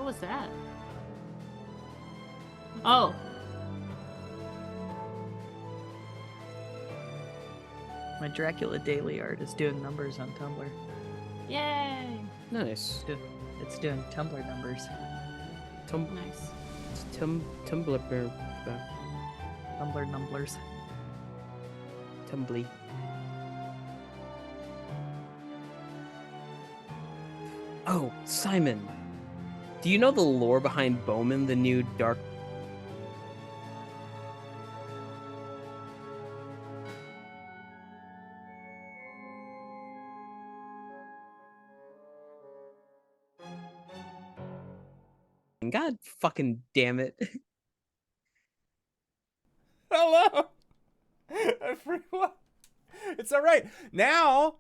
was that? Oh. My Dracula daily art is doing numbers on Tumblr. Yay! Nice. It's doing Tumblr numbers. Nice. Tumblr. Tumblr numblers. Tumbly. Oh, Simon. Do you know the lore behind Bowman, the new dark? God fucking damn it. Hello, everyone. It's all right. Now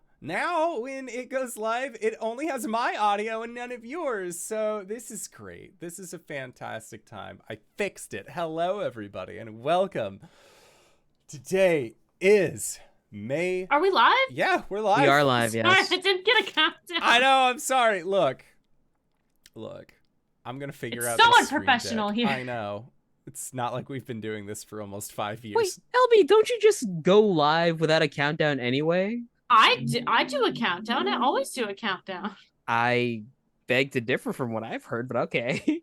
when it goes live, it only has my audio and none of yours. So this is great. This is a fantastic time. I fixed it. Hello, everybody, and welcome. Today is May. Are we live? Yeah, we're live. We are live, Sorry, yes. I didn't get a countdown. I know. I'm sorry. Look. I'm gonna figure It's out. so this unprofessional screen deck. here. I know. It's not like we've been doing this for almost 5 years. Wait, LB, don't you just go live without a countdown anyway? I do a countdown. I always do a countdown. I beg to differ from what I've heard, but okay.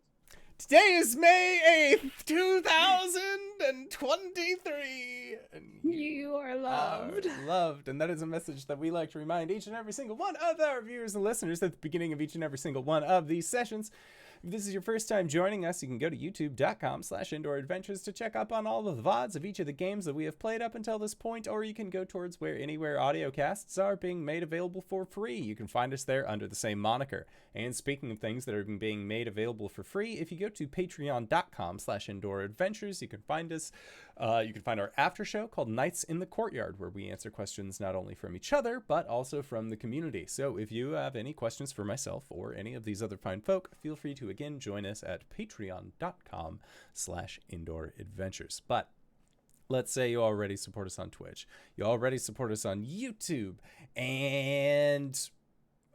Today is May 8th, 2023. And You are loved. Loved. And that is a message that we like to remind each and every single one of our viewers and listeners at the beginning of each and every single one of these sessions. If this is your first time joining us, you can go to youtube.com/indooradventures to check up on all of the VODs of each of the games that we have played up until this point, or you can go towards anywhere audio casts are being made available for free. You can find us there under the same moniker. And speaking of things that are being made available for free, if you go to patreon.com/indooradventures, you can find us. You can find our after show called Nights in the Courtyard, where we answer questions not only from each other, but also from the community. So if you have any questions for myself or any of these other fine folk, feel free to again join us at patreon.com/indooradventures. But let's say you already support us on Twitch. You already support us on YouTube, and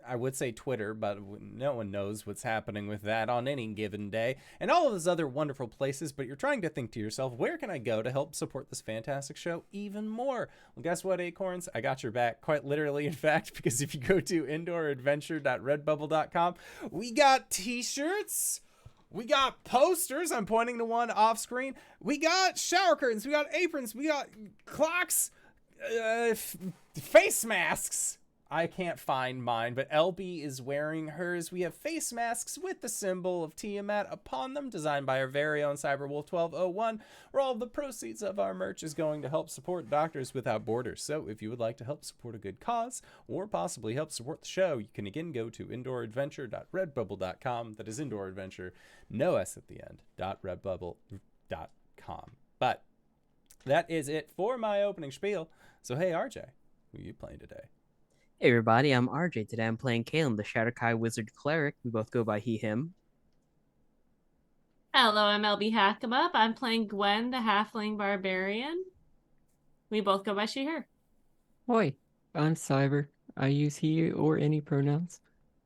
I would say Twitter, but no one knows what's happening with that on any given day, and all of those other wonderful places. But you're trying to think to yourself, where can I go to help support this fantastic show even more? Well, guess what, Acorns? I got your back, quite literally, in fact, because if you go to indooradventure.redbubble.com, we got t-shirts. We got posters. I'm pointing to one off screen. We got shower curtains. We got aprons. We got clocks, face masks. I can't find mine, but LB is wearing hers. We have face masks with the symbol of Tiamat upon them, designed by our very own Cyberwolf1201, where all the proceeds of our merch is going to help support Doctors Without Borders. So if you would like to help support a good cause, or possibly help support the show, you can again go to indooradventure.redbubble.com. That is Indoor Adventure, no S at the end, .redbubble.com. But that is it for my opening spiel. So hey, RJ, who are you playing today? Hey everybody, I'm RJ. Today I'm playing Caelum, the Shatterkai Wizard Cleric. We both go by he, him. Hello, I'm LBHackEmUp. I'm playing Gwen, the Halfling Barbarian. We both go by she, her. Hoi, I'm Cyber. I use he or any pronouns.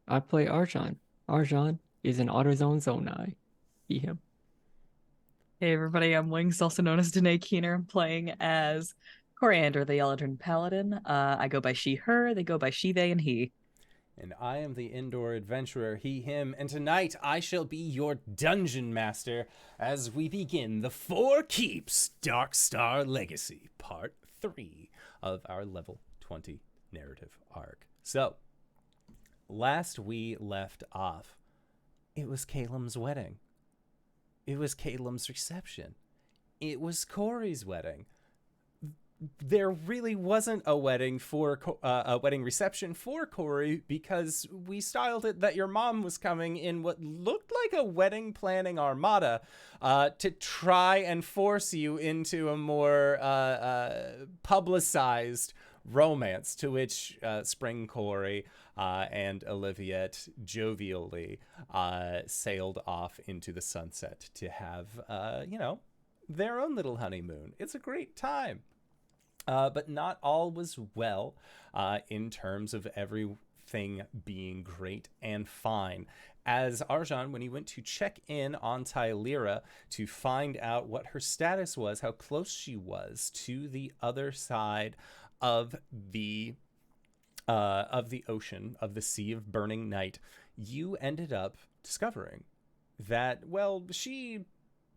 I play Arjhan. Arjhan is an AutoZone Zonai. He, him. Hey everybody, I'm Wings, also known as Danae Keener. I'm playing as Coriander, the Eldrin Paladin. I go by she, her. They go by she, they, and he. And I am the Indoor Adventurer, he, him, and tonight I shall be your Dungeon Master as we begin the Four Keeps Dark Star Legacy, Part 3 of our Level 20 narrative arc. So, last we left off, it was Caelum's wedding. It was Caelum's reception. It was Cori's wedding. There really wasn't a wedding reception for Cori because we styled it that your mom was coming in what looked like a wedding planning armada to try and force you into a more publicized romance, to which Spring Cori and Oliviette jovially sailed off into the sunset to have, their own little honeymoon. It's a great time. But not all was well in terms of every everything being great and fine. As Arjhan, when he went to check in on Tylera to find out what her status was, how close she was to the other side of the ocean, of the Sea of Burning Night, you ended up discovering that, well, she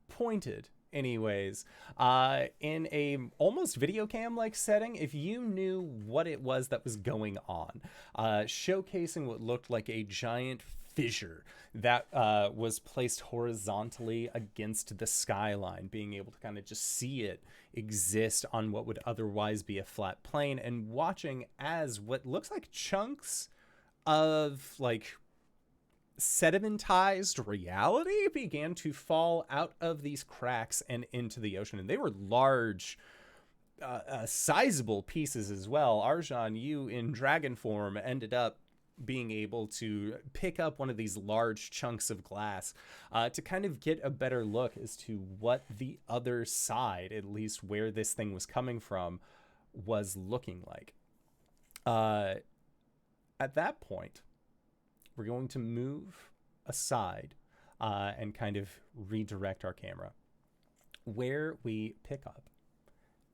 pointed anyways, in a almost video cam like setting. If you knew what it was that was going on, showcasing what looked like a giant fissure that was placed horizontally against the skyline, being able to kind of just see it exist on what would otherwise be a flat plane, and watching as what looks like chunks of like sedimentized reality began to fall out of these cracks and into the ocean. And they were large, sizable pieces as well. Arjhan, you in dragon form ended up being able to pick up one of these large chunks of glass to kind of get a better look as to what the other side, at least where this thing was coming from, was looking like. At that point, we're going to move aside and kind of redirect our camera. Where we pick up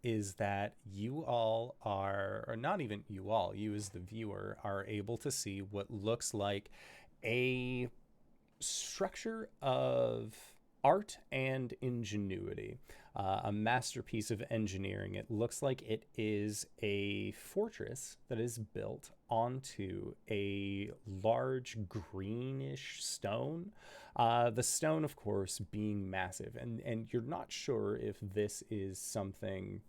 is that you all are, or not even you all, you as the viewer, are able to see what looks like a structure of art and ingenuity, a masterpiece of engineering. It looks like it is a fortress that is built onto a large greenish stone. The stone, of course, being massive, and you're not sure if this is something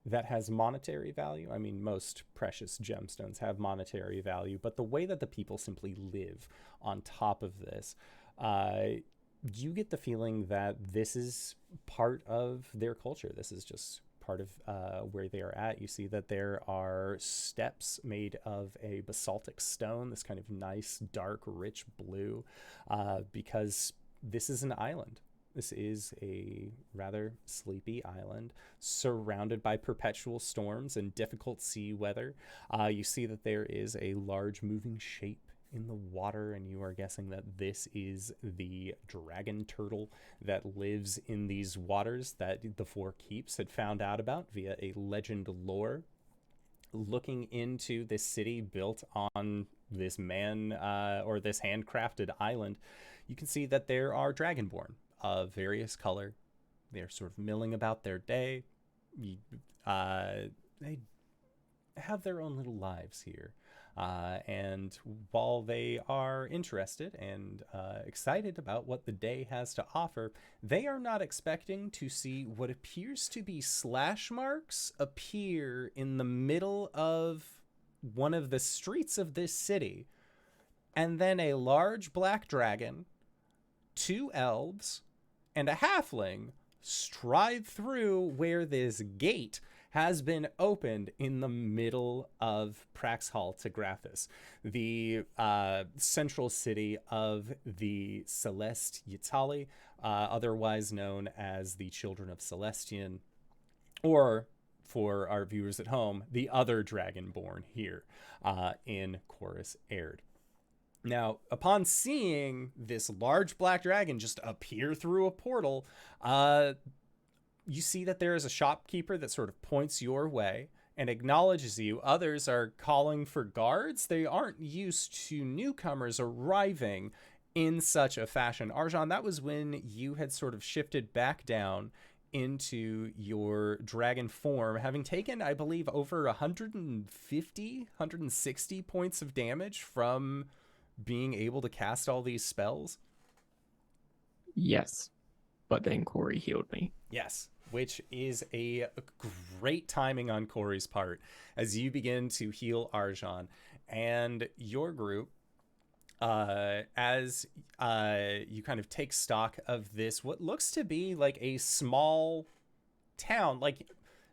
that has monetary value. I mean, most precious gemstones have monetary value, but the way that the people simply live on top of this, you get the feeling that this is part of their culture. This is just part of where they are at. You see that there are steps made of a basaltic stone, this kind of nice, dark, rich blue, because this is an island. This is a rather sleepy island surrounded by perpetual storms and difficult sea weather. You see that there is a large moving shape in the water, and you are guessing that this is the dragon turtle that lives in these waters that the Four Keeps had found out about via a legend lore. Looking into this city built on this or this handcrafted island, you can see that there are dragonborn of various color. They're sort of milling about their day. They have their own little lives here. And while they are interested and excited about what the day has to offer, they are not expecting to see what appears to be slash marks appear in the middle of one of the streets of this city. And then a large black dragon, 2 elves, and a halfling stride through where this gate has been opened in the middle of Praxhall to Grathis, the central city of the Celestian, otherwise known as the Children of Celestian, or for our viewers at home, the other dragonborn here in Chorus Aired. Now, upon seeing this large black dragon just appear through a portal, you see that there is a shopkeeper that sort of points your way and acknowledges you. Others are calling for guards. They aren't used to newcomers arriving in such a fashion. Arjhan, that was when you had sort of shifted back down into your dragon form, having taken, I believe, over 160 points of damage from being able to cast all these spells. Yes, but then Cori healed me. Yes, which is a great timing on Cori's part as you begin to heal Arjhan and your group. As you kind of take stock of this, what looks to be like a small town, like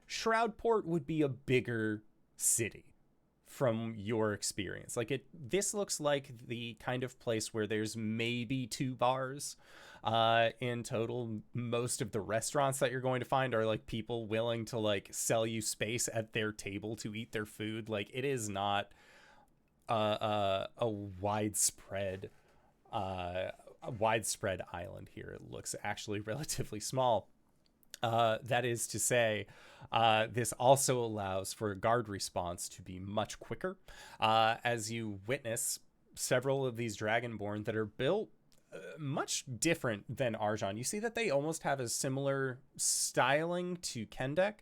Shroudport would be a bigger city from your experience. Like this looks like the kind of place where there's maybe 2 bars in total. Most of the restaurants that you're going to find are like people willing to like sell you space at their table to eat their food. Like it is not a widespread island here. It looks actually relatively small. That is to say, this also allows for guard response to be much quicker, as you witness several of these Dragonborn that are built much different than Arjhan. You see that they almost have a similar styling to Kendek,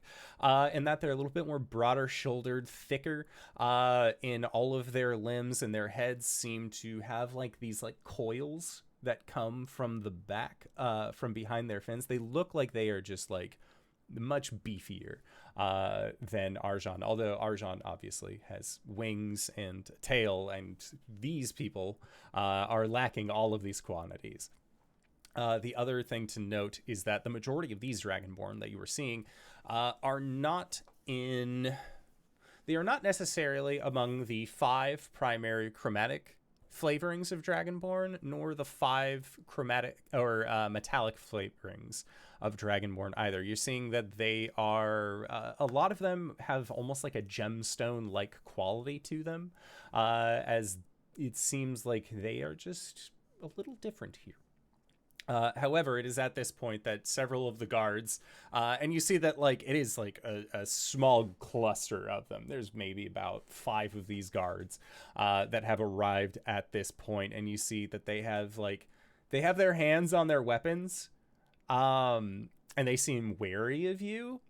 in that they're a little bit more broader shouldered, thicker in all of their limbs, and their heads seem to have like these like coils that come from the back, from behind their fins. They look like they are just like much beefier than Arjhan, although Arjhan obviously has wings and tail, and these people are lacking all of these quantities. The other thing to note is that the majority of these Dragonborn that you were seeing are not necessarily among the 5 primary chromatic flavorings of Dragonborn, nor the 5 chromatic or metallic flavorings of Dragonborn either. You're seeing that they are, a lot of them have almost like a gemstone-like quality to them, as it seems like they are just a little different here. However, it is at this point that several of the guards, and you see that like it is like a small cluster of them. There's maybe about 5 of these guards that have arrived at this point, and you see that they have their hands on their weapons, and they seem wary of you.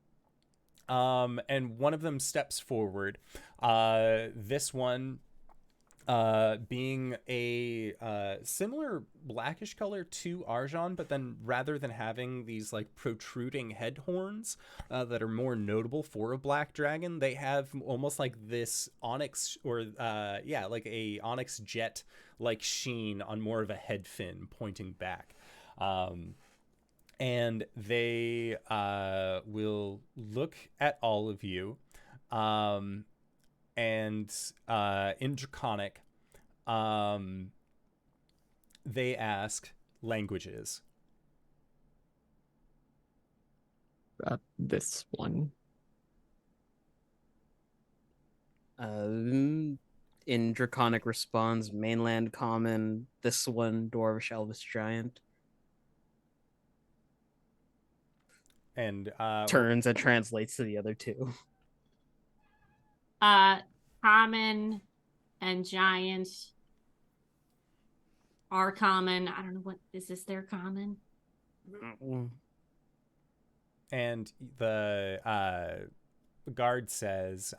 And one of them steps forward. This one, being a similar blackish color to Arjhan, but then rather than having these like protruding head horns that are more notable for a black dragon, they have almost like this onyx, or like a onyx jet like sheen on more of a head fin pointing back. And they will look at all of you, and in Draconic, they ask languages. This one. In Draconic responds mainland common, this one dwarvish elvish giant. And Turns and translates to the other 2. Common and giant are common. I don't know, what is this, their common? And the guard says,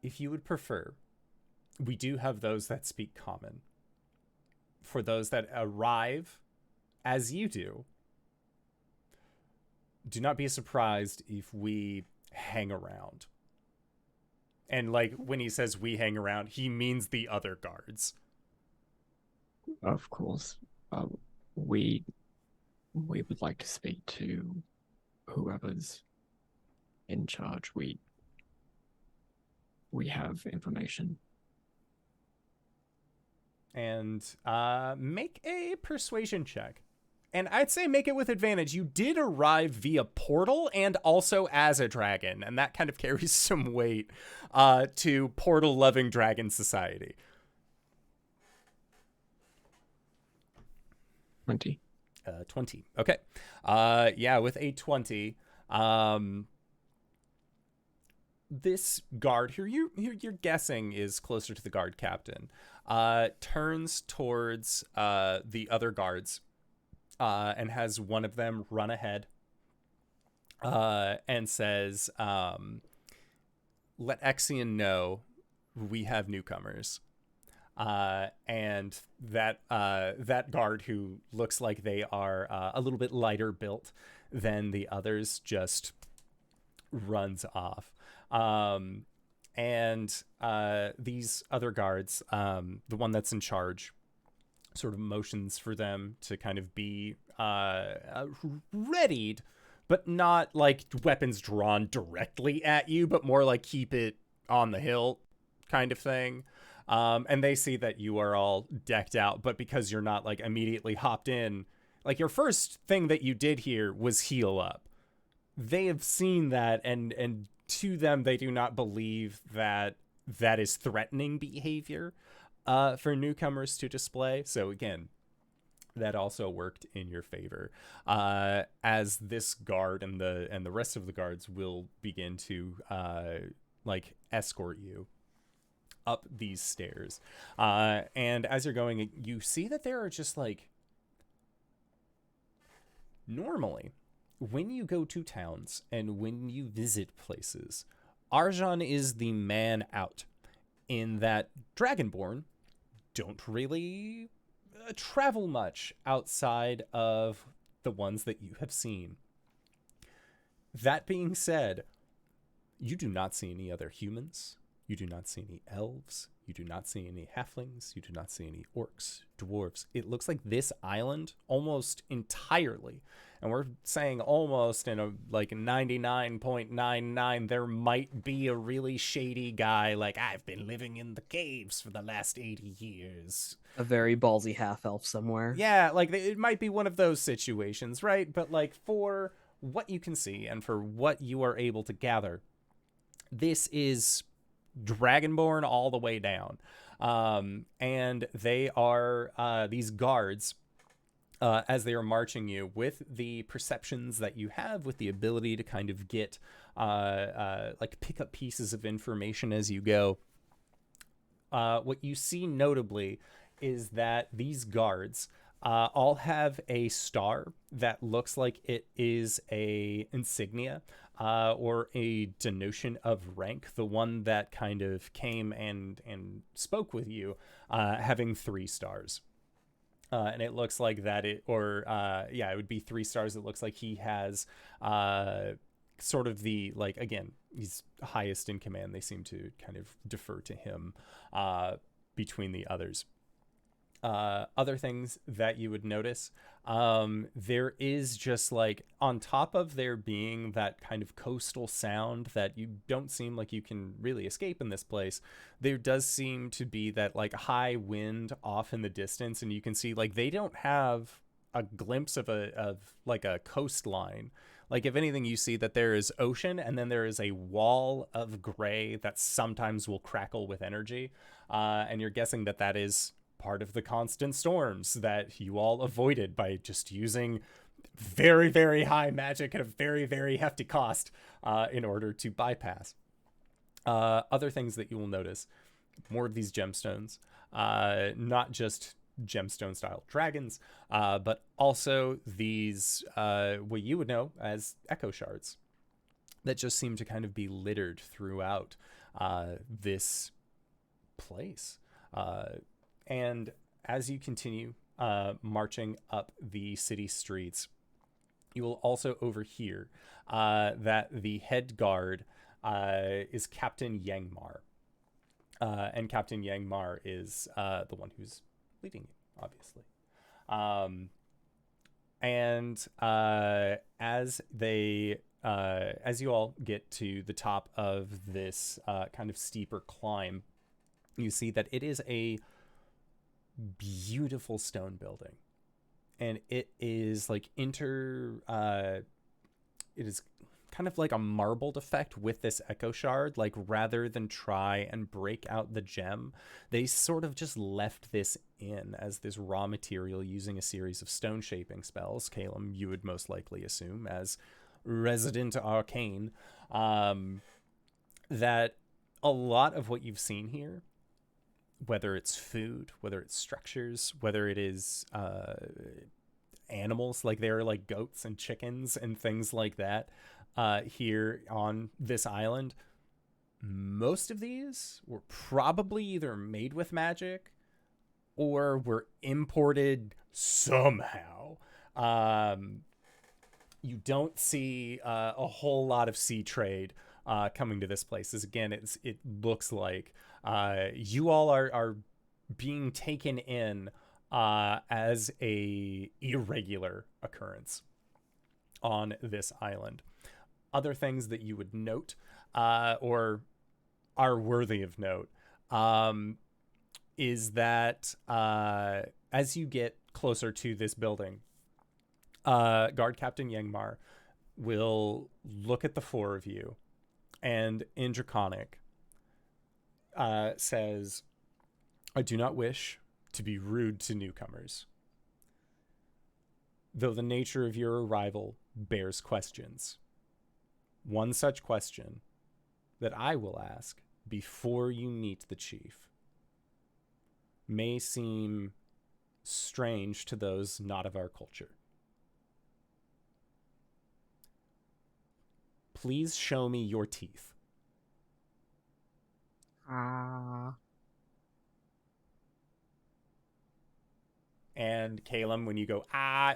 if you would prefer, we do have those that speak common. For those that arrive as you do not be surprised if we hang around. And like when he says we hang around, he means the other guards. Of course. We would like to speak to whoever's in charge. We have information. And make a persuasion check. And I'd say make it with advantage. You did arrive via portal and also as a dragon, and that kind of carries some weight to portal-loving dragon society. 20. 20. Okay. Yeah, with a 20, this guard here, you're guessing is closer to the guard captain, turns towards the other guards, and has one of them run ahead, and says, let Exian know we have newcomers. And that guard, who looks like they are a little bit lighter built than the others, just runs off. And these other guards, the one that's in charge, sort of motions for them to kind of be readied, but not like weapons drawn directly at you, but more like keep it on the hilt kind of thing. And they see that you are all decked out, but because you're not like immediately hopped in, like your first thing that you did here was heal up. They have seen that, and to them, they do not believe that that is threatening behavior for newcomers to display. So again, that also worked in your favor, as this guard and the rest of the guards will begin to like escort you up these stairs. And as you're going, you see that there are just like, normally when you go to towns and when you visit places, Arjhan is the man out, in that Dragonborn don't really travel much outside of the ones that you have seen. That being said, you do not see any other humans. You do not see any elves. You do not see any halflings. You do not see any orcs, dwarves. It looks like this island almost entirely, and we're saying almost in a like 99.99, there might be a really shady guy like, I've been living in the caves for the last 80 years. A very ballsy half-elf somewhere. Yeah, like it might be one of those situations, right? But like, for what you can see and for what you are able to gather, this is Dragonborn all the way down. And they are these guards, as they are marching you with the perceptions that you have, with the ability to kind of get like pick up pieces of information as you go. What you see notably is that these guards all have a star that looks like it is a insignia, or a denotion of rank. The one that kind of came and spoke with you, having 3 stars. And it looks like that it would be 3 stars. It looks like he has sort of the, like, again, he's highest in command. They seem to kind of defer to him between the others. Other things that you would notice, there is just like, on top of there being that kind of coastal sound that you don't seem like you can really escape in this place, there does seem to be that like high wind off in the distance, and you can see like they don't have a glimpse of like a coastline. Like, if anything, you see that there is ocean, and then there is a wall of gray that sometimes will crackle with energy, and you're guessing that that is part of the constant storms that you all avoided by just using very, very high magic at a very, very hefty cost in order to bypass. Other things that you will notice, more of these gemstones, not just gemstone style dragons, but also these what you would know as echo shards that just seem to kind of be littered throughout this place. And as you continue marching up the city streets, you will also overhear that the head guard is Captain Yangmar. And Captain Yangmar is the one who's leading you, obviously. And as you all get to the top of this kind of steeper climb, you see that it is a beautiful stone building, and it is like it is kind of like a marbled effect with this echo shard. Like, rather than try and break out the gem, they sort of just left this in as this raw material using a series of stone shaping spells. Caelum, you would most likely assume, as resident arcane, that a lot of what you've seen here, whether it's food, whether it's structures, whether it is animals, like there are like goats and chickens and things like that here on this island, most of these were probably either made with magic or were imported somehow. You don't see a whole lot of sea trade coming to this place. As again, it looks like you all are being taken in as a irregular occurrence on this island. Other things that you would note or are worthy of note is that as you get closer to this building, Guard Captain Yangmar will look at the 4 of you, and in Draconic, says, I do not wish to be rude to newcomers, though the nature of your arrival bears questions. One such question that I will ask before you meet the chief may seem strange to those not of our culture. Please show me your teeth. And Caelum, when you go,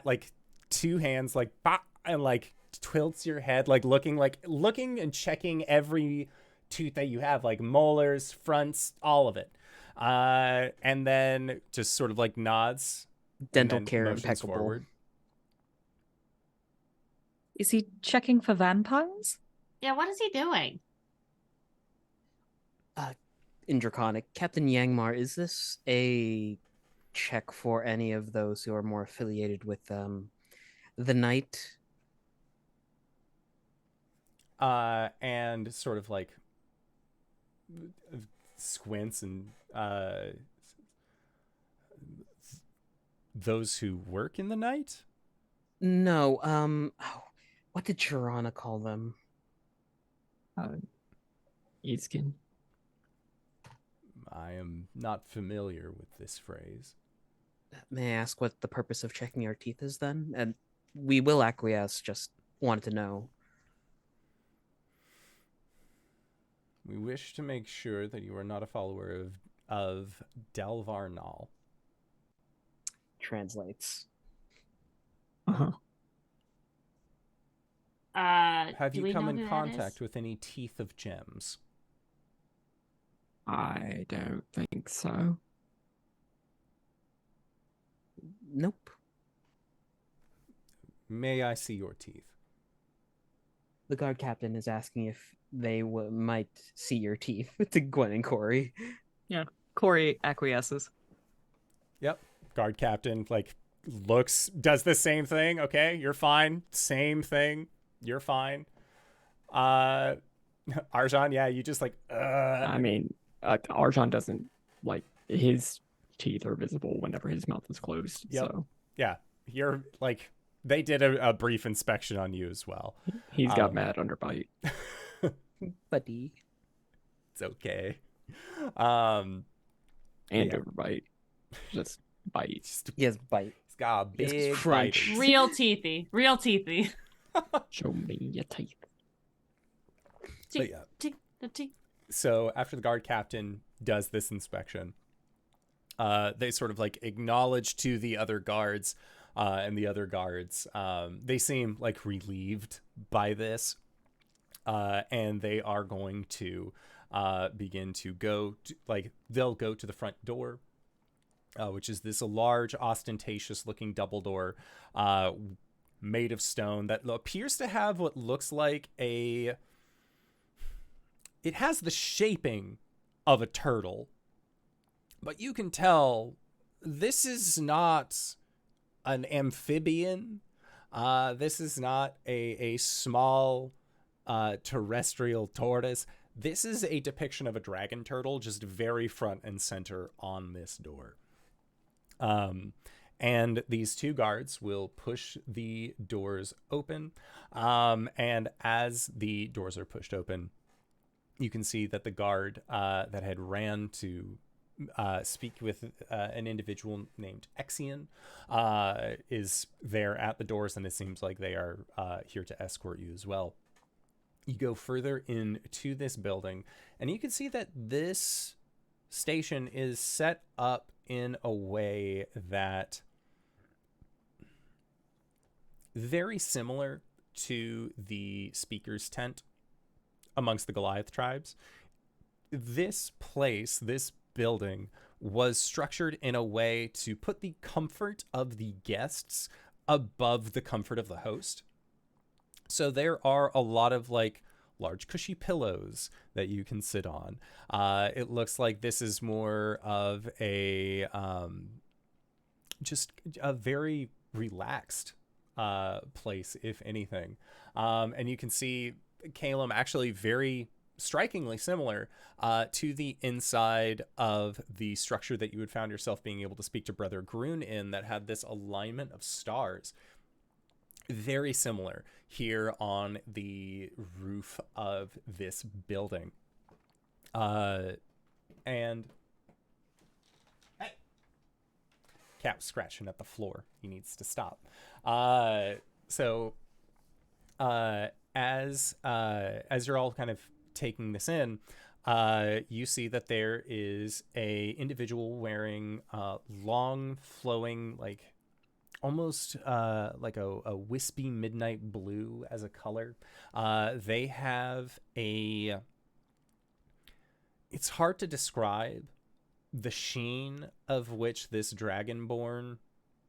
like two hands, like, bah, and like tilts your head, like looking and checking every tooth that you have, like molars, fronts, all of it. And then just sort of like nods. Dental care impeccable. Forward. Is he checking for vampires? Yeah, what is he doing? In Draconic, Captain Yangmar, is this a check for any of those who are more affiliated with the Knight? And sort of like squints and those who work in the Knight? No, what did Chirana call them? Eatskin. I am not familiar with this phrase. May I ask what the purpose of checking our teeth is then? And we will acquiesce, just wanted to know. We wish to make sure that you are not a follower of Delvarnal. Translates. Uh-huh. Have do you we come know in who that contact is? with any teeth of gems? I don't think so. Nope. May I see your teeth? The guard captain is asking if they might see your teeth to Gwen and Cori. Yeah. Cori acquiesces. Yep. Guard captain, like, does the same thing. Okay, you're fine. Same thing. You're fine. Arjhan, yeah, you just like, I mean, Arjhan doesn't, like, his teeth are visible whenever his mouth is closed. Yep. So yeah, you're like, they did a brief inspection on you as well. he's got mad underbite. Buddy. It's okay. And yeah. overbite. Just bite. He has bite. He's got a big crunch. bite. Real teethy. Real teethy. Show me your teeth. But yeah. The teeth. So after the guard captain does this inspection, they sort of like acknowledge to the other guards, and the other guards, they seem like relieved by this, and they are going to begin to go to, like, they'll go to the front door, which is this large, ostentatious looking double door, made of stone that appears to have what looks like it has the shaping of a turtle, but you can tell this is not an amphibian. This is not a small terrestrial tortoise. This is a depiction of a dragon turtle, just very front and center on this door. And these two guards will push the doors open. And as the doors are pushed open, you can see that the guard that had ran to speak with an individual named Exian is there at the doors, and it seems like they are here to escort you as well. You go further into this building, and you can see that this station is set up in a way that very similar to the speaker's tent amongst the Goliath tribes. This place, this building, was structured in a way to put the comfort of the guests above the comfort of the host. So there are a lot of like large cushy pillows that you can sit on. It looks like this is more of a just a very relaxed place, if anything. And you can see Caelum actually very strikingly similar to the inside of the structure that you had found yourself being able to speak to Brother Groon in, that had this alignment of stars. Very similar here on the roof of this building. And hey, Cat scratching at the floor. He needs to stop. So as you're all kind of taking this in, you see that there is a individual wearing long flowing, like almost like a wispy midnight blue as a color. They have it's hard to describe the sheen of which this dragonborn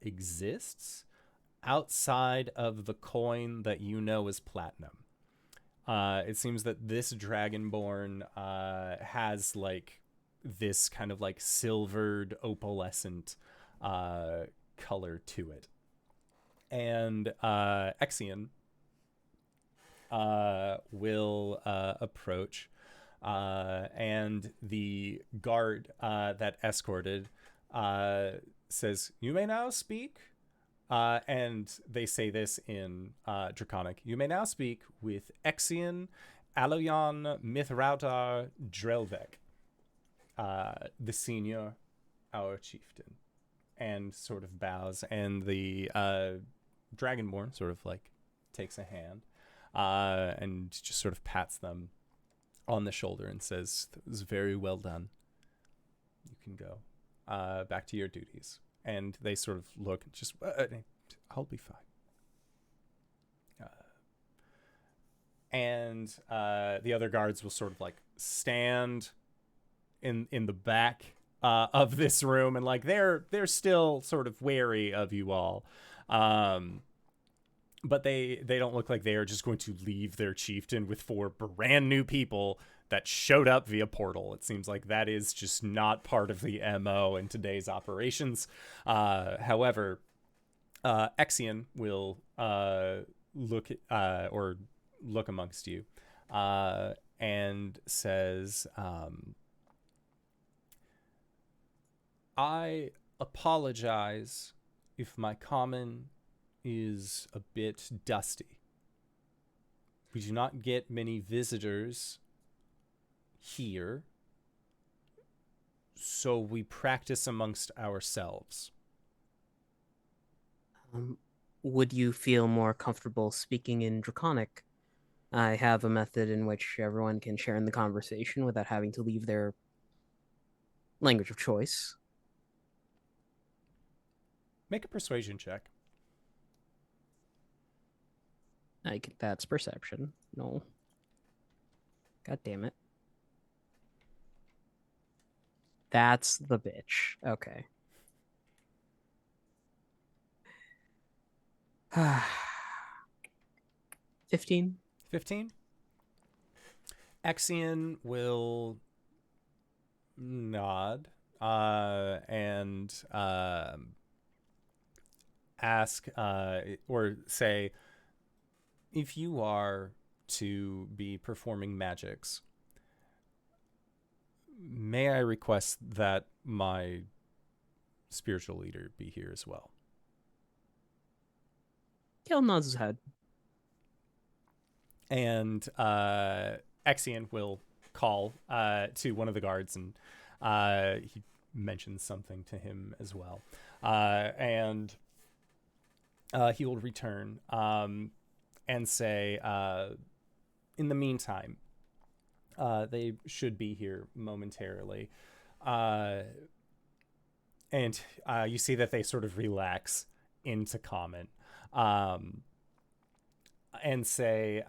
exists outside of the coin that you know is platinum. It seems that this dragonborn has like this kind of like silvered opalescent color to it. And Exian will approach, and the guard that escorted says, "You may now speak." And they say this in Draconic. "You may now speak with Exian Aloyan Mithrautar Drelvek, the senior, our chieftain." And sort of bows, and the Dragonborn sort of like takes a hand and just sort of pats them on the shoulder and says, "That was very well done. You can go back to your duties." And they sort of look, just, "I'll be fine." And the other guards will sort of like stand in the back of this room, and like they're still sort of wary of you all, but they don't look like they are just going to leave their chieftain with 4 brand new people that showed up via portal. It seems like that is just not part of the MO in today's operations. However, Exian will look amongst you and says, "I apologize if my common is a bit dusty. We do not get many visitors here, so we practice amongst ourselves." Would you feel more comfortable speaking in Draconic? I have a method in which everyone can share in the conversation without having to leave their language of choice. Make a persuasion check. That's perception. No. God damn it. That's the bitch. Okay. $15. 15. Exian will nod and ask or say, "If you are to be performing magics, may I request that my spiritual leader be here as well?" Caelum nods his head. And Exian will call to one of the guards, and he mentions something to him as well. And he will return and say, "In the meantime, they should be here momentarily." And you see that they sort of relax into comment. And say,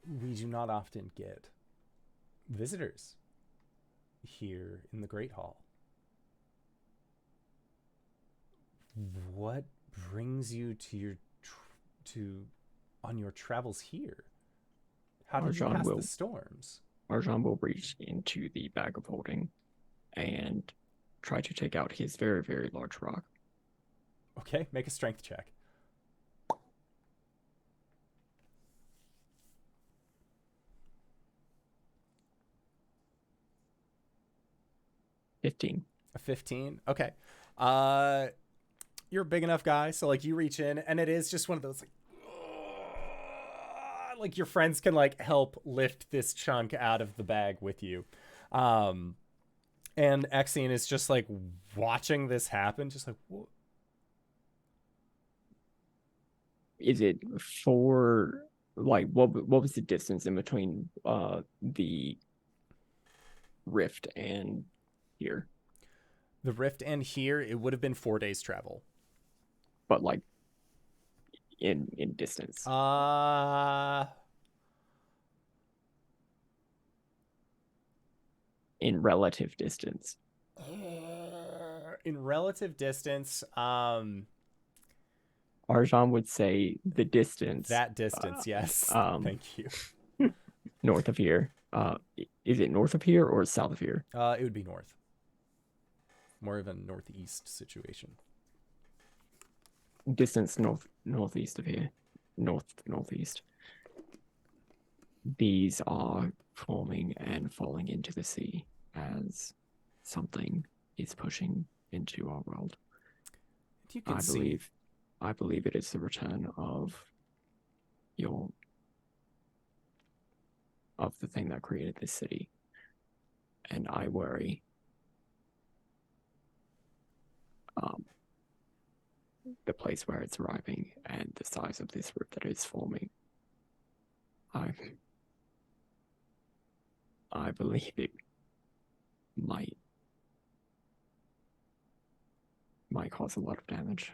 "We do not often get visitors here in the Great Hall. What brings you on your travels here? How did you Arjhan pass will. the storms?" Arjhan will reach into the bag of holding and try to take out his very, very large rock. Okay, make a strength check. 15. A 15. Okay. You're a big enough guy, so like you reach in, and it is just one of those like your friends can like help lift this chunk out of the bag with you. And Exian is just like watching this happen, just like, what? Is it for like what was the distance in between the rift and here? The rift and here, it would have been 4 days travel. But like in distance. In relative distance. In relative distance, Arjhan would say the distance. that distance, yes. Thank you. North of here. Is it north of here or south of here? It would be north. More of a northeast situation. Distance northeast of here. Northeast. These are forming and falling into the sea as something is pushing into our world. You can see. I believe it is the return of the thing that created this city. And I worry the place where it's arriving and the size of this rift that is forming. I believe it might cause a lot of damage.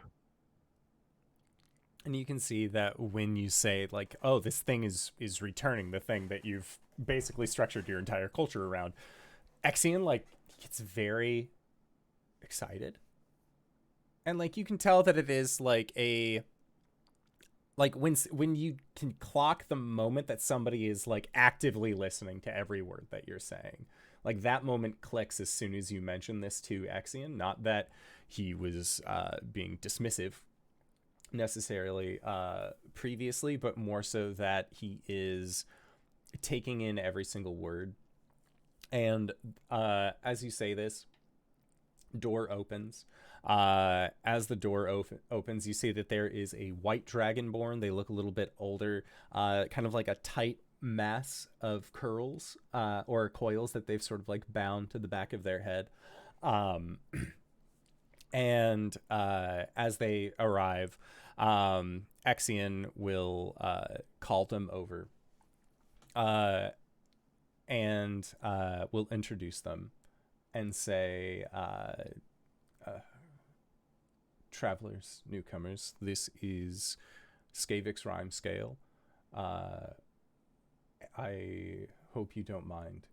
And you can see that when you say like, oh, this thing is returning, the thing that you've basically structured your entire culture around, Exian like gets very excited. And like you can tell that it is like when you can clock the moment that somebody is like actively listening to every word that you're saying. Like that moment clicks as soon as you mention this to Exian. Not that he was being dismissive necessarily previously, but more so that he is taking in every single word. And as you say this, door opens. As the door opens, you see that there is a white dragonborn. They look a little bit older, kind of like a tight mass of curls or coils that they've sort of like bound to the back of their head. And as they arrive, Exian will call them over and will introduce them and say, travelers, newcomers, this is Skavix Rhyme Scale. I hope you don't mind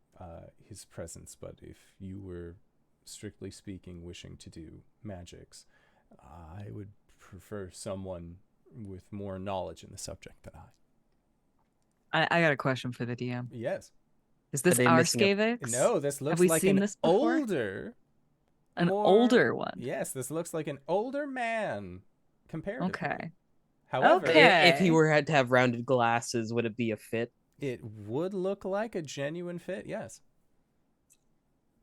his presence, but if you were, strictly speaking, wishing to do magics, I would prefer someone with more knowledge in the subject than I. I got a question for the DM. Yes. Is this they our missing a- Skavix? No, this looks we like seen an this before? older Older one. Yes, this looks like an older man comparatively. Okay. However, Okay. If he were had to have rounded glasses, would it be a fit? it would look like a genuine fit, yes.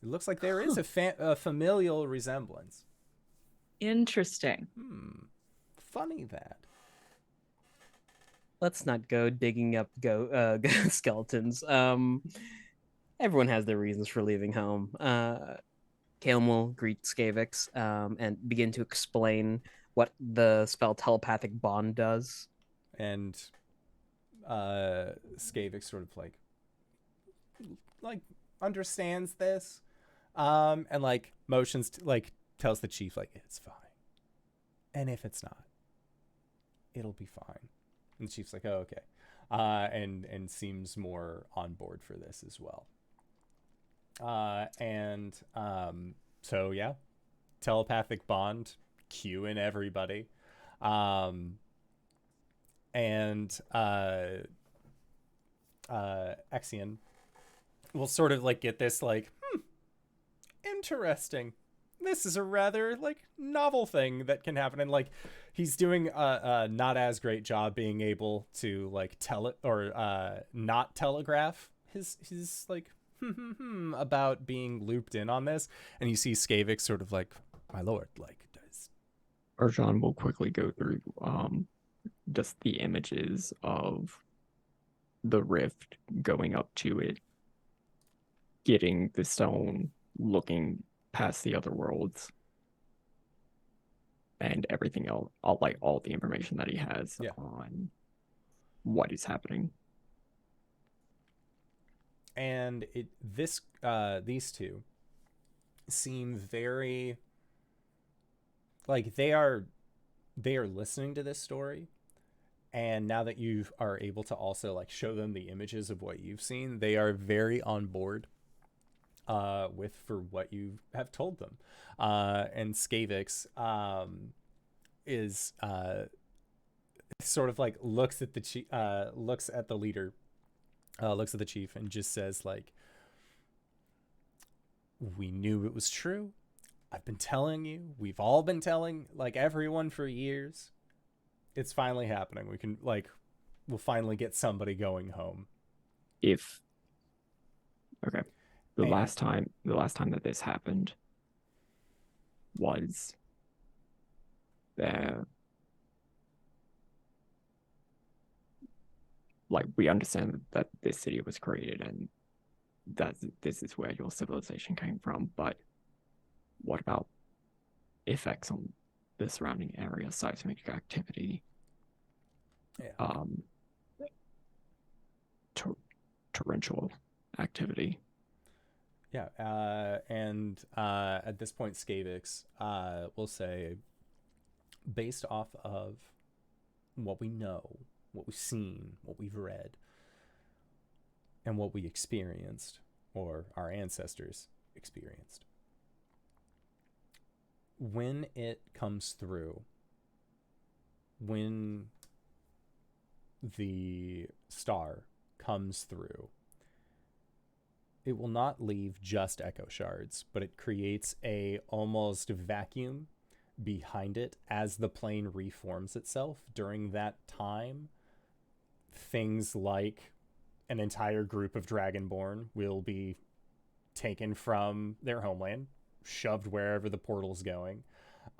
It looks like there is a familial resemblance. Interesting. Funny that. Let's not go digging up skeletons. Everyone has their reasons for leaving home. Caelum will greet Skavix and begin to explain what the spell telepathic bond does. And Skavix sort of like understands this, and like motions like tells the chief like it's fine, and if it's not, it'll be fine. And the chief's like, oh, okay, and seems more on board for this as well. So yeah, telepathic bond, cue in everybody. Exian will sort of like get this like, interesting. This is a rather like novel thing that can happen, and like he's doing a not as great job being able to like tell it or not telegraph his like about being looped in on this, and you see Skavix sort of like, my lord, like, does Arjhan will quickly go through just the images of the rift going up to it, getting the stone, looking past the other worlds, and everything else, all the information that he has on what is happening. And these two seem very like they are listening to this story, and now that you are able to also like show them the images of what you've seen, they are very on board for what you have told them. And Skavix is sort of like looks at the leader, looks at the chief, and just says like, we knew it was true. I've been telling you. We've all been telling like everyone for years. It's finally happening. We'll finally get somebody going home. The last time that this happened was we understand that this city was created and that this is where your civilization came from, but what about effects on the surrounding area, seismic activity, torrential activity? And at this point, Skavix will say, based off of what we know, what we've seen, what we've read, and what we experienced, or our ancestors experienced, when it comes through, when the star comes through, it will not leave just echo shards, but it creates a almost vacuum behind it as the plane reforms itself. During that time, things like an entire group of Dragonborn will be taken from their homeland, shoved wherever the portal's going,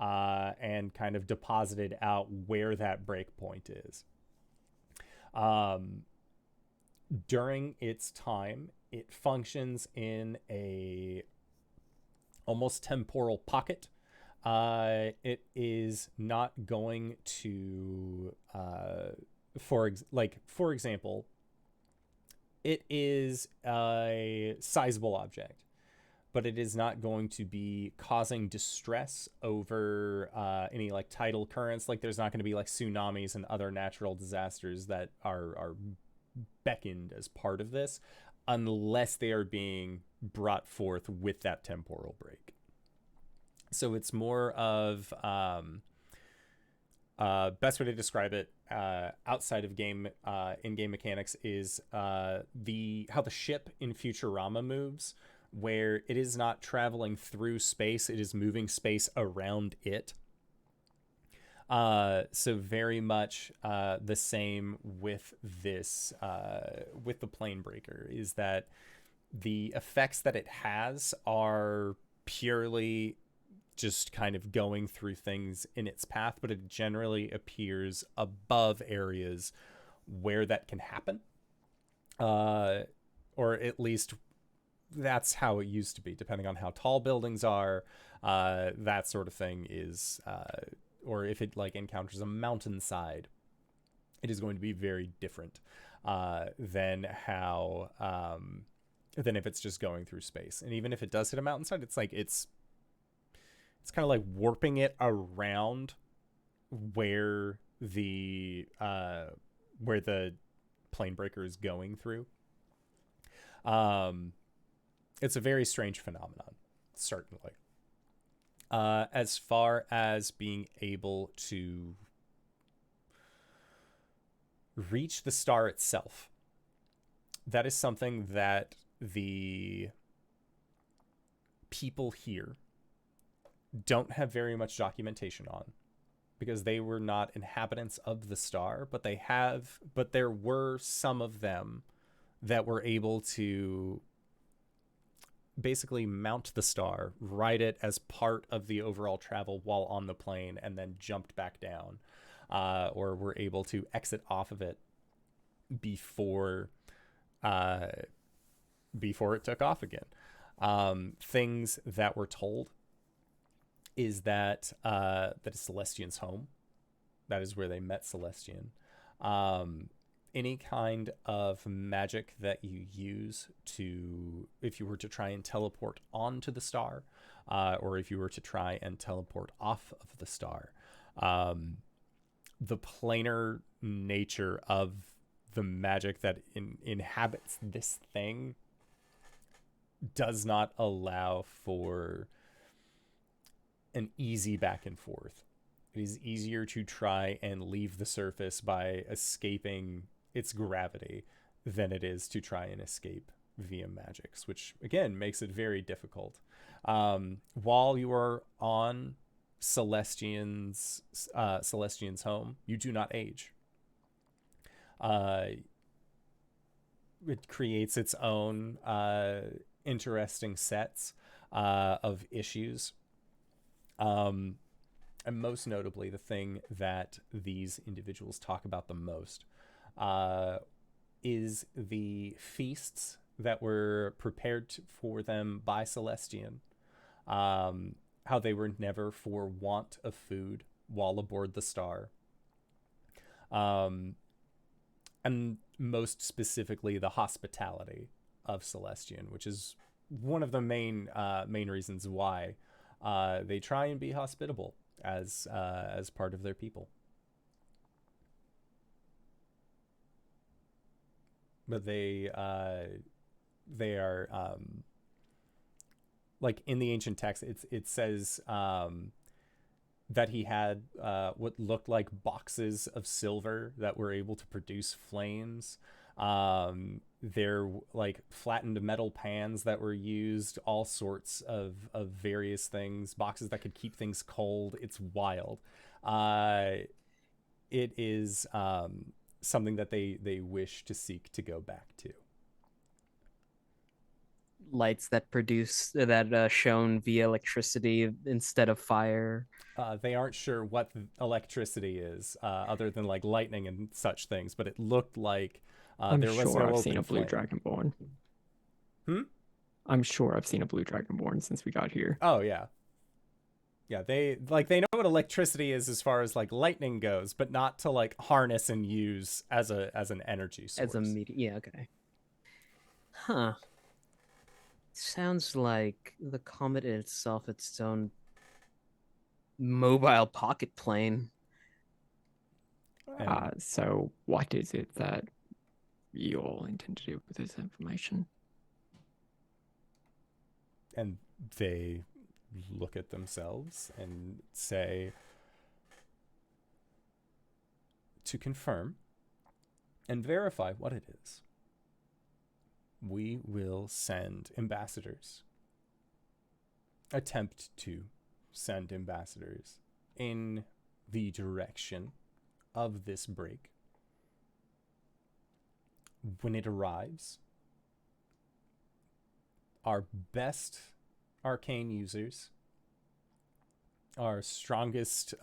and kind of deposited out where that breakpoint is. During its time, it functions in a almost temporal pocket. It is not going to, for example, it is a sizable object, but it is not going to be causing distress over any like tidal currents. Like there's not going to be like tsunamis and other natural disasters that are beckoned as part of this, unless they are being brought forth with that temporal break. So it's more of best way to describe it outside of game, in-game mechanics is how the ship in Futurama moves, where it is not traveling through space, it is moving space around it. So very much the same with this, with the plane breaker, is that the effects that it has are purely just kind of going through things in its path, but it generally appears above areas where that can happen. Or at least that's how it used to be, depending on how tall buildings are. That sort of thing is, or if it like encounters a mountainside, it is going to be very different than if it's just going through space. And even if it does hit a mountainside, it's kind of like warping it around where the plane breaker is going through. It's a very strange phenomenon, certainly. As far as being able to reach the star itself, that is something that the people here don't have very much documentation on, because they were not inhabitants of the star, but there were some of them that were able to basically mount the star, ride it as part of the overall travel while on the plane, and then jumped back down, or were able to exit off of it before it took off again. Things that were told is that Celestian's home. That is where they met Celestian. Any kind of magic that you use if you were to try and teleport onto the star, or if you were to try and teleport off of the star, the planar nature of the magic that inhabits this thing does not allow for an easy back and forth. It is easier to try and leave the surface by escaping its gravity than it is to try and escape via magics, which again makes it very difficult. While you are on Celestian's home, you do not age. It creates its own interesting sets of issues. And most notably, the thing that these individuals talk about the most is the feasts that were prepared for them by Celestian. How they were never for want of food while aboard the star. And most specifically, the hospitality of Celestian, which is one of the main reasons why they try and be hospitable as part of their people. But they are like in the ancient text, it says that he had what looked like boxes of silver that were able to produce flames. They're like flattened metal pans that were used, all sorts of various things, boxes that could keep things cold. It's wild. It is something that they wish to seek to go back to. Lights that shone via electricity instead of fire. They aren't sure what electricity is, other than like lightning and such things, but it looked like there was no I've seen a blue flame. dragonborn. I'm sure I've seen a blue dragonborn since we got here. Oh yeah. Yeah, they know what electricity is as far as like lightning goes, but not to like harness and use as an energy source. As a medium. Yeah, okay. Huh. Sounds like the comet in itself, its own mobile pocket plane. So what is it that you all intend to do with this information? And they look at themselves and say, to confirm and verify what it is, we will send ambassadors, attempt to send ambassadors in the direction of this break. When it arrives, our best arcane users, our strongest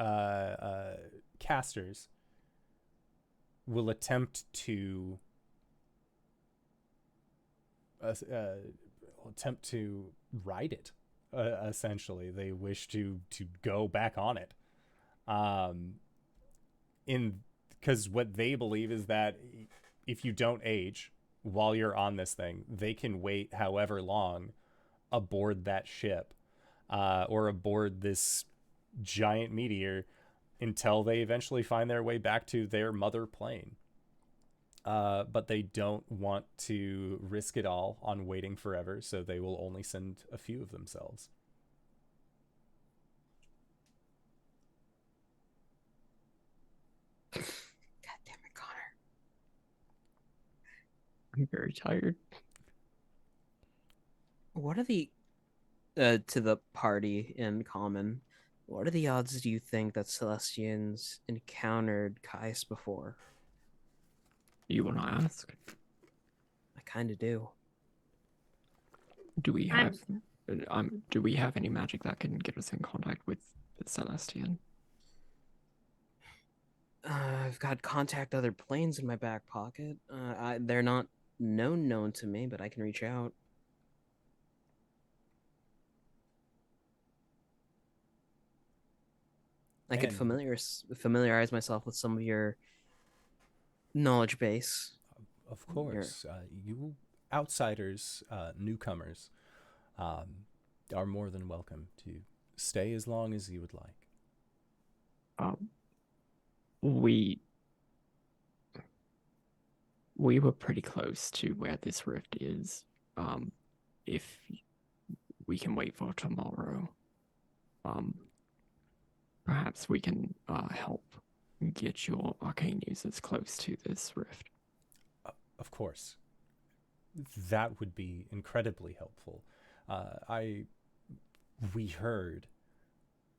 casters, will attempt to ride it. Essentially, they wish to go back on it. Because what they believe is that if you don't age while you're on this thing, they can wait however long aboard that ship, or aboard this giant meteor, until they eventually find their way back to their mother plane. But they don't want to risk it all on waiting forever, so they will only send a few of themselves. God damn it, Connor. I'm very tired. What are the to the party in common? What are the odds, do you think, that Celestians encountered Caius before? You want to ask? I kind of do. Do we I'm- have any magic that can get us in contact with the Celestian? I've got contact other planes in my back pocket. They're not known to me, but I can reach out. I could And- familiarize myself with some of your knowledge base. Of course, you outsiders, newcomers, are more than welcome to stay as long as you would like. We were pretty close to where this rift is. If we can wait for tomorrow, perhaps we can help get your arcane users close to this rift. Of course, that would be incredibly helpful. We heard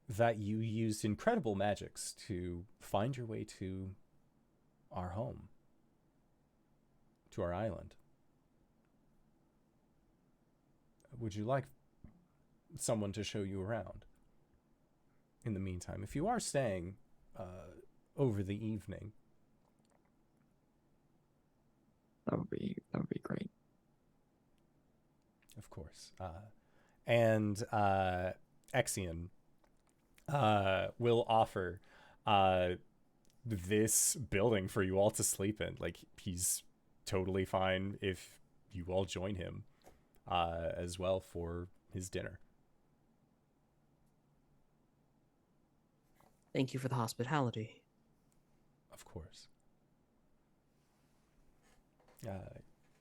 that you used incredible magics to find your way to our home, to our island. Would you like someone to show you around? In the meantime, if you are staying over the evening, That would be great. of course. And Exian will offer this building for you all to sleep in. Like, he's totally fine if you all join him as well for his dinner. Thank you for the hospitality. Of course.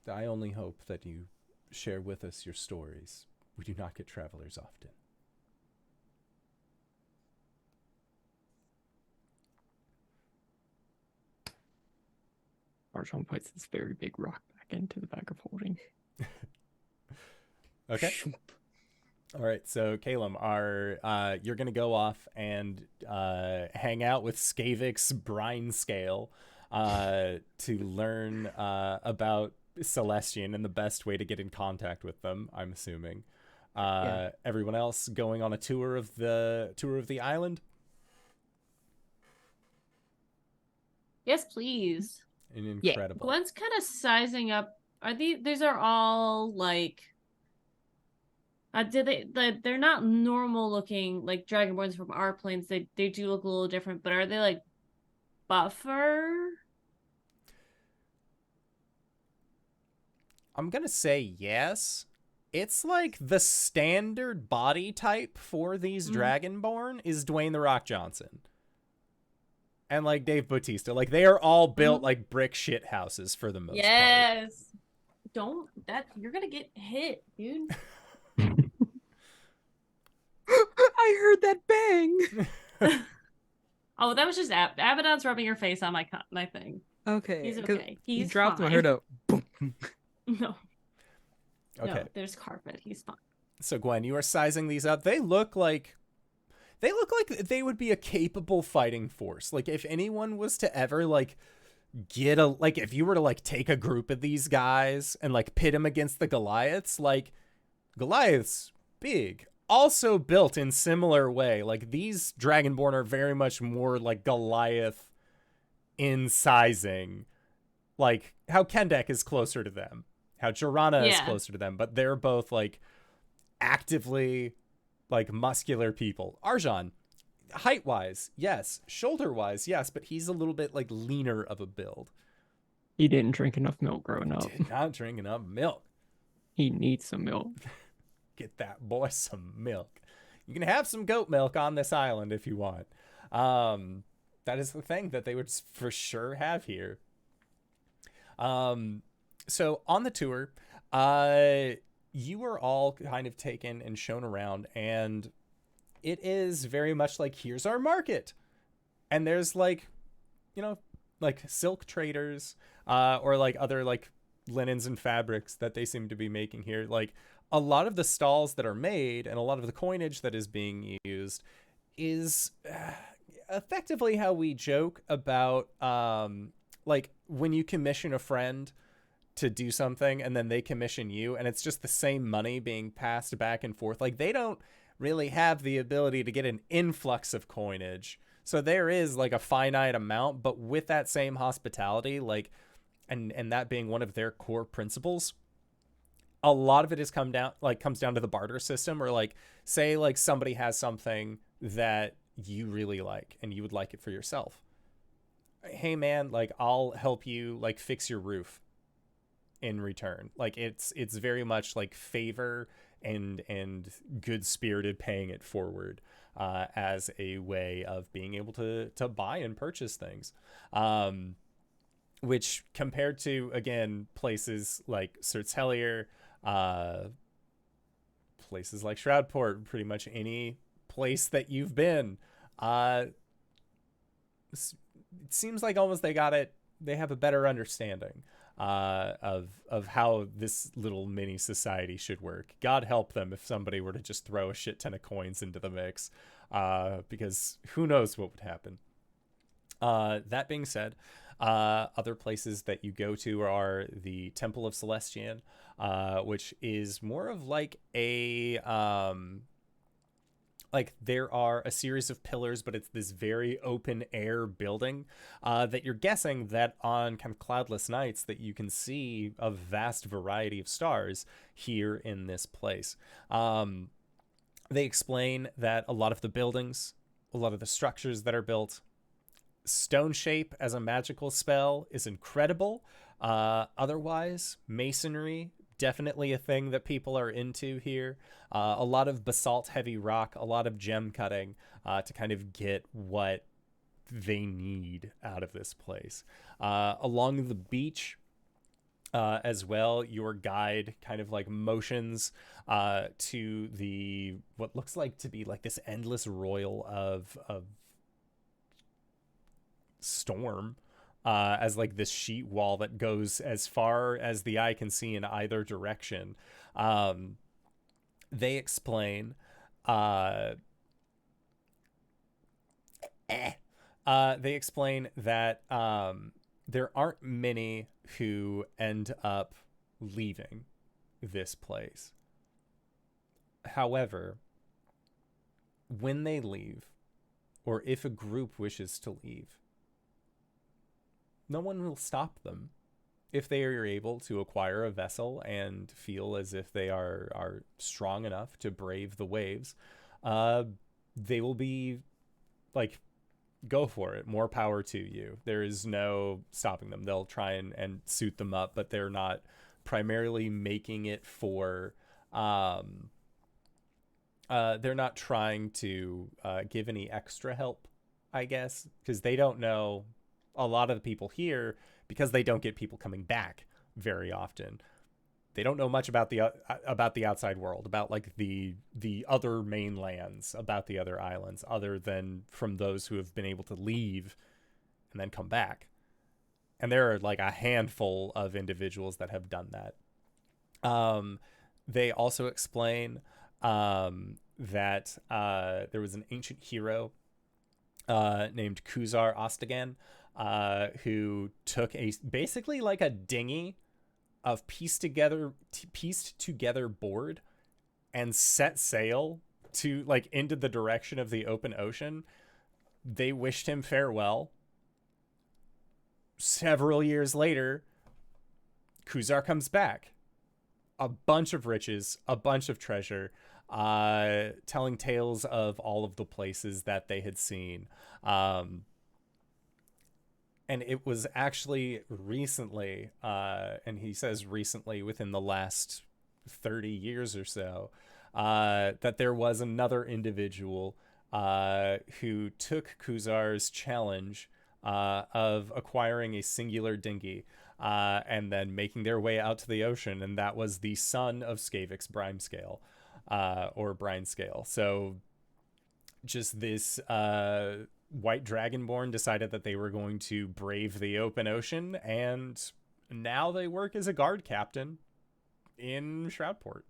I only hope that you share with us your stories. We do not get travelers often. Arjhan puts this very big rock back into the bag of holding. Okay. All right. So, Caelum, you're gonna go off and hang out with Skavik's brine scale to learn about Celestian and the best way to get in contact with them, I'm assuming. Yeah. Everyone else going on a tour of the island. Yes, please. An Yeah. incredible. Gwen's kind of sizing up. These are all like. They're not normal looking like dragonborns from our planes. They do look a little different, but are they like buffer? I'm gonna say yes. It's like the standard body type for these Dragonborn is Dwayne The Rock Johnson. And like Dave Bautista. Like, they are all built like brick shit houses for the most part. Yes. You're gonna get hit, dude. I heard that bang. Oh, that was just Abaddon's rubbing her face on my thing. Okay. He's 'cause okay. He He's dropped him. I fine. heard a boom. No. Okay. No, there's carpet. He's fine. So Gwen, you are sizing these up. They look like they would be a capable fighting force. Like, if anyone was to ever like if you were to like take a group of these guys and like pit them against the Goliaths, like Goliath's big, also built in similar way. Like, these Dragonborn are very much more like Goliath in sizing, like how Kendek is closer to them, how Jirana is Yeah. closer to them, but they're both like actively like muscular people. Arjhan, height wise, yes. Shoulder wise, yes, but he's a little bit like leaner of a build. He didn't drink enough milk growing up. Did not drink enough milk. He needs some milk. Get that boy some milk. You can have some goat milk on this island if you want. That is the thing that they would for sure have here. So on the tour, you were all kind of taken and shown around, and it is very much like, here's our market. And there's like, like silk traders, or like other like linens and fabrics that they seem to be making here. Like, a lot of the stalls that are made and a lot of the coinage that is being used is effectively how we joke about like when you commission a friend to do something, and then they commission you, and it's just the same money being passed back and forth. Like, they don't really have the ability to get an influx of coinage. So there is like a finite amount, but with that same hospitality, like, and that being one of their core principles, a lot of it comes down to the barter system. Or like, say like somebody has something that you really like and you would like it for yourself. Hey man, like, I'll help you like fix your roof in return. Like, it's very much like favor and good spirited paying it forward, as a way of being able to buy and purchase things. Which, compared to, again, places like Sertelier, places like Shroudport, pretty much any place that you've been, it seems like almost they have a better understanding of how this little mini society should work. God help them if somebody were to just throw a shit ton of coins into the mix, because who knows what would happen. That being said, other places that you go to are the Temple of Celestian, which is more of like a like, there are a series of pillars, but it's this very open air building, that you're guessing that on kind of cloudless nights that you can see a vast variety of stars here in this place. They explain that a lot of the buildings, a lot of the structures that are built, stone shape as a magical spell is incredible. Otherwise, masonry, definitely a thing that people are into here. A lot of basalt heavy rock, a lot of gem cutting, to kind of get what they need out of this place. Along the beach, as well, your guide kind of like motions to the what looks like to be like this endless royal of storm, as like this sheet wall that goes as far as the eye can see in either direction. They explain that there aren't many who end up leaving this place. However, when they leave, or if a group wishes to leave, no one will stop them. If they are able to acquire a vessel and feel as if they are strong enough to brave the waves, they will be like, go for it. More power to you. There is no stopping them. They'll try and suit them up, but they're not primarily making it for... they're not trying to give any extra help, I guess, because they don't know... A lot of the people here, because they don't get people coming back very often, they don't know much about the outside world, about like the other mainlands, about the other islands, other than from those who have been able to leave and then come back. And there are like a handful of individuals that have done that. They also explain that there was an ancient hero named Kuzar Ostagan, who took basically like a dinghy of pieced together board and set sail to like into the direction of the open ocean. They wished him farewell. Several years later, Kuzar comes back. A bunch of riches, a bunch of treasure, telling tales of all of the places that they had seen. And it was actually recently, and he says recently within the last 30 years or so, that there was another individual who took Kuzar's challenge of acquiring a singular dinghy and then making their way out to the ocean. And that was the son of Skavix Brimescale, or Brinescale. So just this... White Dragonborn decided that they were going to brave the open ocean, and now they work as a guard captain in Shroudport.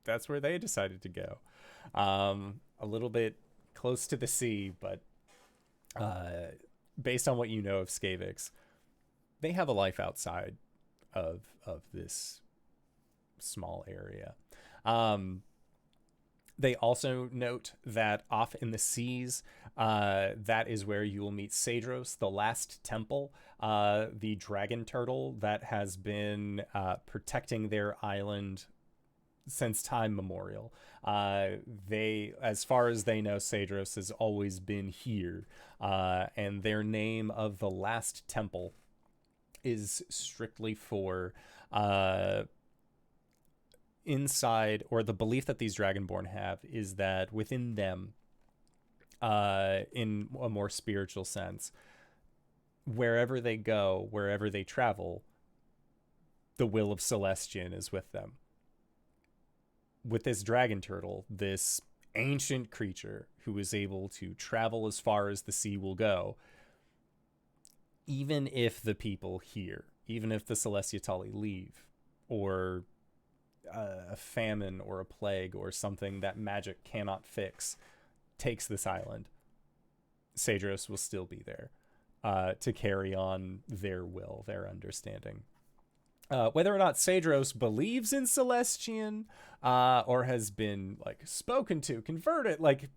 That's where they decided to go. A little bit close to the sea, but based on what you know of Skavix, they have a life outside of this small area. They also note that off in the seas, that is where you will meet Cedros, the last temple, the dragon turtle that has been protecting their island since time memorial. They, as far as they know, Cedros has always been here, and their name of the last temple is strictly for inside, or the belief that these dragonborn have is that within them, in a more spiritual sense, wherever they go, wherever they travel, the will of Celestian is with them. With this dragon turtle, this ancient creature who is able to travel as far as the sea will go, even if the people here, even if the Celestiatali leave, or a famine or a plague or something that magic cannot fix takes this island, Cedros will still be there to carry on their will, their understanding. Whether or not Cedros believes in Celestian or has been like spoken to, converted, like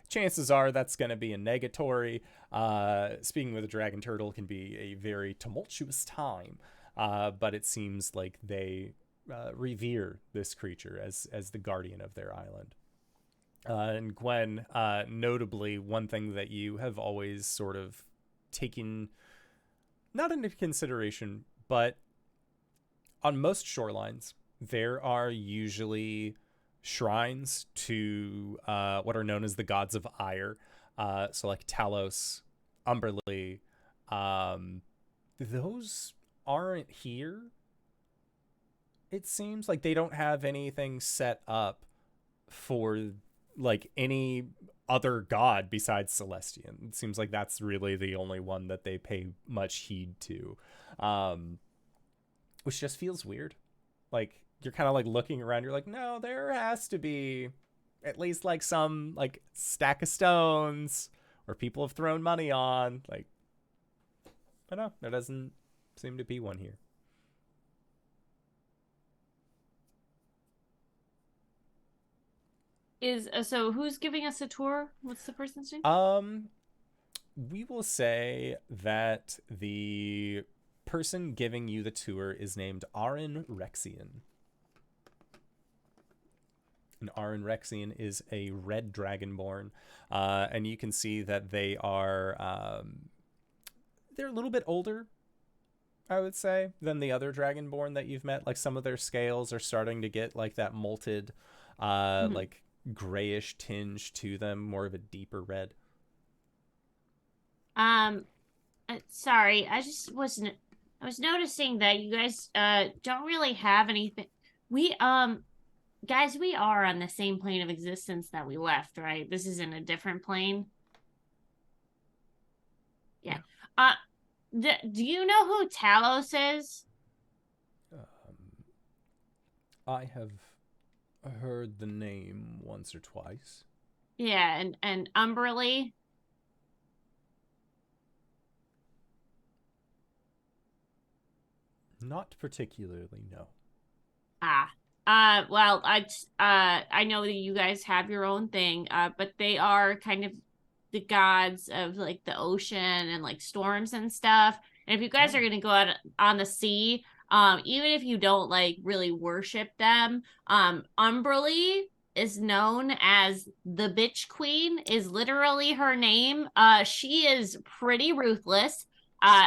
chances are that's going to be a negatory. Speaking with a dragon turtle can be a very tumultuous time, but it seems like they revere this creature as the guardian of their island. And Gwen, notably, one thing that you have always sort of taken not into consideration, but on most shorelines, there are usually shrines to what are known as the gods of ire. So like Talos, Umberlee, those aren't here. It seems like they don't have anything set up for like any other god besides Celestian. It seems like that's really the only one that they pay much heed to, which just feels weird. Like you're kind of like looking around, you're like, no, there has to be at least like some like stack of stones where people have thrown money on. Like, I don't know, there doesn't seem to be one here. So who's giving us a tour? What's the person's name? We will say that the person giving you the tour is named Rexian. And Rexian is a red dragonborn, and you can see that they are they're a little bit older, I would say, than the other dragonborn that you've met. Like some of their scales are starting to get like that molted, like grayish tinge to them, more of a deeper red. Sorry, I was noticing that you guys don't really have anything. We guys, we are on the same plane of existence that we left, right? This is in a different plane. Yeah. Do you know who Talos is? I have heard the name once or twice. Yeah, and Umberlee. Not particularly, no. Well, I know that you guys have your own thing, but they are kind of the gods of like the ocean and like storms and stuff. And if you guys are gonna go out on the sea, even if you don't like really worship them, Umberlee is known as the Bitch Queen, is literally her name. She is pretty ruthless.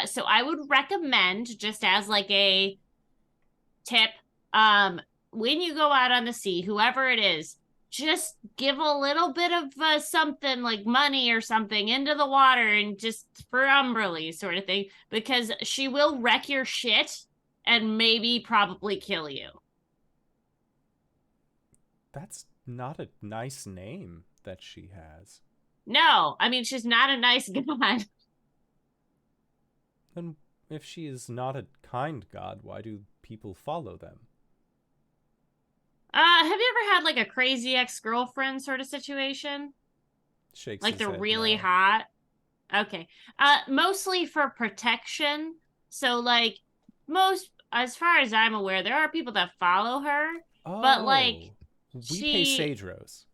So I would recommend, just as like a tip, when you go out on the sea, whoever it is, just give a little bit of something like money or something into the water, and just for Umberlee sort of thing, because she will wreck your shit and maybe probably kill you. That's not a nice name that she has. No, I mean, she's not a nice god. Then if she is not a kind god, why do people follow them? Have you ever had like a crazy ex-girlfriend sort of situation? Shakes like his they're head, really no. hot? Okay. Mostly for protection. So like most, as far as I'm aware, there are people that follow her, Oh, but like we pay she. Sage Rose,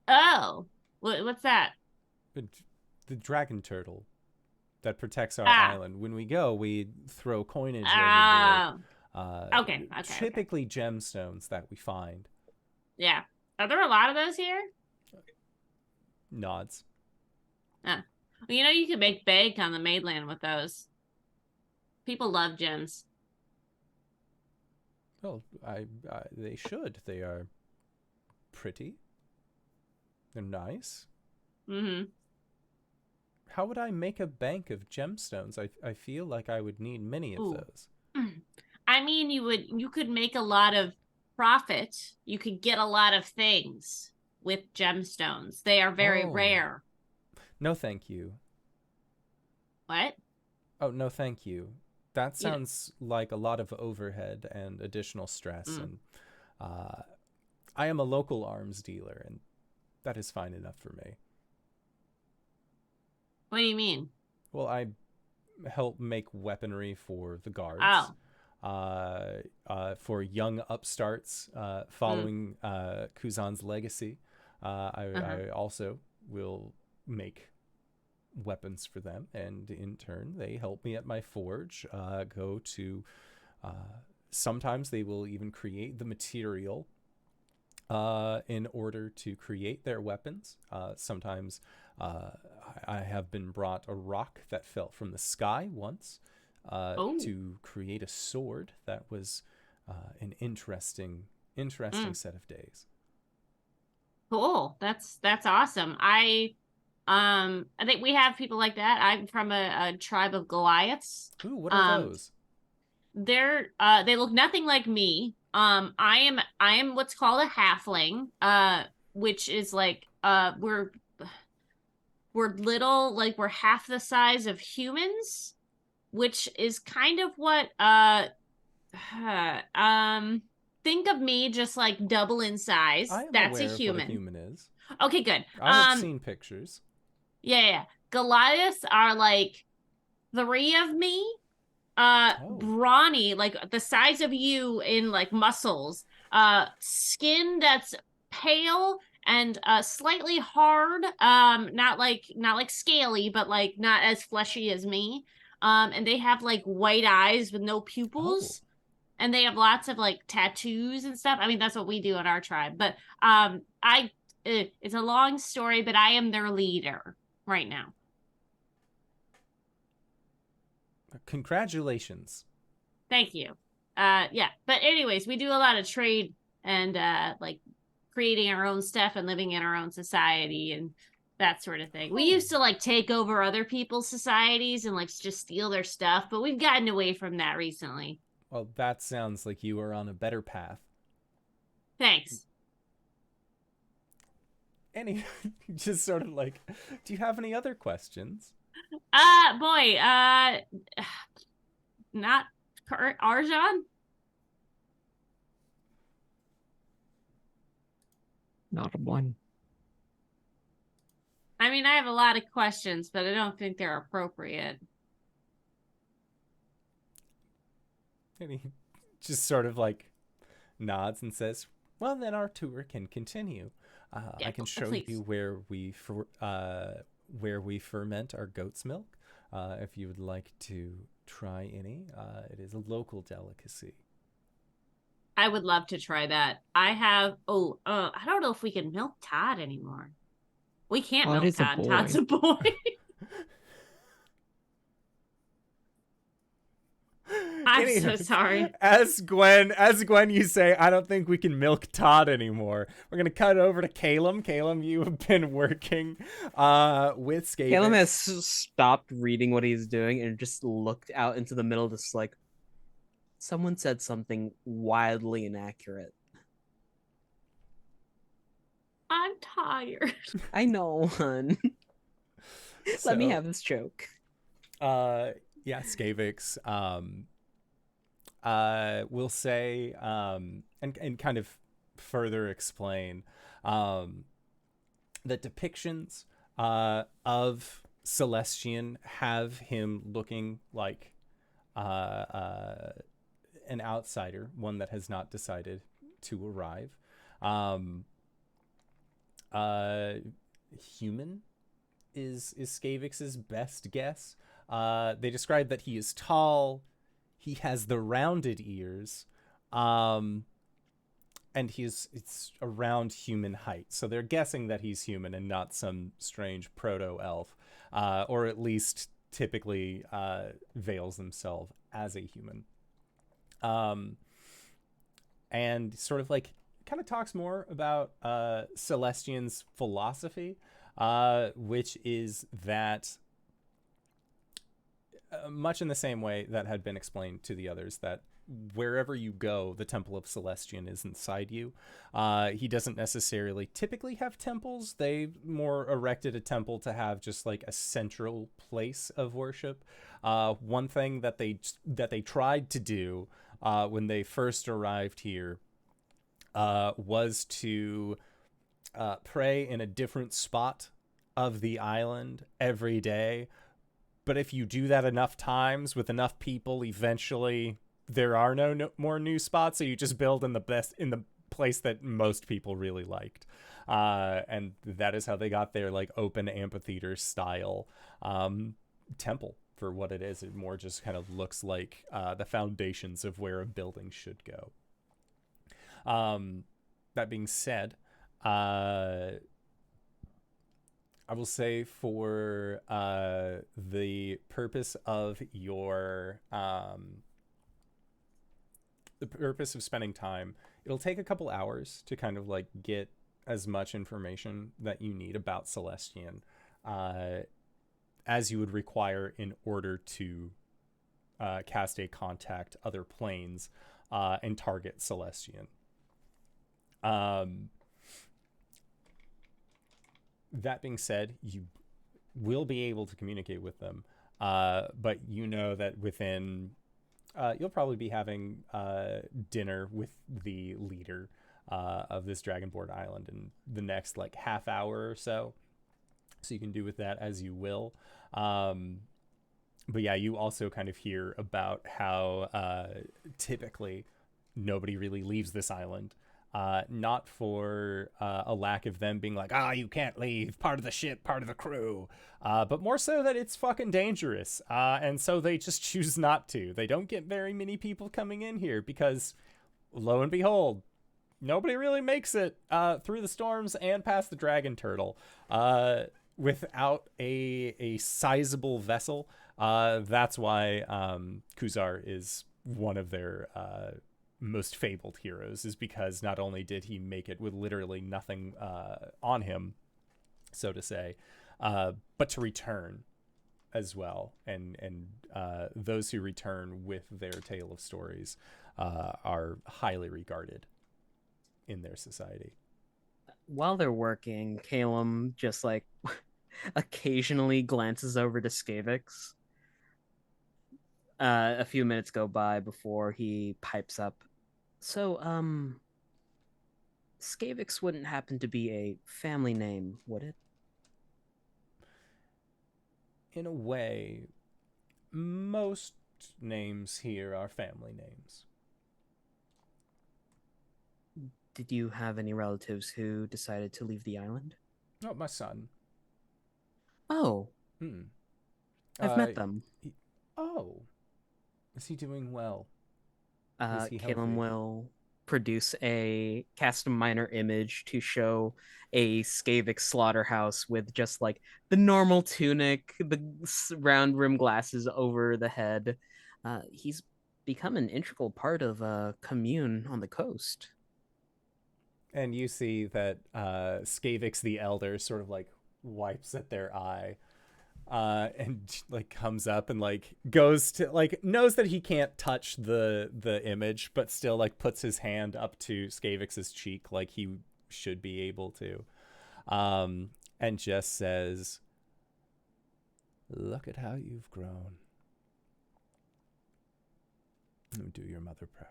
Oh, what's that? the dragon turtle that protects our Ah, island. When we go, we throw coinage ah. overboard. Okay. Typically gemstones that we find. Yeah. Are there a lot of those here? Nods. Well, you know, you can make bank on the mainland with those. People love gems. Well, they should. They are pretty. They're nice. Mm-hmm. How would I make a bank of gemstones? I feel like I would need many of Ooh. those. I mean, you could make a lot of profit. You could get a lot of things with gemstones. They are very Oh. rare. No, thank you. What? Oh, no, thank you. That sounds like a lot of overhead and additional stress. And I am a local arms dealer, and that is fine enough for me. What do you mean? Well, I help make weaponry for the guards. For young upstarts following Kuzan's legacy. I also will make weapons for them, and in turn they help me at my forge. Go to sometimes they will even create the material in order to create their weapons. Sometimes I have been brought a rock that fell from the sky once to create a sword. That was an interesting set of days. Cool. That's awesome. I think we have people like that. I'm from a tribe of Goliaths. Ooh, what are those? They look nothing like me. I am what's called a halfling, which is like we're little, like we're half the size of humans, which is kind of what think of me just like double in size. I am That's aware a of human. what a human is. Okay, good. I have seen pictures. Yeah. Goliaths are like 3 of me. Brawny, like the size of you in like muscles. Skin that's pale and slightly hard. Not like scaly, but like not as fleshy as me. And they have like white eyes with no pupils. And they have lots of like tattoos and stuff. I mean, that's what we do in our tribe. But it's a long story, but I am their leader right now. Congratulations. Thank you. Yeah. But anyways, we do a lot of trade and like creating our own stuff and living in our own society and that sort of thing. We used to like take over other people's societies and like just steal their stuff, but we've gotten away from that recently. Well, that sounds like you are on a better path. Thanks. Just sort of like, do you have any other questions? Not Arjhan? Not a one. I mean, I have a lot of questions, but I don't think they're appropriate. And he just sort of like nods and says, well, then our tour can continue. I can show you where we ferment our goat's milk. If you would like to try any, it is a local delicacy. I would love to try that. I have, I don't know if we can milk Todd anymore. We can't milk Todd. Todd's a boy. I'm so sorry. As Gwen, you say, I don't think we can milk Todd anymore. We're gonna cut it over to Caelum. Caelum, you have been working with Skaven. Caelum has stopped reading what he's doing and just looked out into the middle, just like someone said something wildly inaccurate. I'm tired. I know, hun. Let me have this joke. Yeah, Skavix. Will say and kind of further explain that depictions of Celestian have him looking like an outsider, one that has not decided to arrive. Human is Skavix's best guess. They describe that he is tall, he has the rounded ears, and it's around human height. So they're guessing that he's human and not some strange proto-elf, or at least typically veils themselves as a human. And sort of like kind of talks more about Celestian's philosophy, which is that much in the same way that had been explained to the others, that wherever you go, the Temple of Celestian is inside you. He doesn't necessarily typically have temples. They more erected a temple to have just like a central place of worship. One thing that they tried to do when they first arrived here was to pray in a different spot of the island every day. But if you do that enough times with enough people, eventually there are no more new spots. So you just build in the place that most people really liked. And that is how they got their like open amphitheater style temple for what it is. It more just kind of looks like the foundations of where a building should go. That being said, I will say for the purpose of your the purpose of spending time, it'll take a couple hours to kind of like get as much information that you need about Celestian as you would require in order to cast a contact other planes and target Celestian. That being said, you will be able to communicate with them, but you know that within you'll probably be having dinner with the leader of this Dragonboard Island in the next like half hour or so. So you can do with that as you will. But yeah, you also kind of hear about how typically nobody really leaves this island. Not for a lack of them being like, you can't leave, part of the ship, part of the crew, but more so that it's fucking dangerous. And so they just choose not to. They don't get very many people coming in here because, lo and behold, nobody really makes it through the storms and past the dragon turtle without a sizable vessel. That's why Kuzar is one of their most fabled heroes, is because not only did he make it with literally nothing on him, so to say, but to return as well. And those who return with their tale of stories are highly regarded in their society. While they're working, Caelum just like occasionally glances over to Skavix. A few minutes go by before he pipes up. So, Skavix wouldn't happen to be a family name, would it? In a way, most names here are family names. Did you have any relatives who decided to leave the island? Not my son. Oh. I've met them. Is he doing well? Is he healthy? Caelum will produce a cast a minor image to show a Skavix slaughterhouse with just like the normal tunic, the round rim glasses over the head. He's become an integral part of a commune on the coast. And you see that Skavix the Elder sort of like wipes at their eye. And like comes up and like goes to like knows that he can't touch the image, but still like puts his hand up to Skavix's cheek like he should be able to, and just says, "Look at how you've grown. You do your mother proud."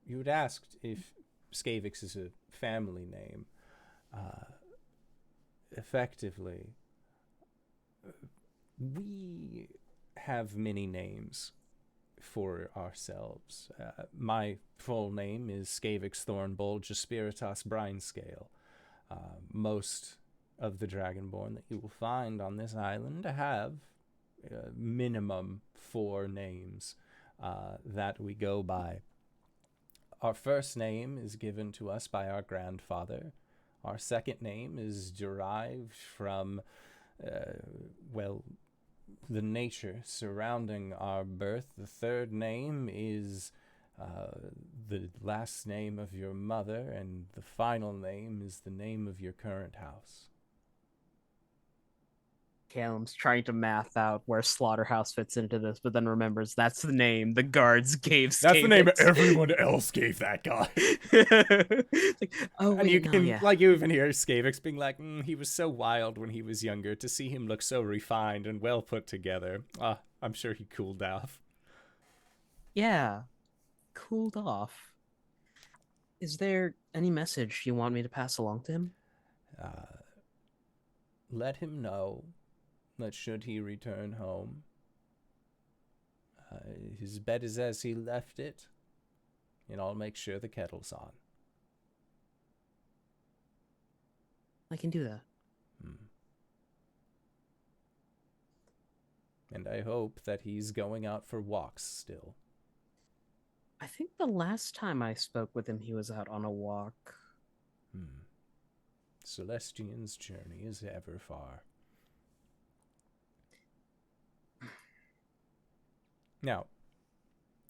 You had asked if Skavix is a family name. Effectively, we have many names for ourselves. My full name is Skavix Thornbolt Jaspiritas Brinescale. Most of the Dragonborn that you will find on this island have minimum 4 names that we go by. Our first name is given to us by our grandfather. Our second name is derived from, the nature surrounding our birth. The third name is the last name of your mother, and the final name is the name of your current house. Caelum's trying to math out where Slaughterhouse fits into this, but then remembers that's the name the guards gave. That's the name Skavix. everyone else gave that guy. It's like, oh, And wait, you no, can, yeah. like, you even hear Skavix being like, he was so wild when he was younger. To see him look so refined and well put together, I'm sure he cooled off. Yeah, cooled off. Is there any message you want me to pass along to him? Let him know that should he return home, his bed is as he left it, and I'll make sure the kettle's on. I can do that. And I hope that he's going out for walks still. I think the last time I spoke with him, he was out on a walk. Celestian's journey is ever far. Now,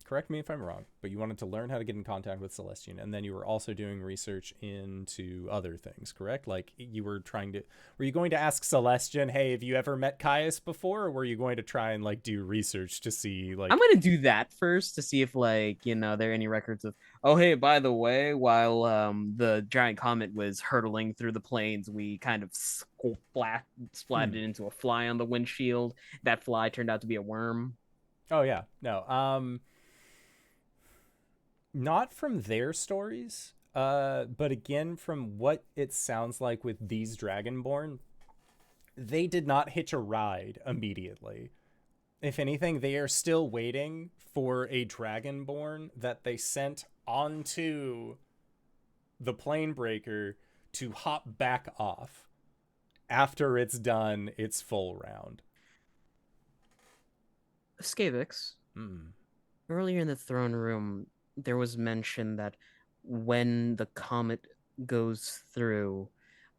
correct me if I'm wrong, but you wanted to learn how to get in contact with Celestian, and then you were also doing research into other things, correct? Like, you were you going to ask Celestian, hey, have you ever met Caius before, or were you going to try and, like, do research to see, like... I'm going to do that first to see if, like, there are any records of, oh, hey, by the way, while the giant comet was hurtling through the plains, we kind of splatted into a fly on the windshield. That fly turned out to be a worm. Oh, yeah. No. Not from their stories, but again, from what it sounds like with these Dragonborn, they did not hitch a ride immediately. If anything, they are still waiting for a Dragonborn that they sent onto the Planebreaker to hop back off after it's done its full round. Skavix, earlier in the throne room, there was mention that when the comet goes through,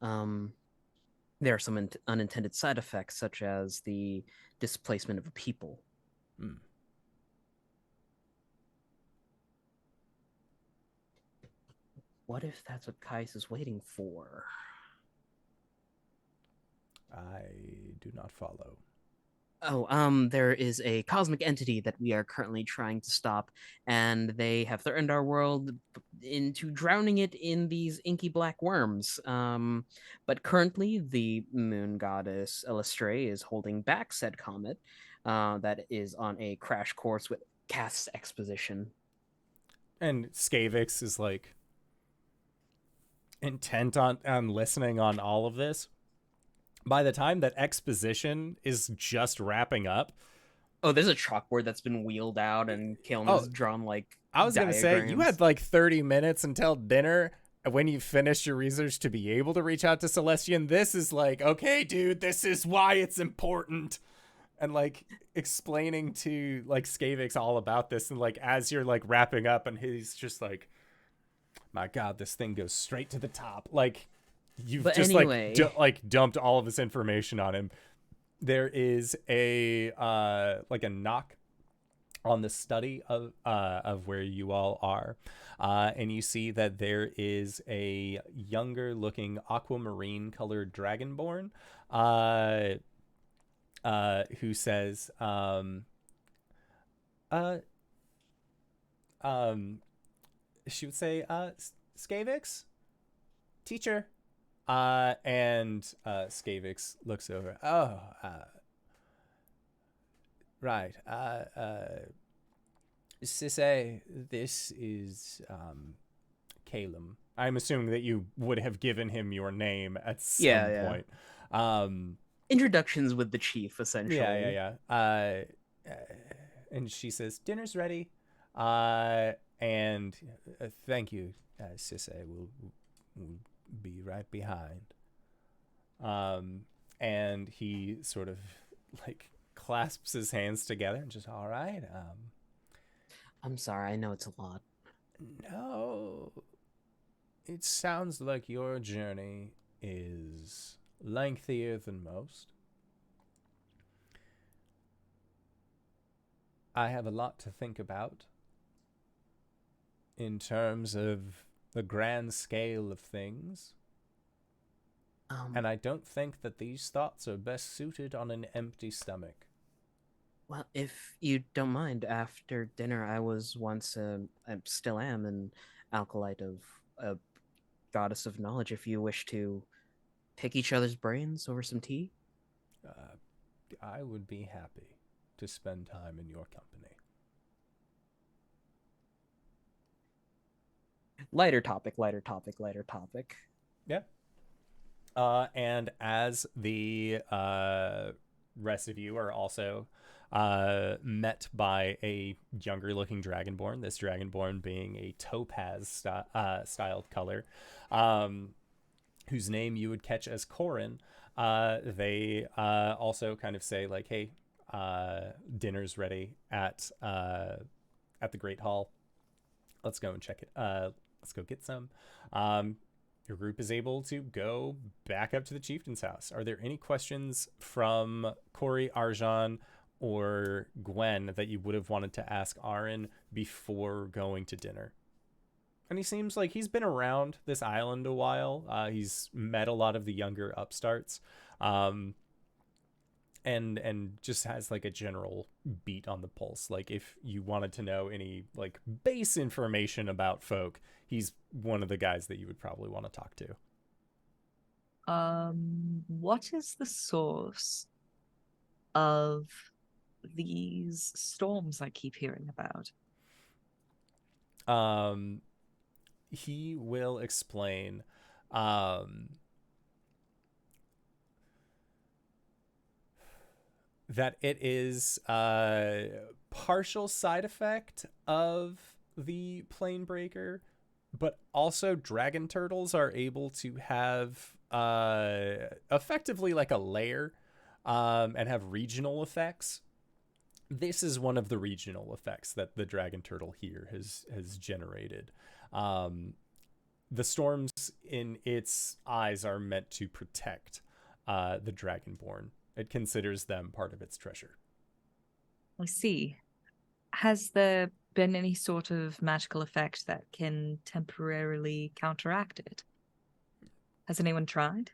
there are some unintended side effects, such as the displacement of a people. What if that's what Kais is waiting for? I do not follow. Oh, there is a cosmic entity that we are currently trying to stop, and they have threatened our world into drowning it in these inky black worms. But currently, the moon goddess Elistray is holding back said comet that is on a crash course with Cast's exposition. And Skavix is, like, intent on listening on all of this. By the time that exposition is just wrapping up... Oh, there's a chalkboard that's been wheeled out and Caelum has drawn, like, I was going to say, you had, like, 30 minutes until dinner when you finished your research to be able to reach out to Celestian. This is like, okay, dude, this is why it's important. And, like, explaining to, like, Skavix all about this. And, like, as you're, like, wrapping up and he's just like, my God, this thing goes straight to the top. Like... You've just anyway, dumped all of this information on him. There is a knock on the study of where you all are, and you see that there is a younger looking aquamarine colored dragonborn who says she would say Skavix, teacher. And Skavix looks over. Oh, right. Sisse, this is Caelum. I'm assuming that you would have given him your name at some Yeah. point. Introductions with the chief, essentially. Yeah. And she says, "Dinner's ready." And thank you, Sisse. We'll be right behind. And he sort of like clasps his hands together and just, all right. I'm sorry, I know it's a lot. No, it sounds like your journey is lengthier than most. I have a lot to think about in terms of the grand scale of things. And I don't think that these thoughts are best suited on an empty stomach. Well, if you don't mind, after dinner I was once, I still am, an acolyte of a goddess of knowledge. If you wish to pick each other's brains over some tea. I would be happy to spend time in your company. Lighter topic. Yeah. And as the rest of you are also met by a younger looking dragonborn, this dragonborn being a topaz styled color, whose name you would catch as Corin, they also kind of say like, hey, dinner's ready at the Great Hall. Let's go and check it. Let's go get some. Your group is able to go back up to the chieftain's house. Are there any questions from Cori, Arjhan, or Gwen that you would have wanted to ask Aaron before going to dinner? And he seems like he's been around this island a while. He's met a lot of the younger upstarts, and just has like a general beat on the pulse. Like if you wanted to know any like base information about folk, he's one of the guys that you would probably want to talk to. What is the source of these storms I keep hearing about? He will explain. That it is a partial side effect of the plane breaker, but also dragon turtles are able to have effectively like a lair, and have regional effects. This is one of the regional effects that the dragon turtle here has generated. The storms in its eyes are meant to protect the dragonborn. It considers them part of its treasure. I see. Has there been any sort of magical effect that can temporarily counteract it? Has anyone tried?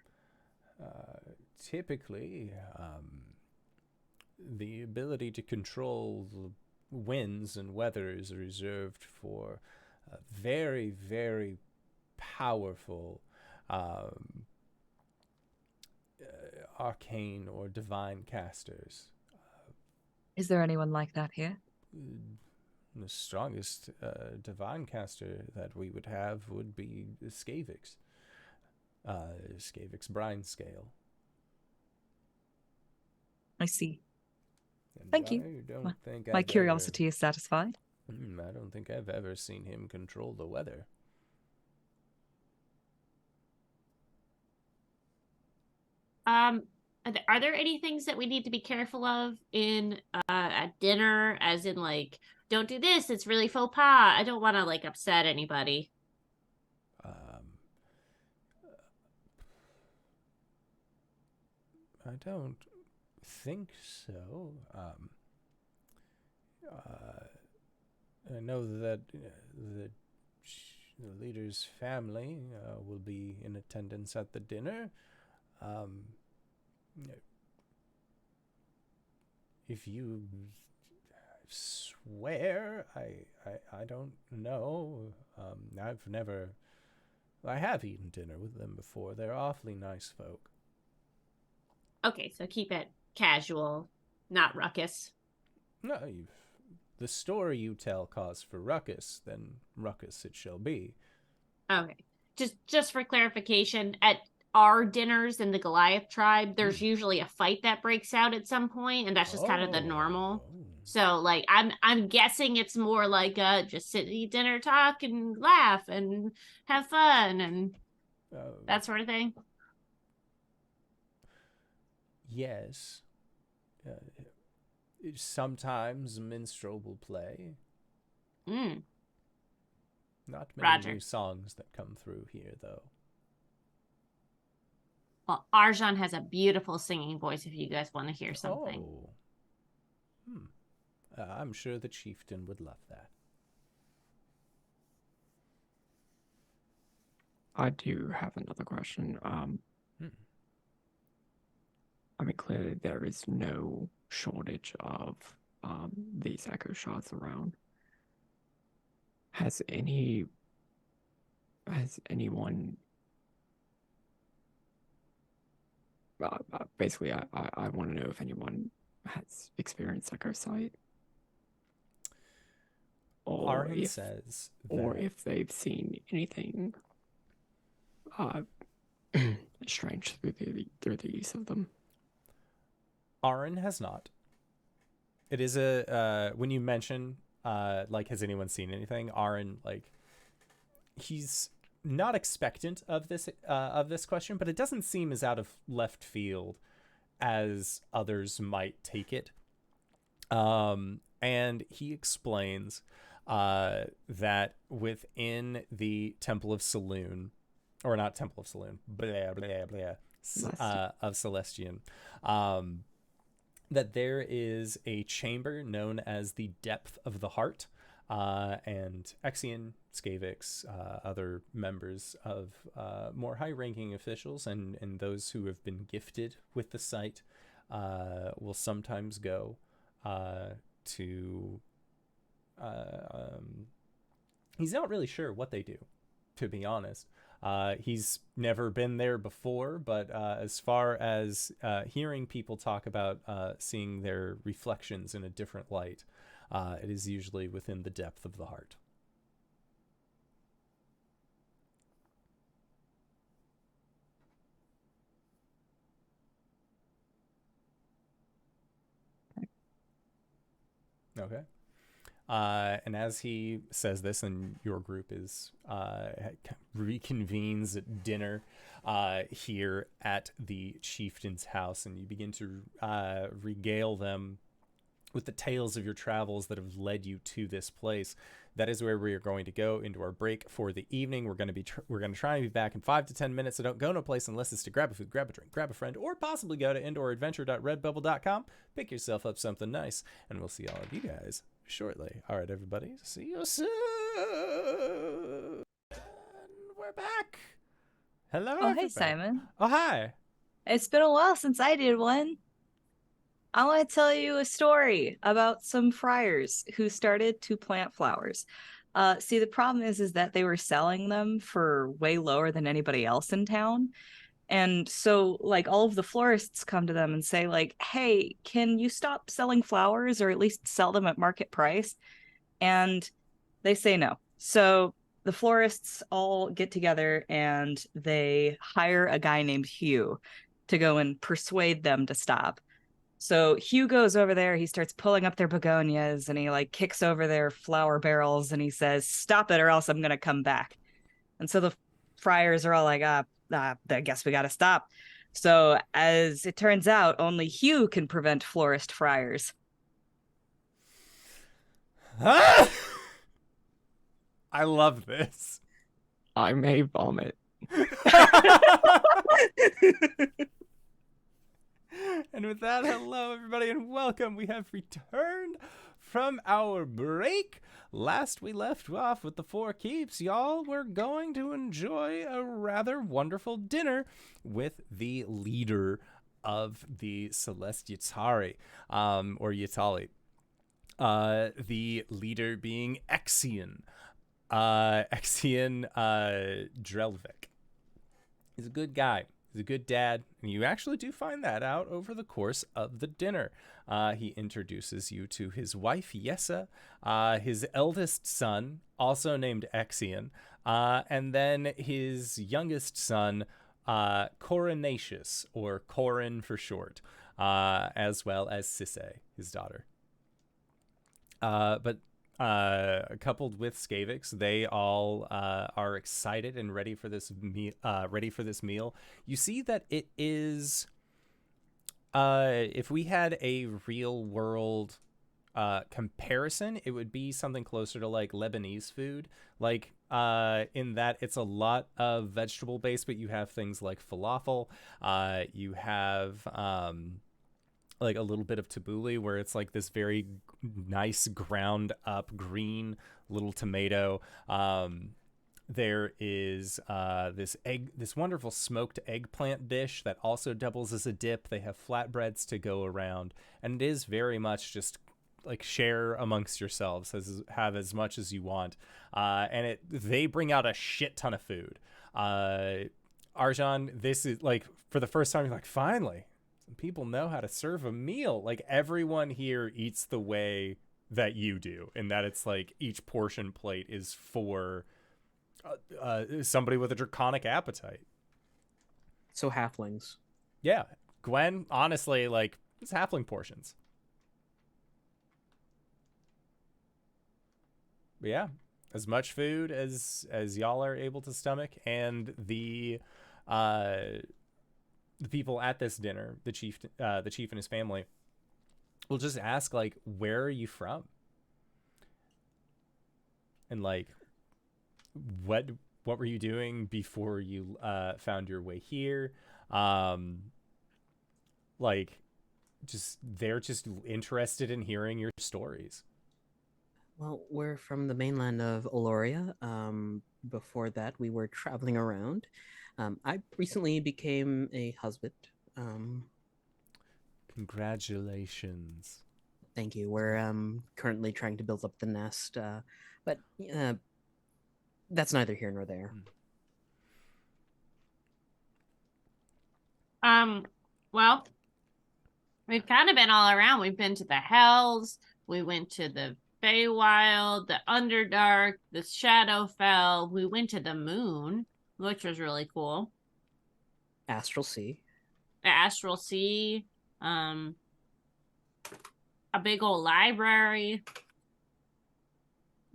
Typically, the ability to control the winds and weather is reserved for very, very powerful arcane or divine casters. Is there anyone like that here? The strongest divine caster that we would have would be Skavix. Skavix Brine Scale. I see. And Thank you. My curiosity is satisfied. I don't think I've ever seen him control the weather. Are there any things that we need to be careful of in at dinner, as in like, don't do this, it's really faux pas? I don't want to like upset anybody. I don't think so. I know that the leader's family will be in attendance at the dinner. If you swear, I don't know. I have eaten dinner with them before. They're awfully nice folk. Okay, so keep it casual, not ruckus. No, the story you tell calls for ruckus, then ruckus it shall be. Okay. Just for clarification, at our dinners in the Goliath tribe, there's usually a fight that breaks out at some point, and that's just kind of the normal. So like I'm guessing it's more like just sit at dinner, talk and laugh and have fun and that sort of thing. Yes. Sometimes a minstrel will play. Not many new songs that come through here, though. Well, Arjhan has a beautiful singing voice if you guys want to hear something. I'm sure the chieftain would love that. I do have another question. I mean, clearly there is no shortage of these echo shots around. Has anyone basically I want to know if anyone has experienced echo sight, or Arjhan says that... or if they've seen anything strange through the use of them. Arjhan has not. It is a when you mention like, has anyone seen anything? Arjhan, like, he's not expectant of this question, but it doesn't seem as out of left field as others might take it. And he explains that within the Temple of Saloon, or not Temple of Saloon, of Celestian, that there is a chamber known as the Depth of the Heart, and Exian, Skavix, other members of more high-ranking officials and those who have been gifted with the sight will sometimes go to... he's not really sure what they do, to be honest. He's never been there before, but as far as hearing people talk about seeing their reflections in a different light, it is usually within the depth of the heart. Okay. And as he says this, and your group is reconvenes at dinner here at the chieftain's house, and you begin to regale them with the tales of your travels that have led you to this place. That is where we are going to go into our break for the evening. We're going to try and be back in 5 to 10 minutes. So don't go no place unless it's to grab a food, grab a drink, grab a friend, or possibly go to indooradventure.redbubble.com. Pick yourself up something nice, and we'll see all of you guys shortly. All right, everybody. See you soon. And we're back. Hello. Oh, everybody. hey, Simon. Oh, hi. It's been a while since I did one. I want to tell you a story about some friars who started to plant flowers. See, the problem is that they were selling them for way lower than anybody else in town. And so, like, all of the florists come to them and say, like, hey, can you stop selling flowers or at least sell them at market price? And they say no. So the florists all get together and they hire a guy named Hugh to go and persuade them to stop. So Hugh goes over there, he starts pulling up their begonias, and he like kicks over their flower barrels, and he says, stop it or else I'm going to come back. And so the friars are all like, I guess we got to stop. So as it turns out, only Hugh can prevent florist friars. I love this. I may vomit. And with that, hello everybody and welcome. We have returned from our break. Last we left off with the Four Keeps, y'all. We're going to enjoy a rather wonderful dinner with the leader of the Celestiatari, or Yatali. The leader being Exian. Exian Drelvik. He's a good guy. He's a good dad, and you actually do find that out over the course of the dinner. He introduces you to his wife, Yessa, his eldest son, also named Exian, And then his youngest son, Coronatius, or Corin for short, as well as Sisse, his daughter. But coupled with Skavix, they all are excited and ready for this meal. You see that it is, if we had a real world comparison, it would be something closer to like Lebanese food, like in that it's a lot of vegetable based, but you have things like falafel, you have like a little bit of tabbouleh, where it's like this very nice ground up green little tomato. There is this wonderful smoked eggplant dish that also doubles as a dip. They have flatbreads to go around, and it is very much just like share amongst yourselves, have as much as you want. And they bring out a shit ton of food. Arjhan, this is like, for the first time, you're like, finally, some people know how to serve a meal. Like, everyone here eats the way that you do, in that it's like each portion plate is for somebody with a draconic appetite. So halflings. Yeah. Gwen, honestly, like, it's halfling portions. But yeah, as much food as y'all are able to stomach, and the people at this dinner, the chief and his family, will just ask, like, where are you from? And like, what were you doing before you found your way here? Like, they're just interested in hearing your stories. Well, we're from the mainland of Oloria. Before that, we were traveling around. I recently became a husband. Congratulations. Thank you. We're currently trying to build up the nest, but that's neither here nor there. Well, we've kind of been all around. We've been to the Hells. We went to the Feywild, the Underdark, the Shadowfell. We went to the Moon, which was really cool. Astral Sea. The Astral Sea. A big old library.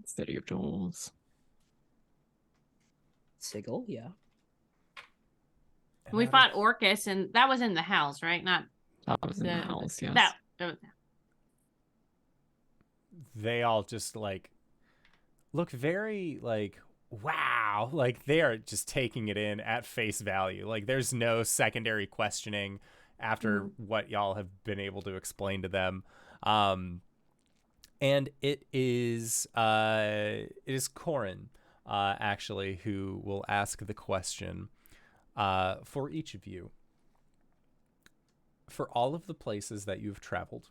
City of Jewels. Sigil, yeah. We fought Orcus, and that was in the house, right? Not That was in the house, yes. That they all just like look very like, wow, like they are just taking it in at face value. Like, there's no secondary questioning after what y'all have been able to explain to them. And it is Corin actually who will ask the question for each of you. For all of the places that you've traveled,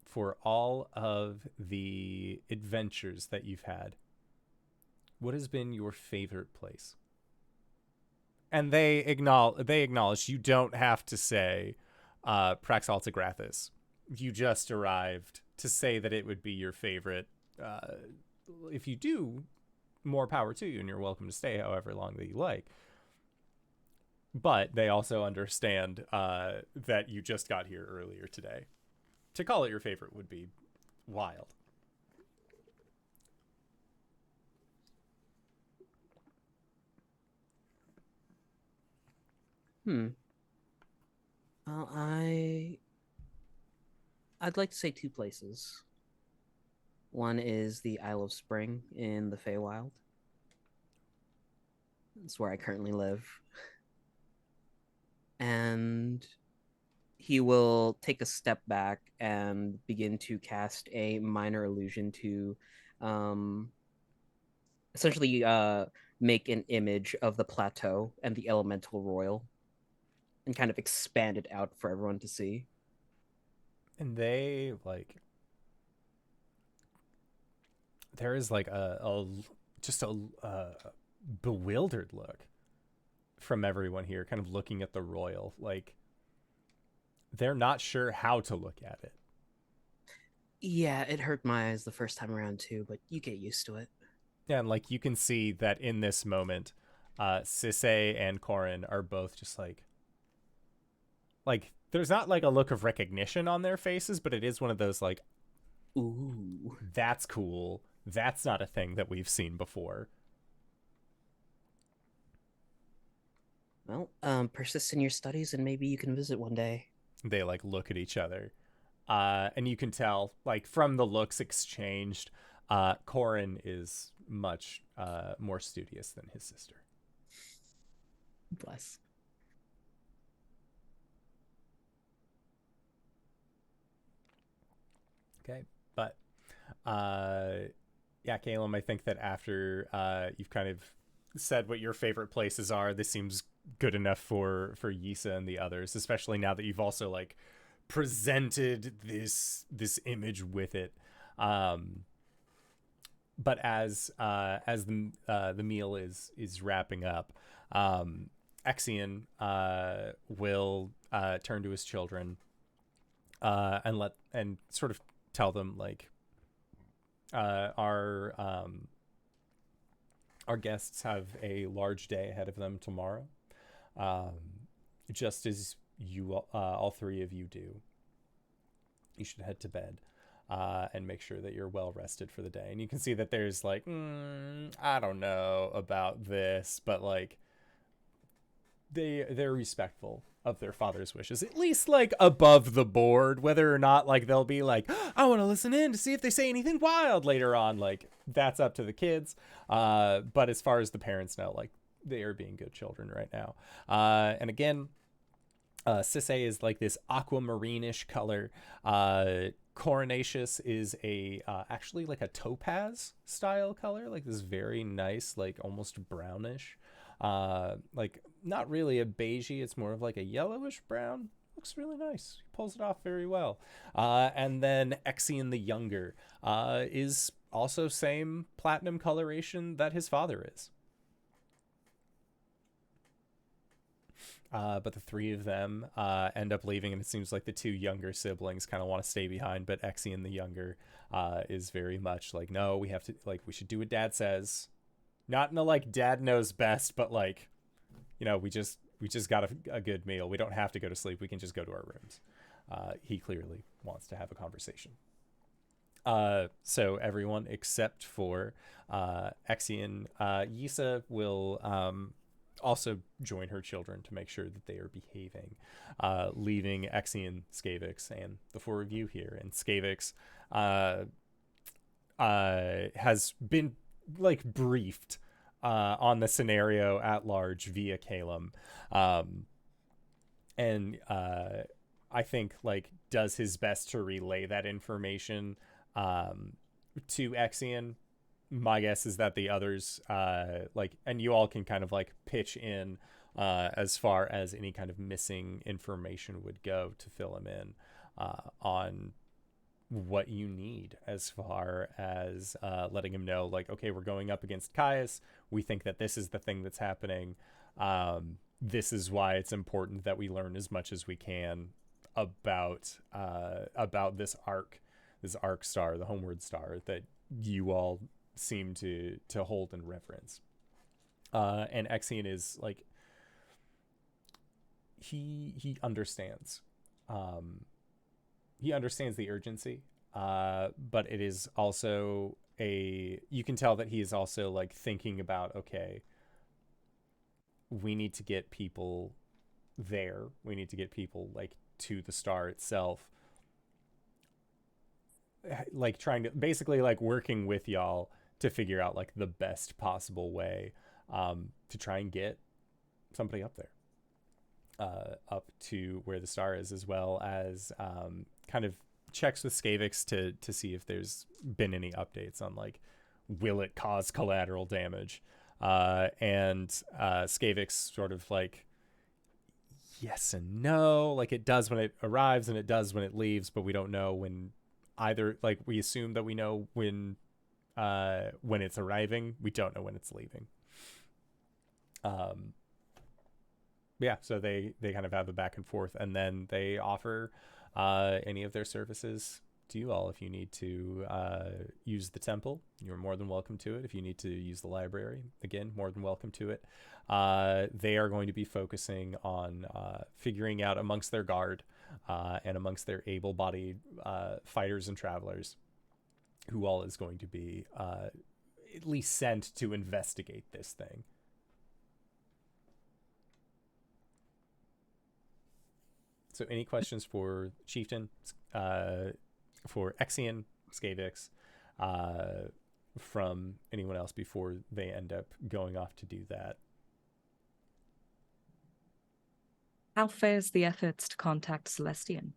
for all of the adventures that you've had, what has been your favorite place? And they acknowledge you don't have to say Praxaltagrathis. You just arrived to say that it would be your favorite. If you do, more power to you, and you're welcome to stay however long that you like. But they also understand that you just got here earlier today. To call it your favorite would be wild. Well, I'd like to say two places. One is the Isle of Spring in the Feywild. It's where I currently live. And he will take a step back and begin to cast a minor illusion to essentially make an image of the plateau and the elemental royal and kind of expand it out for everyone to see. And they like, there is like a bewildered look from everyone here, kind of looking at the royal. Like, they're not sure how to look at it. Yeah, it hurt my eyes the first time around too, but you get used to it. Yeah, and like you can see that in this moment, Sisay and Corin are both just like there's not like a look of recognition on their faces, but it is one of those like, Ooh. that's cool. That's not a thing that we've seen before. Well, persist in your studies and maybe you can visit one day. They like look at each other. And you can tell, like, from the looks exchanged, Corin is much more studious than his sister. Bless. Okay, but yeah, Caelum, I think that after you've kind of said what your favorite places are, this seems good enough for Yisa and the others, especially now that you've also like presented this image with it. But as the meal is wrapping up, Exian will turn to his children and sort of tell them like our guests have a large day ahead of them tomorrow, just as you all three of you do. You should head to bed and make sure that you're well rested for the day. And you can see that there's like, I don't know about this, but like they're respectful of their father's wishes, at least like above the board. Whether or not like they'll be like, I want to listen in to see if they say anything wild later on, like that's up to the kids. But as far as the parents know, like they are being good children right now. And again, Sisay is like this aquamarine-ish color. Coronaceous is a actually like a topaz style color, like this very nice, like almost brownish, like not really a beigey, it's more of like a yellowish brown. Looks really nice. He pulls it off very well. And then Exian the Younger is also same platinum coloration that his father is. But the three of them end up leaving, and it seems like the two younger siblings kind of want to stay behind, but Exian the Younger is very much like, no, we have to, like, we should do what dad says. Not in a like dad knows best, but like, you know, we just got a good meal. We don't have to go to sleep. We can just go to our rooms. He clearly wants to have a conversation. So everyone except for Exian, Yisa will also join her children to make sure that they are behaving, leaving Exian, Skavix, and the four of you here. And Skavix has been like briefed on the scenario at large via Caelum, and I think like does his best to relay that information to Exian. My guess is that the others like, and you all can kind of like pitch in as far as any kind of missing information would go to fill him in on what you need, as far as letting him know like, okay, we're going up against Caius. We think that this is the thing that's happening. This is why it's important that we learn as much as we can about this arc star, the homeward star that you all seem to hold in reverence. And Exian is like, he understands. He understands the urgency, but it is also you can tell that he is also like thinking about, okay, we need to get people there. We need to get people like to the star itself. Like trying to basically like working with y'all to figure out like the best possible way to try and get somebody up there, up to where the star is, as well as kind of checks with Skavix to see if there's been any updates on like, will it cause collateral damage? And Skavix sort of like, yes and no, like it does when it arrives and it does when it leaves, but we don't know when either. Like we assume that we know when it's arriving, we don't know when it's leaving. Yeah, so they kind of have a back and forth, and then they offer any of their services to you all. If you need to use the temple, you're more than welcome to it. If you need to use the library, again, more than welcome to it. They are going to be focusing on figuring out amongst their guard and amongst their able-bodied fighters and travelers who all is going to be at least sent to investigate this thing. So any questions for Chieftain, for Exian, Skavix, from anyone else before they end up going off to do that? How fares the efforts to contact Celestian?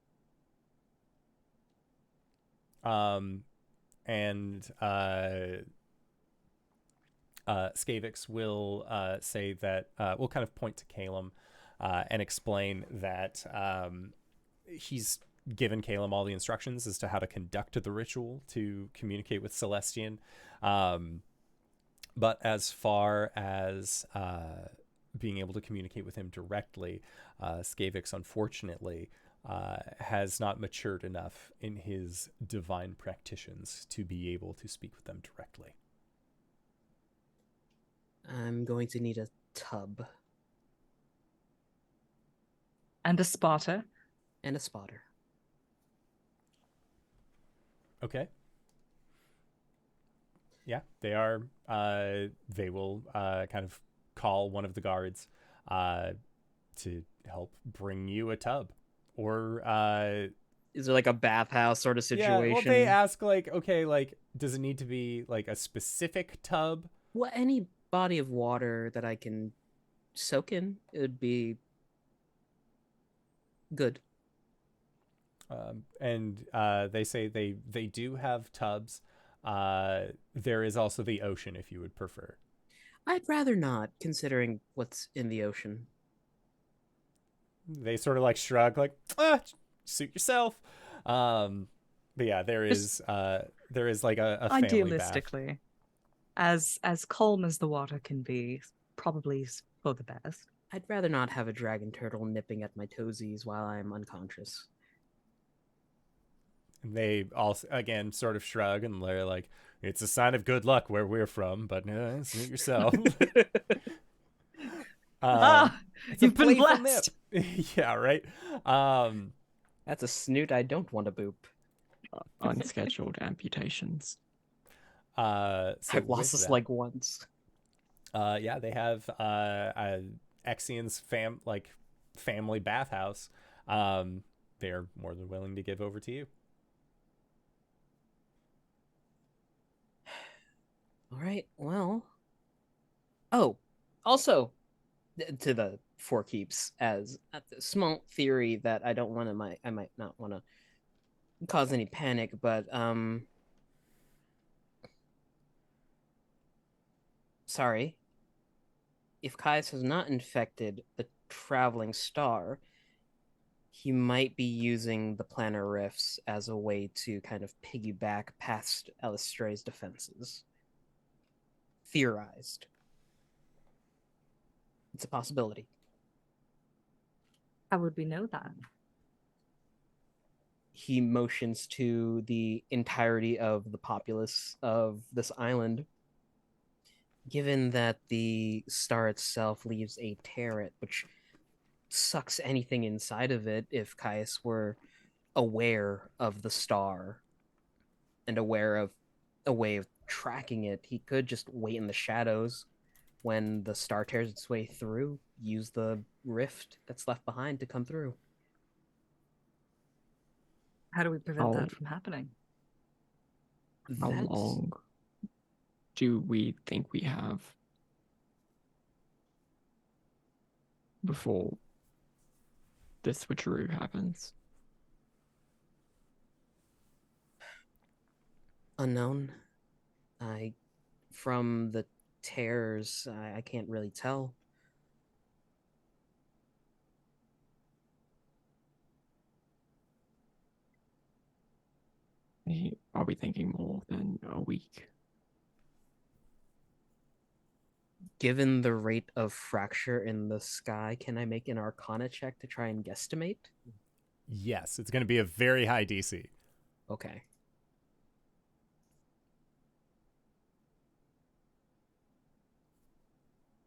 Skavix will say that we'll kind of point to Caelum and explain that he's given Caelum all the instructions as to how to conduct the ritual to communicate with Celestian. But as far as being able to communicate with him directly, Skavix, unfortunately, has not matured enough in his divine practitioners to be able to speak with them directly. I'm going to need a tub. And a spotter. And a spotter. Okay. Yeah, they are. They will kind of call one of the guards to help bring you a tub. Or is there like a bathhouse sort of situation? Yeah, well, they ask like, okay, like, does it need to be like a specific tub? Well, any body of water that I can soak in, it would be good. And they say they do have tubs. There is also the ocean if you would prefer. I'd rather not, considering what's in the ocean. They sort of like shrug, like, suit yourself. But yeah, there is like a family idealistically bath. as calm as the water can be, probably for the best. I'd rather not have a dragon turtle nipping at my toesies while I'm unconscious. And they also, again, sort of shrug, and they're like, it's a sign of good luck where we're from, but suit yourself. You've been blessed. Yeah, right. That's a snoot I don't want to boop. Unscheduled amputations. So I've lost this leg once. Yeah, they have Exian's family bathhouse. They're more than willing to give over to you. All right. Well. Oh, also, to the Four Keeps, as a small theory that I don't want to. I might not want to cause any panic, but sorry. If Caius has not infected the traveling star, he might be using the planar rifts as a way to kind of piggyback past Alistrae's defenses. Theorized. It's a possibility. How would we know that? He motions to the entirety of the populace of this island. Given that the star itself leaves a tear, which sucks anything inside of it, if Caius were aware of the star and aware of a way of tracking it, he could just wait in the shadows when the star tears its way through, use the rift that's left behind to come through. How do we prevent that from happening? How long do we think we have before the switcheroo happens? Unknown. From the tears, I can't really tell. Are we thinking more than a week? Given the rate of fracture in the sky, can I make an Arcana check to try and guesstimate? Yes, it's going to be a very high DC. Okay.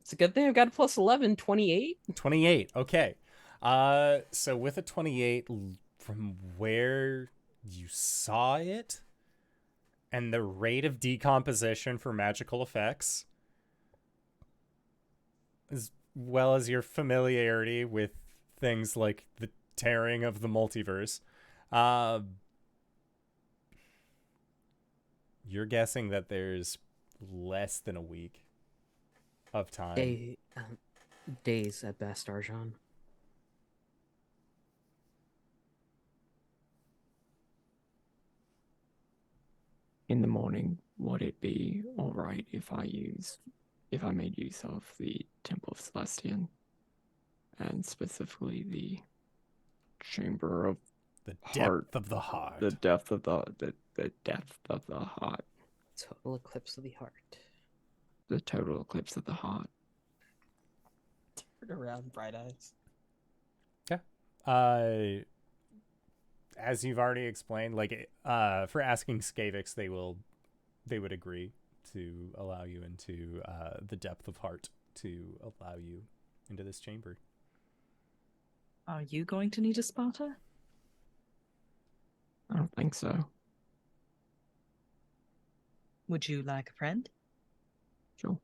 It's a good thing I've got a plus 11, 28. 28. Okay. So with a 28, from where you saw it and the rate of decomposition for magical effects, as well as your familiarity with things like the tearing of the multiverse, you're guessing that there's less than a week of time. Days at best, Arjhan. In the morning, would it be all right if I made use of the Temple of Celestian, and specifically the Chamber of The Heart, depth of the heart. the depth of the depth of the heart, Total eclipse of the heart. the total eclipse of the heart. Turn around, bright eyes. Yeah. As you've already explained, like for asking Skavix, they would agree to allow you into the depth of heart, to allow you into this chamber. Are you going to need a spotter? I don't think so. Would you like a friend? Sure.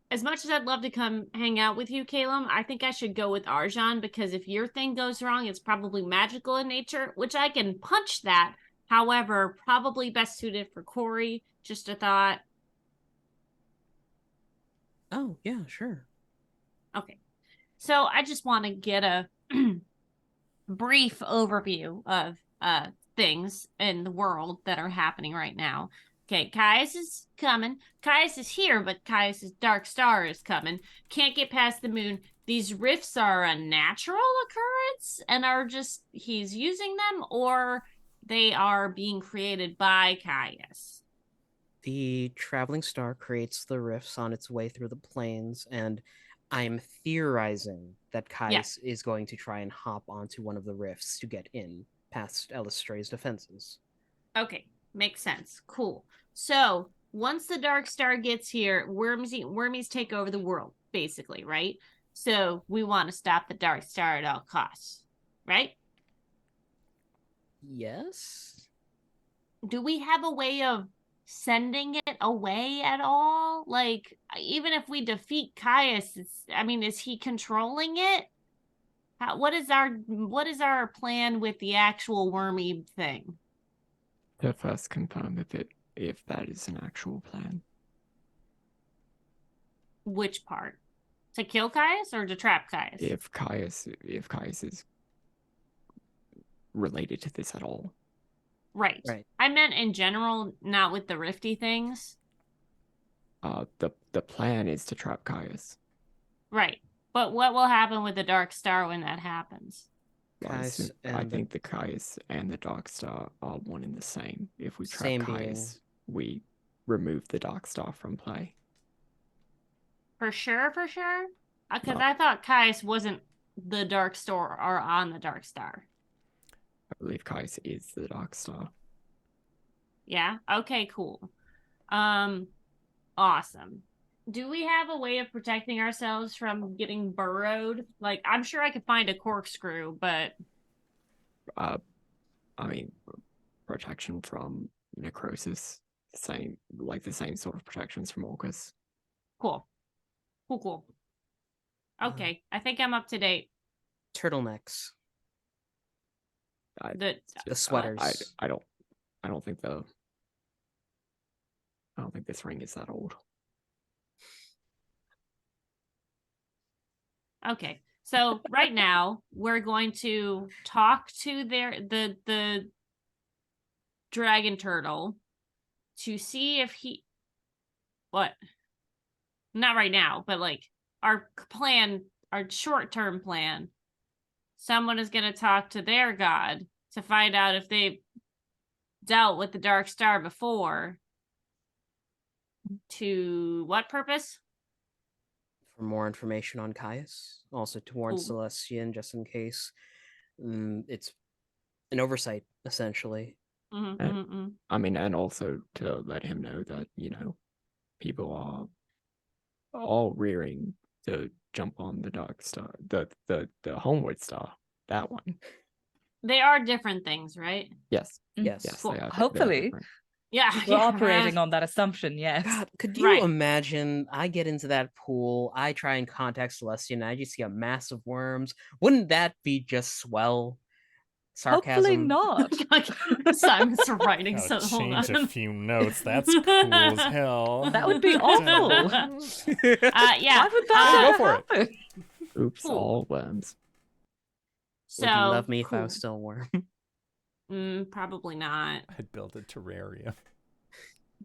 As much as I'd love to come hang out with you, Caelum, I think I should go with Arjhan, because if your thing goes wrong, it's probably magical in nature, which I can punch that. However, probably best suited for Cori. Just a thought. Oh, yeah, sure. Okay. So I just want to get a brief overview of things in the world that are happening right now. Okay, Caius is coming. Caius is here, but Caius's dark star is coming. Can't get past the moon. These rifts are a natural occurrence and are just he's using them, or they are being created by Caius. The traveling star creates the rifts on its way through the planes, and I'm theorizing that Caius is going to try and hop onto one of the rifts to get in past Elistray's defenses. Okay, makes sense. Cool. So once the dark star gets here, wormies take over the world, basically, right? So we want to stop the dark star at all costs, right? Yes? Do we have a way of sending it away at all? Like, even if we defeat Caius, is he controlling it? What is our plan with the actual wormy thing? To first confirm if that is an actual plan. Which part? To kill Caius or to trap Caius? If Caius is related to this at all. Right. I meant in general, not with the rifty things. The plan is to trap Caius. Right. But what will happen with the Dark Star when that happens? I think the Caius and the Dark Star are one and the same. If we trap Caius, we remove the Dark Star from play. For sure? Because I thought Caius wasn't the Dark Star or on the Dark Star. I believe Caius is the Dark Star. Yeah? Okay, cool. Awesome. Do we have a way of protecting ourselves from getting burrowed? Like, I'm sure I could find a corkscrew, but... protection from necrosis. The same sort of protections from Orcus. Cool. Okay, I think I'm up to date. Turtlenecks. The sweaters. I don't think this ring is that old. Okay, so right now we're going to talk to the dragon turtle to see if he not right now, but like our short-term plan. Someone is going to talk to their god to find out if they've dealt with the Dark Star before. To what purpose? For more information on Caius, also to warn Cool. Celestian, just in case. It's an oversight, essentially. I mean, and also to let him know that, people are all rearing to jump on the Dark Star, the Homeward Star, that one. They are different things, right? Yes. Yes. Yes. Cool. They are, Hopefully. different. Yeah. We're operating on that assumption, yes. God, could you Right. imagine I get into that pool, I try and contact Celestian, and I just see a mass of worms? Wouldn't that be just swell? Hopefully Sarcasm. not. Simon's writing, so Gotta hold change a on. few notes. That's cool as hell. That would be awful. Yeah. Why would that go for it. happen? Oops, Cool. all worms. So Would you love me if I cool. was still a worm? Probably not. I'd build a terrarium.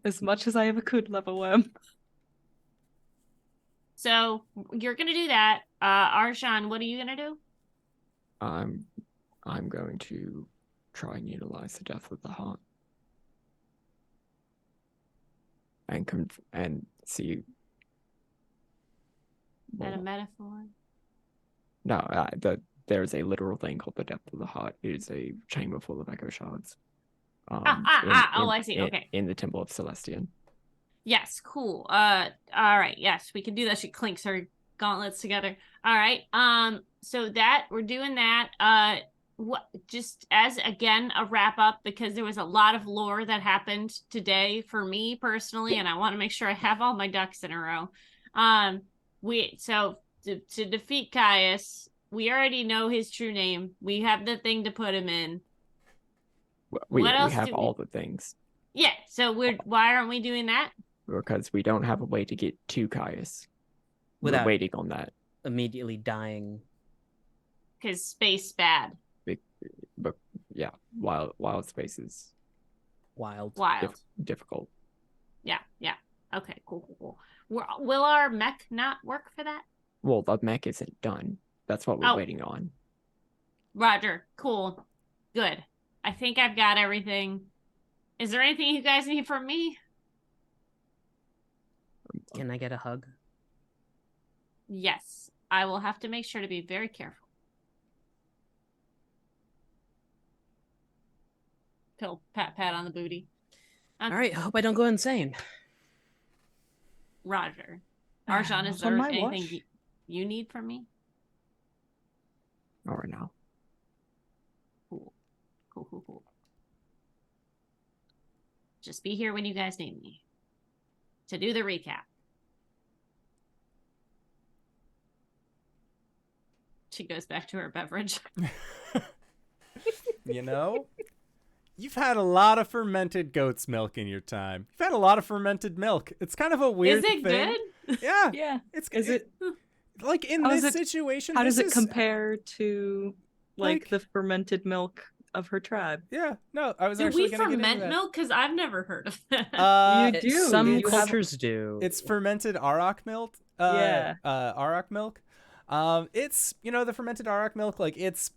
As much as I ever could love a worm. So you're gonna do that. Arjhan, what are you gonna do? I'm going to try and utilize the Death of the Heart. And see. Is that a Well, metaphor? no, there is a literal thing called the Depth of the Heart. It is a chamber full of echo shards. Oh, I see. Okay. In the Temple of Celestian. Yes, cool. All right. Yes, we can do that. She clinks her gauntlets together. All right. So that we're doing that. Just as again a wrap up, because there was a lot of lore that happened today for me personally, and I want to make sure I have all my ducks in a row. To defeat Caius, we already know his true name. We have the thing to put him in. We What else have do all the things. Yeah. So why aren't we doing that? Because we don't have a way to get to Caius. Without- We're waiting on that. Immediately dying. Because space bad. But yeah, wild space is Wild. difficult. Yeah. Okay, cool. Will our mech not work for that? Well, the mech isn't done. That's what we're waiting on. Roger. Cool. Good. I think I've got everything. Is there anything you guys need from me? Can I get a hug? Yes. I will have to make sure to be very careful. Pill, pat on the booty. All right, I hope I don't go insane. Roger. Arjhan, is Not on there my anything watch. you need from me? Not right now. Cool. Just be here when you guys need me to do the recap. She goes back to her beverage. You've had a lot of fermented goat's milk in your time. You've had a lot of fermented milk. It's kind of a weird thing. Is it good? Yeah. Yeah. Is it like in How this does it- situation? How does this it is- compare to like- the fermented milk of her tribe? Yeah. No, I was Do actually we going to get into ferment that. milk? Because I've never heard of that. You do. Some You have- cultures do. It's fermented auroch milk. Yeah. Auroch milk. It's the fermented auroch milk. Like it's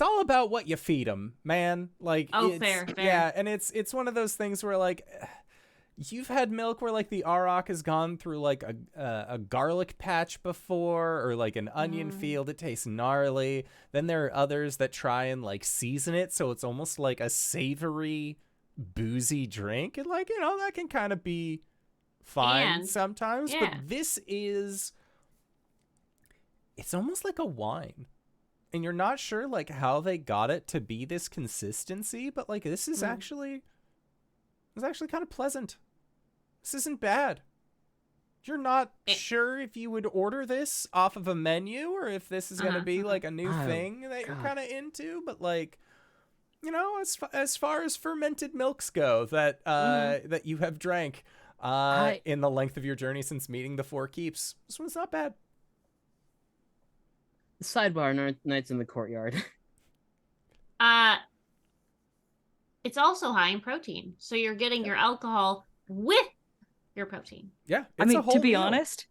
all about what you feed them, man. Like fair. Yeah, and it's one of those things where like you've had milk where like the auroch has gone through like a garlic patch before, or like an onion field. It tastes gnarly. Then there are others that try and like season it so it's almost like a savory, boozy drink, and like that can kind of be fine And- sometimes. yeah. But this is, it's almost like a wine. And you're not sure like how they got it to be this consistency, but like this is actually kind of pleasant. This isn't bad. You're not sure if you would order this off of a menu or if this is going to be like a new thing that you're kind of into, but like as far as fermented milks go that that you have drank in the length of your journey since meeting the Four Keeps, this one's not bad. Sidebar, Nights in the Courtyard. It's also high in protein, so you're getting your alcohol with your protein. Yeah, I it's a mean, whole to be meal. honest,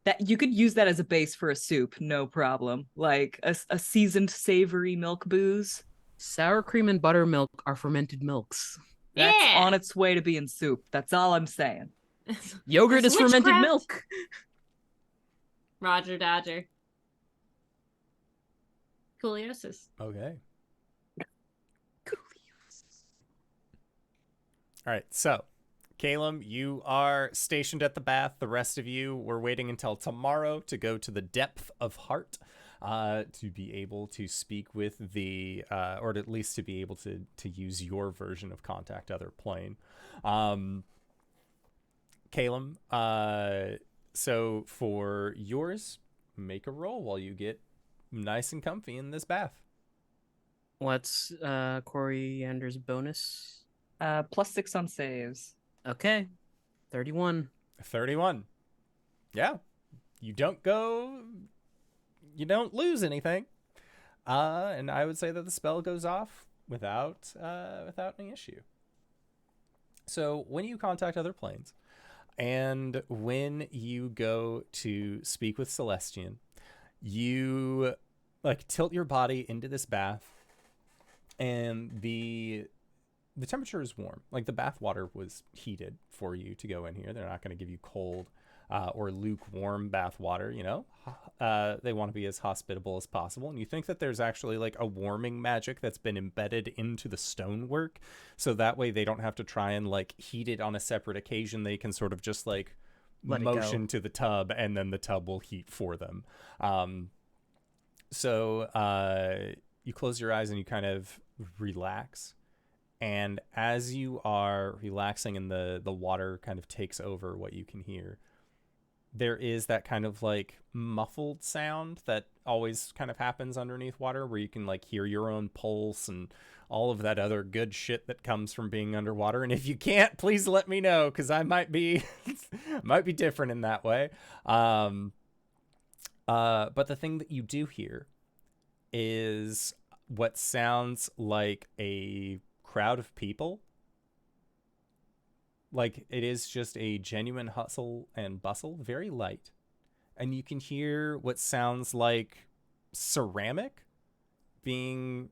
that you could use that as a base for a soup, no problem. Like a seasoned savory milk booze. Sour cream and buttermilk are fermented milks. That's Yeah. on its way to being soup. That's all I'm saying. Yogurt It's is fermented witchcraft. milk. Roger Dodger. Scoliosis. Okay. All right, so Caelum, you are stationed at the bath. The rest of you were waiting until tomorrow to go to the depth of heart to be able to speak with the, or at least to be able to use your version of Contact Other Plane. Caelum, so for yours, make a roll while you get nice and comfy in this bath. What's Coriander's bonus? +6 on saves. Okay. 31. 31. Yeah. You don't lose anything. And I would say that the spell goes off without any issue. So when you contact other planes and when you go to speak with Celestian, you tilt your body into this bath, and the temperature is warm. Like, the bath water was heated for you to go in here. They're not going to give you cold or lukewarm bath water, you know. They want to be as hospitable as possible. And you think that there's actually a warming magic that's been embedded into the stonework, so that way they don't have to try and heat it on a separate occasion. They can sort of just motion to the tub, and then the tub will heat for them. So you close your eyes and you kind of relax. And as you are relaxing and the water kind of takes over what you can hear, there is that kind of muffled sound that always kind of happens underneath water, where you can hear your own pulse and all of that other good shit that comes from being underwater. And if you can't, please let me know, because I might be different in that way. But the thing that you do hear is what sounds like a crowd of people. It is just a genuine hustle and bustle, very light. And you can hear what sounds like ceramic being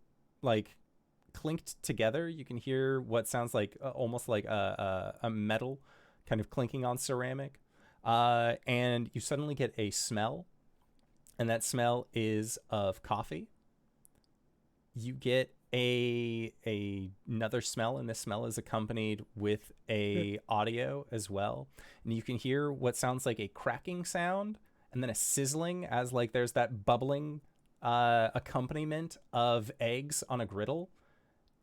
clinked together. You can hear what sounds like almost like a metal kind of clinking on ceramic. And you suddenly get a smell, and that smell is of coffee. You get another smell, and this smell is accompanied with a audio as well, and you can hear what sounds like a cracking sound, and then a sizzling as there's that bubbling accompaniment of eggs on a griddle.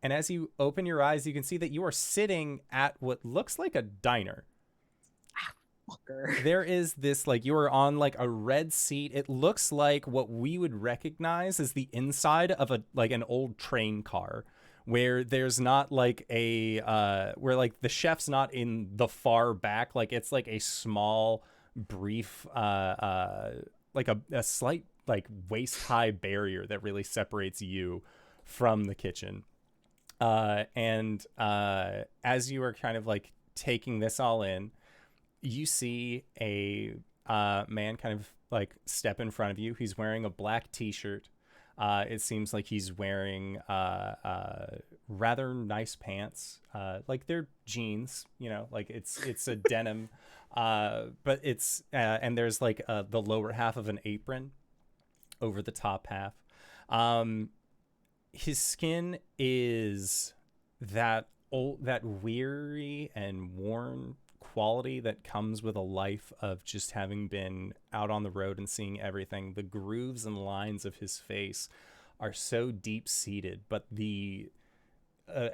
And as you open your eyes, you can see that you are sitting at what looks like a diner. There is this you are on a red seat. It looks like what we would recognize as the inside of an old train car, where there's not where the chef's not in the far back. It's a small brief a slight waist high barrier that really separates you from the kitchen. And as you are kind of taking this all in, you see a man kind of step in front of you. He's wearing a black t-shirt. It seems like he's wearing rather nice pants. They're jeans, you know, it's a denim. But it's and there's the lower half of an apron over the top half. His skin is that weary and worn quality that comes with a life of just having been out on the road and seeing everything. The grooves and lines of his face are so deep seated, but the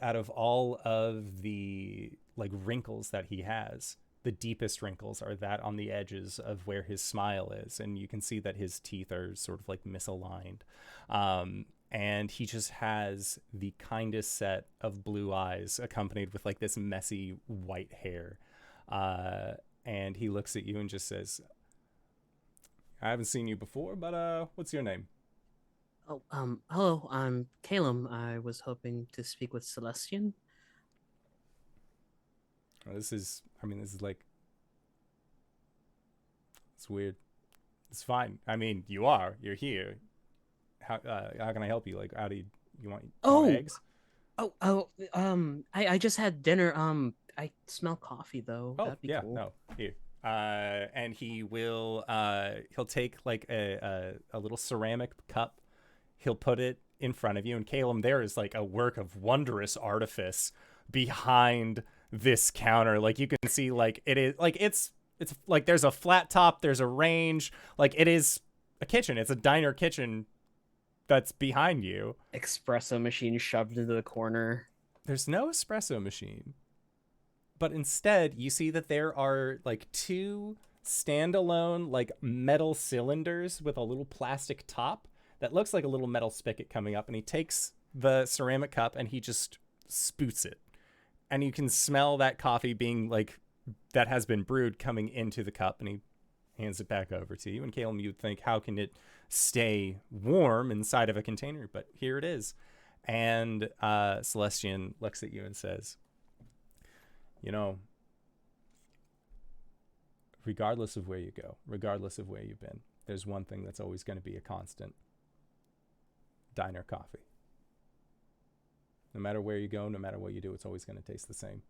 out of all of the wrinkles that he has, the deepest wrinkles are that on the edges of where his smile is, and you can see that his teeth are sort of misaligned. And he just has the kindest set of blue eyes, accompanied with this messy white hair. And he looks at you and just says, "I haven't seen you before, but what's your name?" Oh, hello, I'm Caelum. I was hoping to speak with Celestian. This is it's weird. It's fine. I mean, you're here. How can I help you? How do you want eggs? I just had dinner. I smell coffee though. Oh, That'd be yeah, cool. no. Here, And he'll take like a little ceramic cup. He'll put it in front of you, and Caelum, there is like a work of wondrous artifice behind this counter. Like you can see, like it is like it's like there's a flat top, there's a range, like it is a kitchen. It's a diner kitchen that's behind you. Espresso machine shoved into the corner. There's no espresso machine, but instead you see that there are like two standalone like metal cylinders with a little plastic top that looks like a little metal spigot coming up, and he takes the ceramic cup and he just spoots it, and you can smell that coffee being like that has been brewed coming into the cup, and he hands it back over to you. And Caelum, you'd think, how can it stay warm inside of a container? But here it is. And Celestian looks at you and says, you know, regardless of where you go, regardless of where you've been, there's one thing that's always going to be a constant: diner coffee. No matter where you go, no matter what you do, it's always going to taste the same.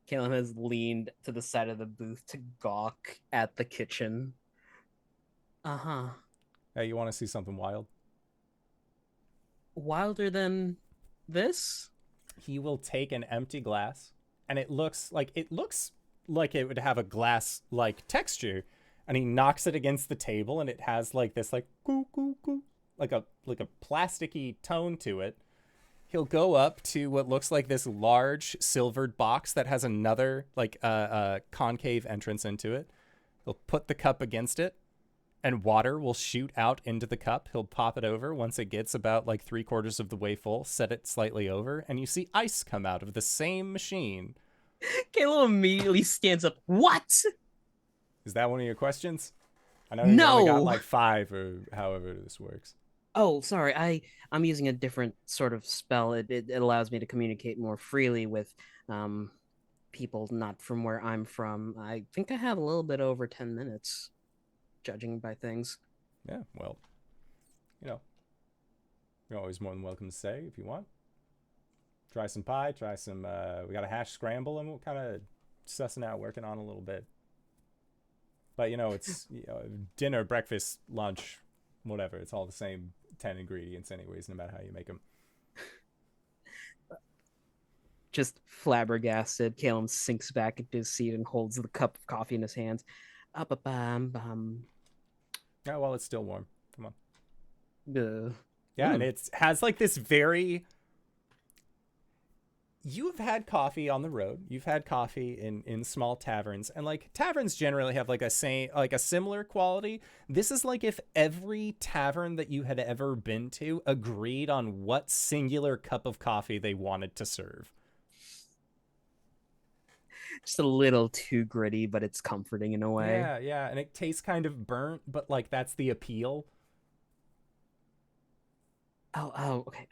Caelum has leaned to the side of the booth to gawk at the kitchen. Uh-huh. Hey, you want to see something wild? Wilder than this? He will take an empty glass, and it looks like it would have a glass like texture, and he knocks it against the table, and it has like this like coo coo coo, like a plasticky tone to it. He'll go up to what looks like this large silvered box that has another like concave entrance into it. He'll put the cup against it, and water will shoot out into the cup. He'll pop it over once it gets about like 3/4 of the way full, set it slightly over, and you see ice come out of the same machine. Caelum immediately stands up. What? Is that one of your questions? I know you only got No. like 5 or however this works. Oh, sorry. I'm using a different sort of spell. It allows me to communicate more freely with people not from where I'm from. I think I have a little bit over 10 minutes, judging by things. Yeah, well, you know, you're always more than welcome to say if you want. Try some pie, try some, we got a hash scramble, and we're kind of sussing out, working on a little bit. But, you know, it's dinner, breakfast, lunch, whatever. It's all the same 10 ingredients anyways, no matter how you make them. Just flabbergasted, Caelum sinks back into his seat and holds the cup of coffee in his hands. Yeah, well, it's still warm. Come on. Yeah, And it has like this very... You've had coffee on the road. You've had coffee in small taverns, and like taverns generally have like a similar quality. This is like if every tavern that you had ever been to agreed on what singular cup of coffee they wanted to serve. just a little too gritty, but it's comforting in a way. Yeah, and it tastes kind of burnt, but like that's the appeal. Oh, okay.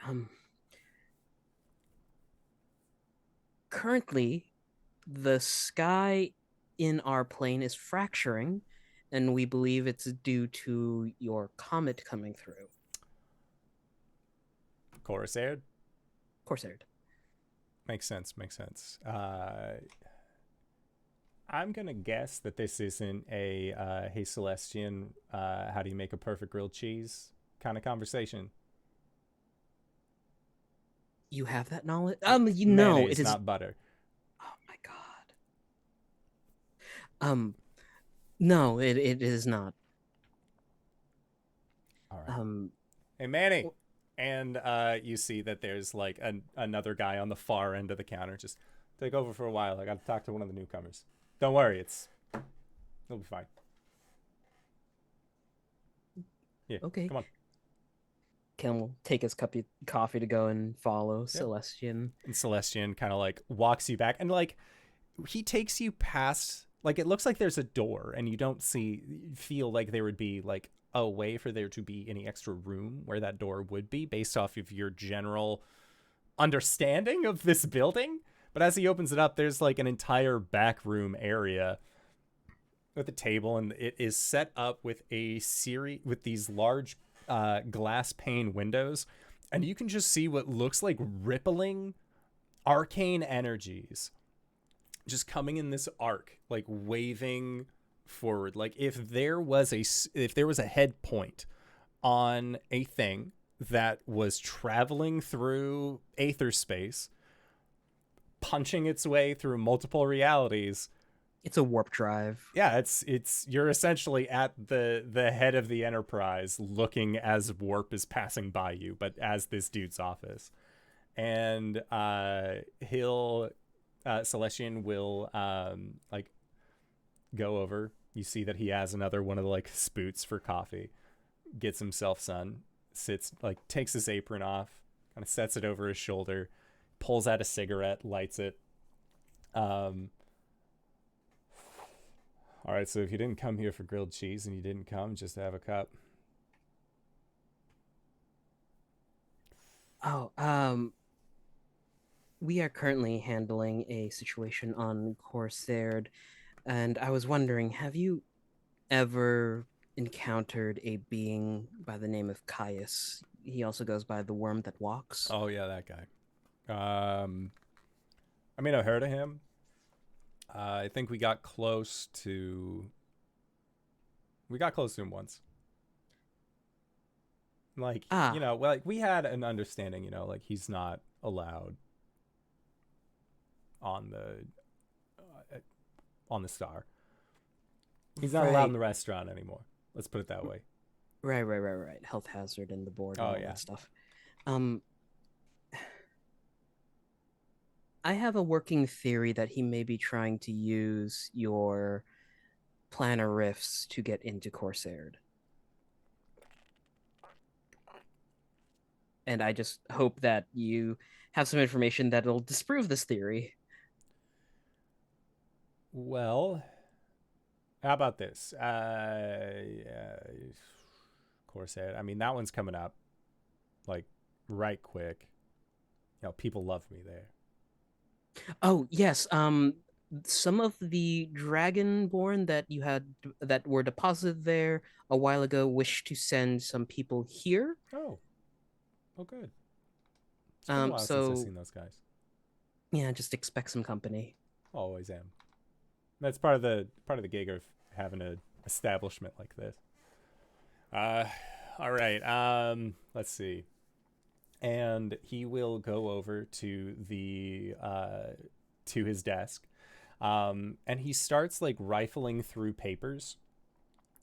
Currently, the sky in our plane is fracturing, and we believe it's due to your comet coming through. Corsair? Corsair. Makes sense. I'm gonna guess that this isn't a hey Celestian, how do you make a perfect grilled cheese kind of conversation. You have that knowledge? You know, Mayonnaise, it is not butter. Oh my god. No, it is not. All right. Hey Manny, and you see that there's like another guy on the far end of the counter. Just take over for a while. I got to talk to one of the newcomers. Don't worry, it'll be fine. Yeah. Okay. Come on. Caelum will take his cup of coffee to go and follow Celestian. And Celestian kind of like walks you back, and like he takes you past, like it looks like there's a door, and you don't feel like there would be like a way for there to be any extra room where that door would be based off of your general understanding of this building. But as he opens it up, there's like an entire back room area with a table, and it is set up with with these large glass pane windows, and you can just see what looks like rippling arcane energies just coming in this arc, like waving forward. Like if there was a head point on a thing that was traveling through aether space, punching its way through multiple realities. It's a warp drive. Yeah, it's you're essentially at the head of the Enterprise, looking as warp is passing by you, but as this dude's office. And Celestian will like go over. You see that he has another one of the like spoots for coffee. Gets himself some, sits, like takes his apron off, kind of sets it over his shoulder, pulls out a cigarette, lights it. All right, so if you didn't come here for grilled cheese and you didn't come just to have a cup. We are currently handling a situation on Corsair, and I was wondering, have you ever encountered a being by the name of Caius? He also goes by the Worm That Walks. Oh yeah, that guy. I mean, I've heard of him. I think we got close to him once. Like, you know, like we had an understanding, you know, like he's not allowed on the Star. He's not allowed in the restaurant anymore. Let's put it that way. Right. Health hazard and the board and all that stuff. I have a working theory that he may be trying to use your planar rifts to get into Corsair. And I just hope that you have some information that'll disprove this theory. Well, how about this? Corsair. I mean, that one's coming up, like, right quick. You know, people love me there. Oh, yes. Some of the Dragonborn that were deposited there a while ago wish to send some people here. Oh, good. It's been a while since I've seen those guys. Yeah, just expect some company. Always am. That's part of the gig of having an establishment like this. All right. Let's see. And he will go over to the to his desk, and he starts like rifling through papers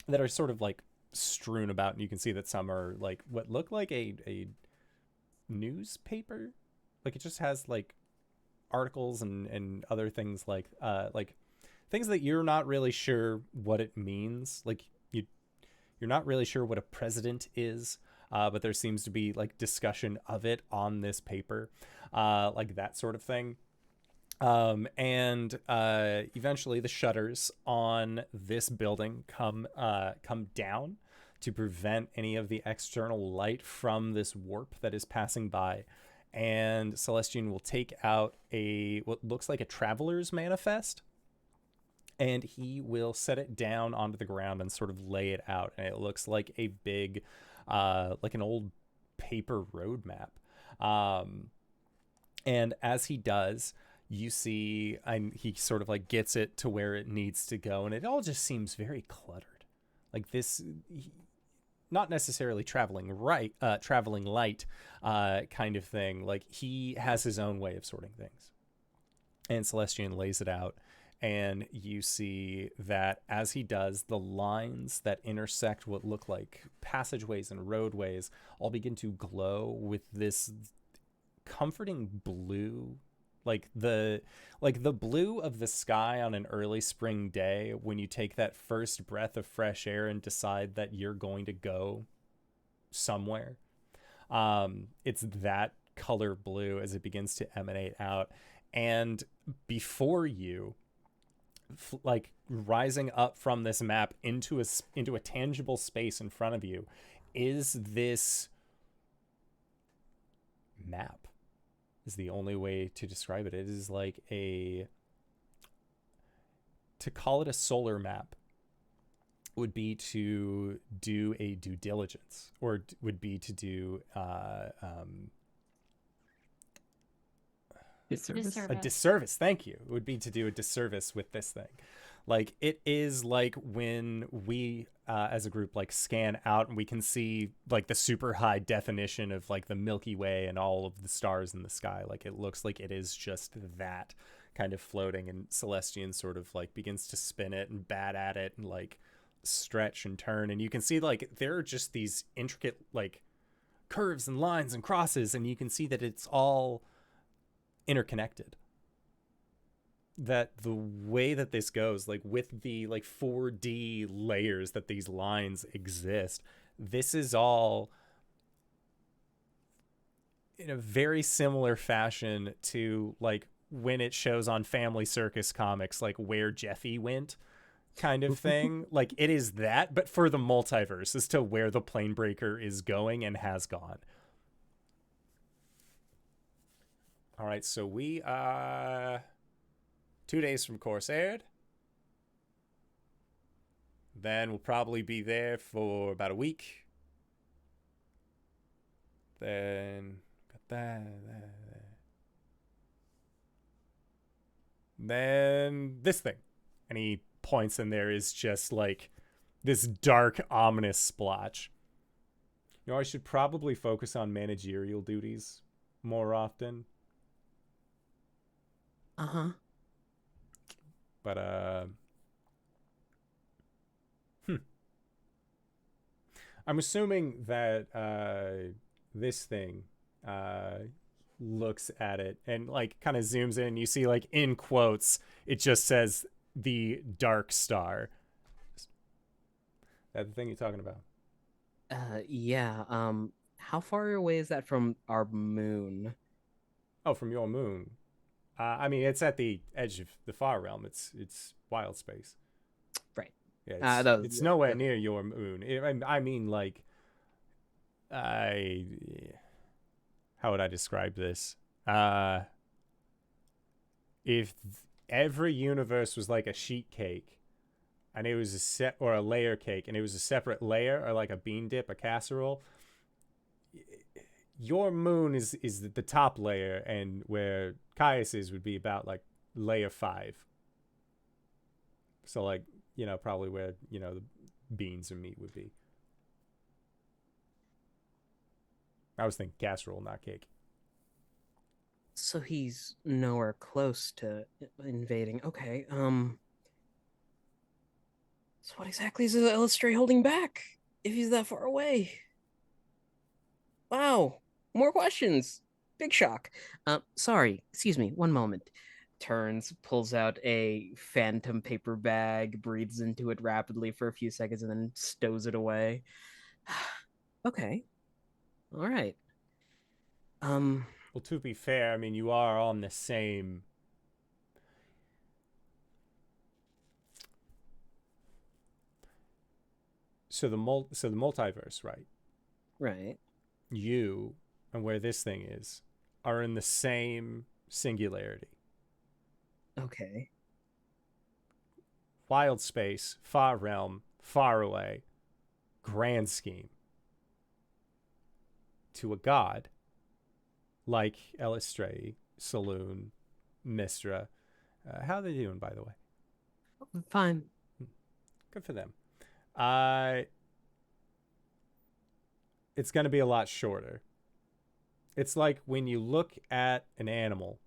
that are sort of like strewn about, and you can see that some are like what look like a newspaper. Like it just has like articles and other things like things that you're not really sure what it means. Like you're not really sure what a president is. But there seems to be like discussion of it on this paper, like that sort of thing. And eventually the shutters on this building come down to prevent any of the external light from this warp that is passing by. And Celestian will take out what looks like a traveler's manifest, and he will set it down onto the ground and sort of lay it out. And it looks like a big like an old paper roadmap. And as he does, you see, he sort of like gets it to where it needs to go, and it all just seems very cluttered. Like this, not necessarily traveling light kind of thing. Like he has his own way of sorting things. And Celestian lays it out. And you see that as he does, the lines that intersect what look like passageways and roadways all begin to glow with this comforting blue, like the blue of the sky on an early spring day when you take that first breath of fresh air and decide that you're going to go somewhere. It's that color blue as it begins to emanate out. And before you, like rising up from this map into a tangible space in front of you, is this map. Is the only way to describe it. It is like to call it a solar map would be to do a due diligence, or would be to do Disservice. A disservice, thank you. It would be to do a disservice with this thing. Like, it is like when we as a group like scan out and we can see like the super high definition of like the Milky Way and all of the stars in the sky. Like, it looks like it is just that kind of floating, and Celestian sort of like begins to spin it and bat at it and like stretch and turn, and you can see like there are just these intricate like curves and lines and crosses, and you can see that it's all interconnected. That the way that this goes, like with the like 4D layers that these lines exist, this is all in a very similar fashion to like when it shows on Family Circus comics, like where Jeffy went kind of thing. Like, it is that, but for the multiverse, as to where the plane breaker is going and has gone. All right, so we are 2 days from course aired. Then we'll probably be there for about a week. Then got that. Then this thing. And he points, and there is just like this dark, ominous splotch. You know, I should probably focus on managerial duties more often. But I'm assuming that this thing looks at it and like kind of zooms in. You see, like, in quotes, it just says the dark star. That the thing you're talking about? Yeah. How far away is that from our moon? Oh, from your moon. I mean, it's at the edge of the far realm. It's wild space. Right. Yeah, it's nowhere near your moon. I mean, like, how would I describe this? If every universe was like a sheet cake, and it was a layer cake, and it was a separate layer, or like a bean dip, a casserole, your moon is the top layer, and where Caius's would be about like layer 5. So, like, you know, probably where, you know, the beans and meat would be. I was thinking casserole, not cake. So he's nowhere close to invading. Okay, so what exactly is the Illustrate holding back if he's that far away? Wow, more questions. Big shock. Sorry, excuse me, one moment. Turns, pulls out a phantom paper bag, breathes into it rapidly for a few seconds, and then stows it away. Okay. All right. Well, to be fair, I mean, you are on the same... So the multiverse, right? Right. You and where this thing is are in the same singularity. Okay. Wild space, far realm, far away, grand scheme. To a god like Illustrate, Saloon, Mistra. How are they doing, by the way? Fine. Good for them. It's going to be a lot shorter. It's like when you look at an animal,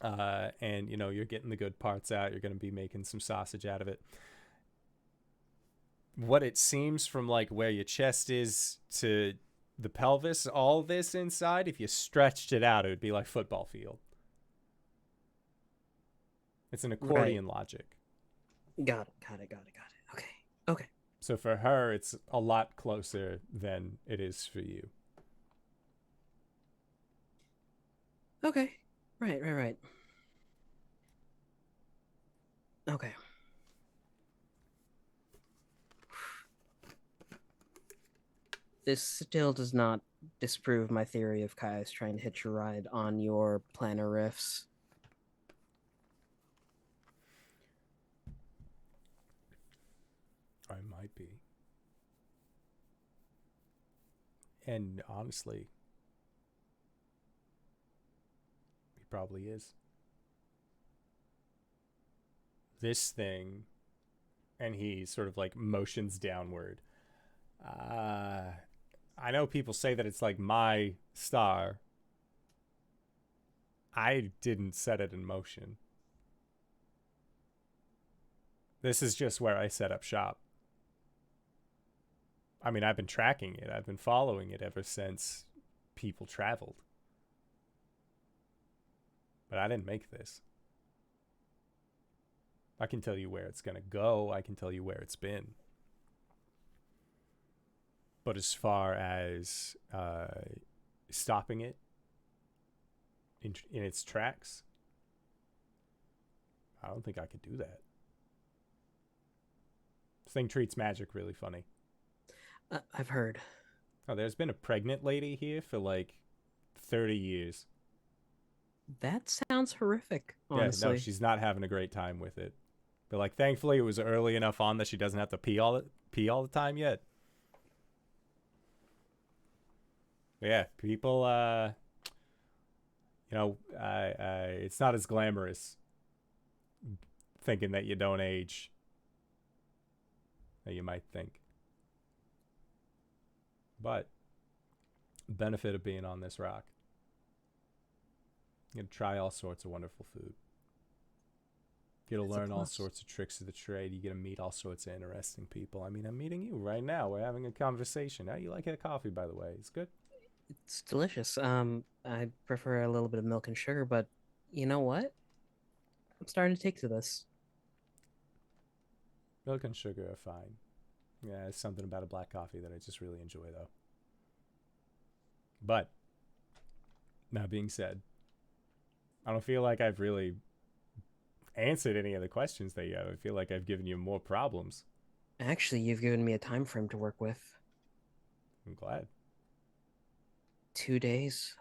and, you know, you're getting the good parts out, you're going to be making some sausage out of it. What it seems from, like, where your chest is to the pelvis, all this inside, if you stretched it out, it would be like football field. It's an accordion logic. Got it. Okay. So for her, it's a lot closer than it is for you. Okay. Right. Okay. This still does not disprove my theory of Caius trying to hitch a ride on your planar riffs. I might be. And honestly, we probably is. This thing, and he sort of like motions downward. I know people say that it's like my star. I didn't set it in motion. This is just where I set up shop. I mean, I've been tracking it. I've been following it ever since people traveled. But I didn't make this. I can tell you where it's going to go. I can tell you where it's been. But as far as stopping it in its tracks, I don't think I could do that. This thing treats magic really funny. I've heard. Oh, there's been a pregnant lady here for like 30 years. That sounds horrific, honestly. Yeah, no, she's not having a great time with it. But like, thankfully, it was early enough on that she doesn't have to pee all the time yet. But yeah, people, it's not as glamorous thinking that you don't age that you might think. But benefit of being on this rock, you get to try all sorts of wonderful food. You get to learn all sorts of tricks of the trade. You get to meet all sorts of interesting people. I mean, I'm meeting you right now. We're having a conversation. How you like a coffee, by the way? It's good. It's delicious. I prefer a little bit of milk and sugar, but you know what? I'm starting to take to this. Milk and sugar are fine. Yeah, there's something about a black coffee that I just really enjoy, though. But, that being said, I don't feel like I've really answered any of the questions that you have. I feel like I've given you more problems. Actually, you've given me a time frame to work with. I'm glad. 2 days.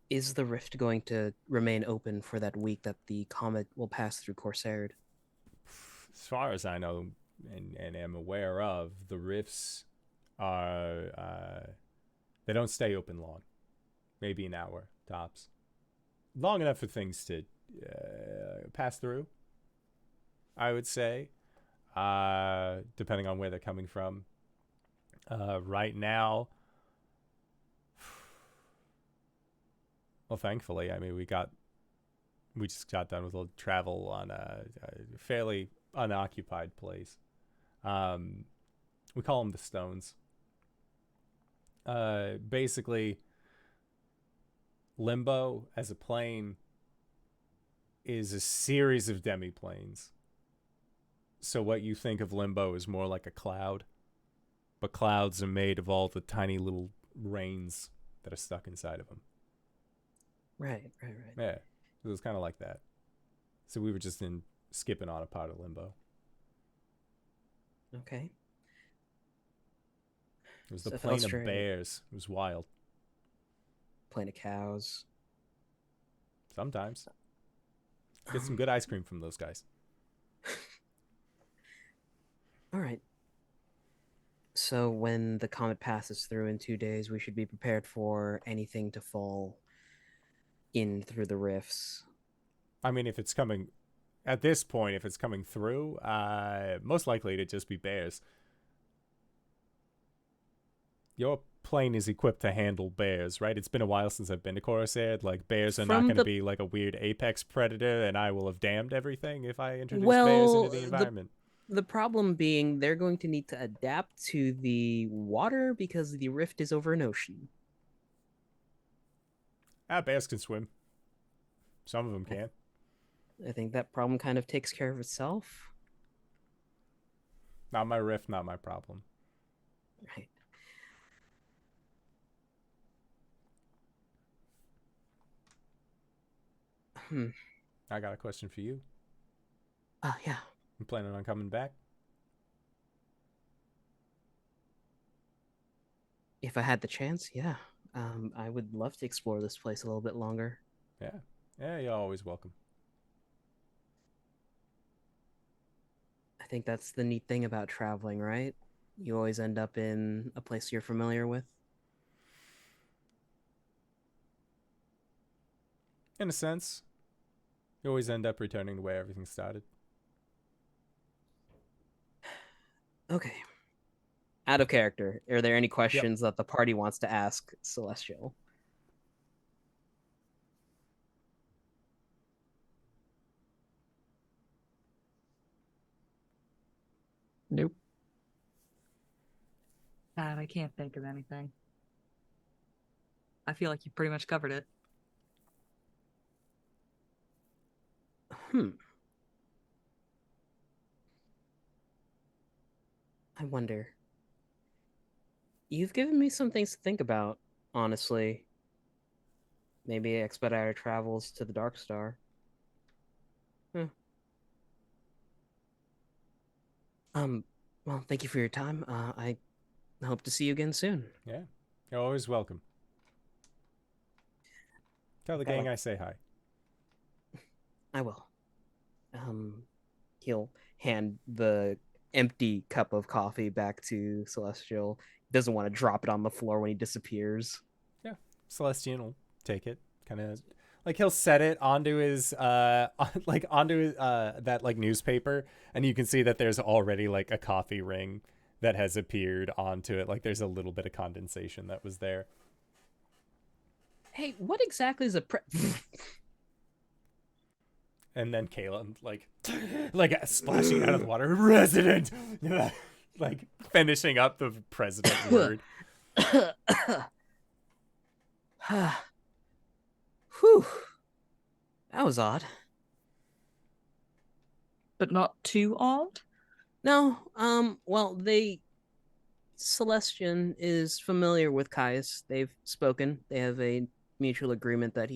Is the rift going to remain open for that week that the comet will pass through Corsair? As far as I know and am aware of, the rifts are they don't stay open long. Maybe an hour tops. Long enough for things to pass through, I would say, depending on where they're coming from. Right now, well, thankfully, I mean, we just got done with a little travel on a fairly unoccupied place. We call them the Stones. Basically, Limbo as a plane is a series of demi-planes. So what you think of Limbo is more like a cloud, but clouds are made of all the tiny little rains that are stuck inside of them. Right. Yeah, it was kind of like that. So we were just skipping on a part of Limbo. Okay. It was the plane of bears. It was wild. Plane of cows. Sometimes. Get some good ice cream from those guys. All right. So when the comet passes through in 2 days, we should be prepared for anything to fall in through the rifts. I mean, if it's coming, at this point, if it's coming through, most likely to just be bears. Your plane is equipped to handle bears, right? It's been a while since I've been to Corsair. Like, bears are not going to be like a weird apex predator, and I will have damned everything if I introduce bears into the environment. The problem being they're going to need to adapt to the water because the rift is over an ocean. Bears can swim. Some of them can. I think that problem kind of takes care of itself. Not my rift, not my problem. Right. I got a question for you. Yeah. You planning on coming back? If I had the chance, yeah. I would love to explore this place a little bit longer. Yeah, you're always welcome. I think that's the neat thing about traveling, right? You always end up in a place you're familiar with. In a sense, you always end up returning to where everything started. Okay. Out of character, are there any questions that the party wants to ask Celestial? Nope. God, I can't think of anything. I feel like you pretty much covered it. I wonder. You've given me some things to think about, honestly. Maybe expedite our travels to the Dark Star. Well, thank you for your time. I hope to see you again soon. Yeah, you're always welcome. Tell the gang I say hi. I will. He'll hand the empty cup of coffee back to Celestial. He doesn't want to drop it on the floor when he disappears. Yeah, Celestian will take it, kind of like he'll set it onto his onto that like newspaper, and you can see that there's already like a coffee ring that has appeared onto it. Like there's a little bit of condensation that was there. Hey, what exactly is a And then Caelum like splashing out of the water, resident, like finishing up the president word. Whew. That was odd. But not too odd? No, well, Celestian is familiar with Caius. They've spoken. They have a mutual agreement that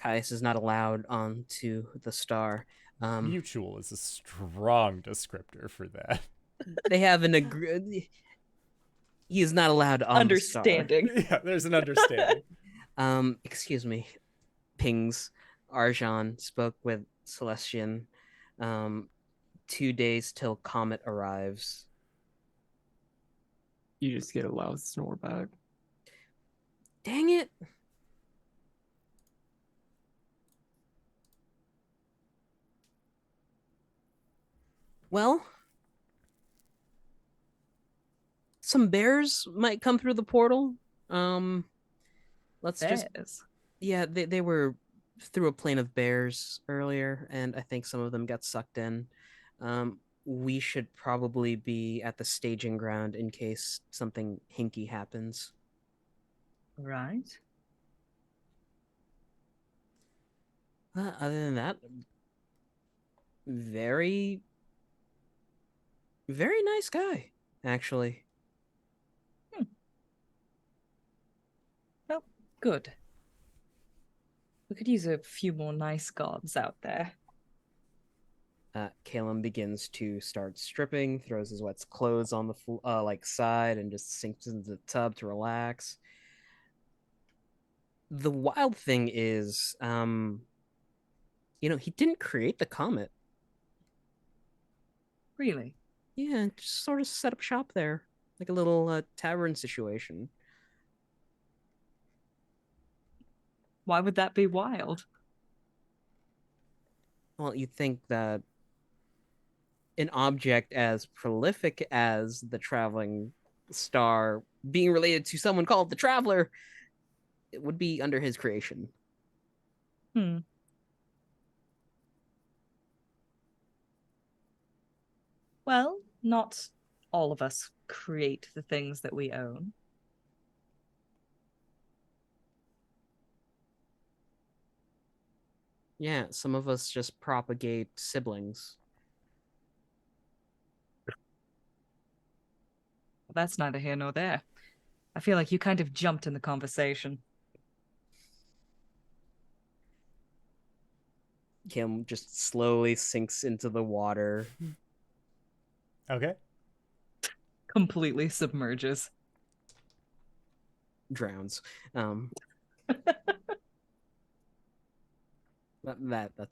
Caius is not allowed onto the star. Mutual is a strong descriptor for that. They have an agreement. He is not allowed on Understanding. The Yeah, there's an understanding. Excuse me. Pings. Arjhan spoke with Celestian. 2 days till Comet arrives. You just get a loud snore back. Dang it. Well, some bears might come through the portal. Let's Bears. just yeah, they were through a plane of bears earlier, and I think some of them got sucked in. We should probably be at the staging ground in case something hinky happens. Right. Other than that, very, very nice guy, actually. Well, good. We could use a few more nice gods out there. Caelum begins to start stripping, throws his wet clothes on the side, and just sinks into the tub to relax. The wild thing is, he didn't create the comet. Really? Yeah, just sort of set up shop there, like a little tavern situation. Why would that be wild? Well, you'd think that an object as prolific as the traveling star being related to someone called the Traveler, it would be under his creation. Well, not all of us create the things that we own. Yeah, some of us just propagate siblings. Well, that's neither here nor there. I feel like you kind of jumped in the conversation. Kim just slowly sinks into the water. Okay. Completely submerges. Drowns. That's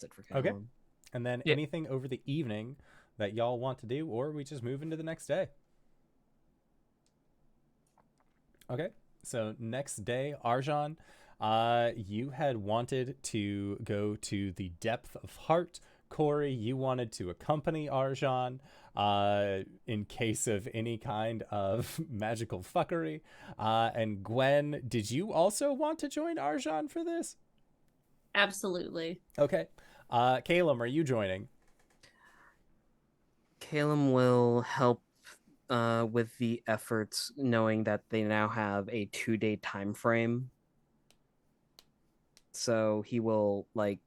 it for Caelum. Okay. And then anything over the evening that y'all want to do, or we just move into the next day. Okay. So next day, Arjhan, You had wanted to go to the Depth of Heart. Cori, you wanted to accompany Arjhan in case of any kind of magical fuckery. And Gwen, did you also want to join Arjhan for this? Absolutely. Okay. Caelum, are you joining? Caelum will help with the efforts, knowing that they now have a 2-day time frame. So he will like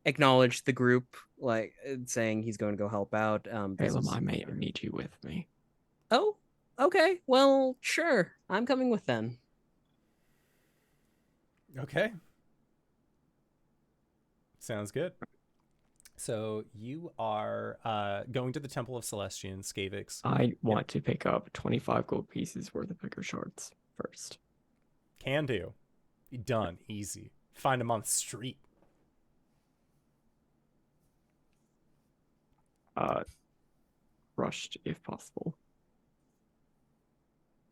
acknowledge the group, like saying he's going to go help out. Caelum, I may need you with me. Oh, okay. Well, sure. I'm coming with then. Okay. Sounds good. So you are going to the Temple of Celestian, Skavix. I want to pick up 25 gold pieces worth of Echo Shards first. Can do. Be done. Easy. Find them on the street. Crushed, if possible.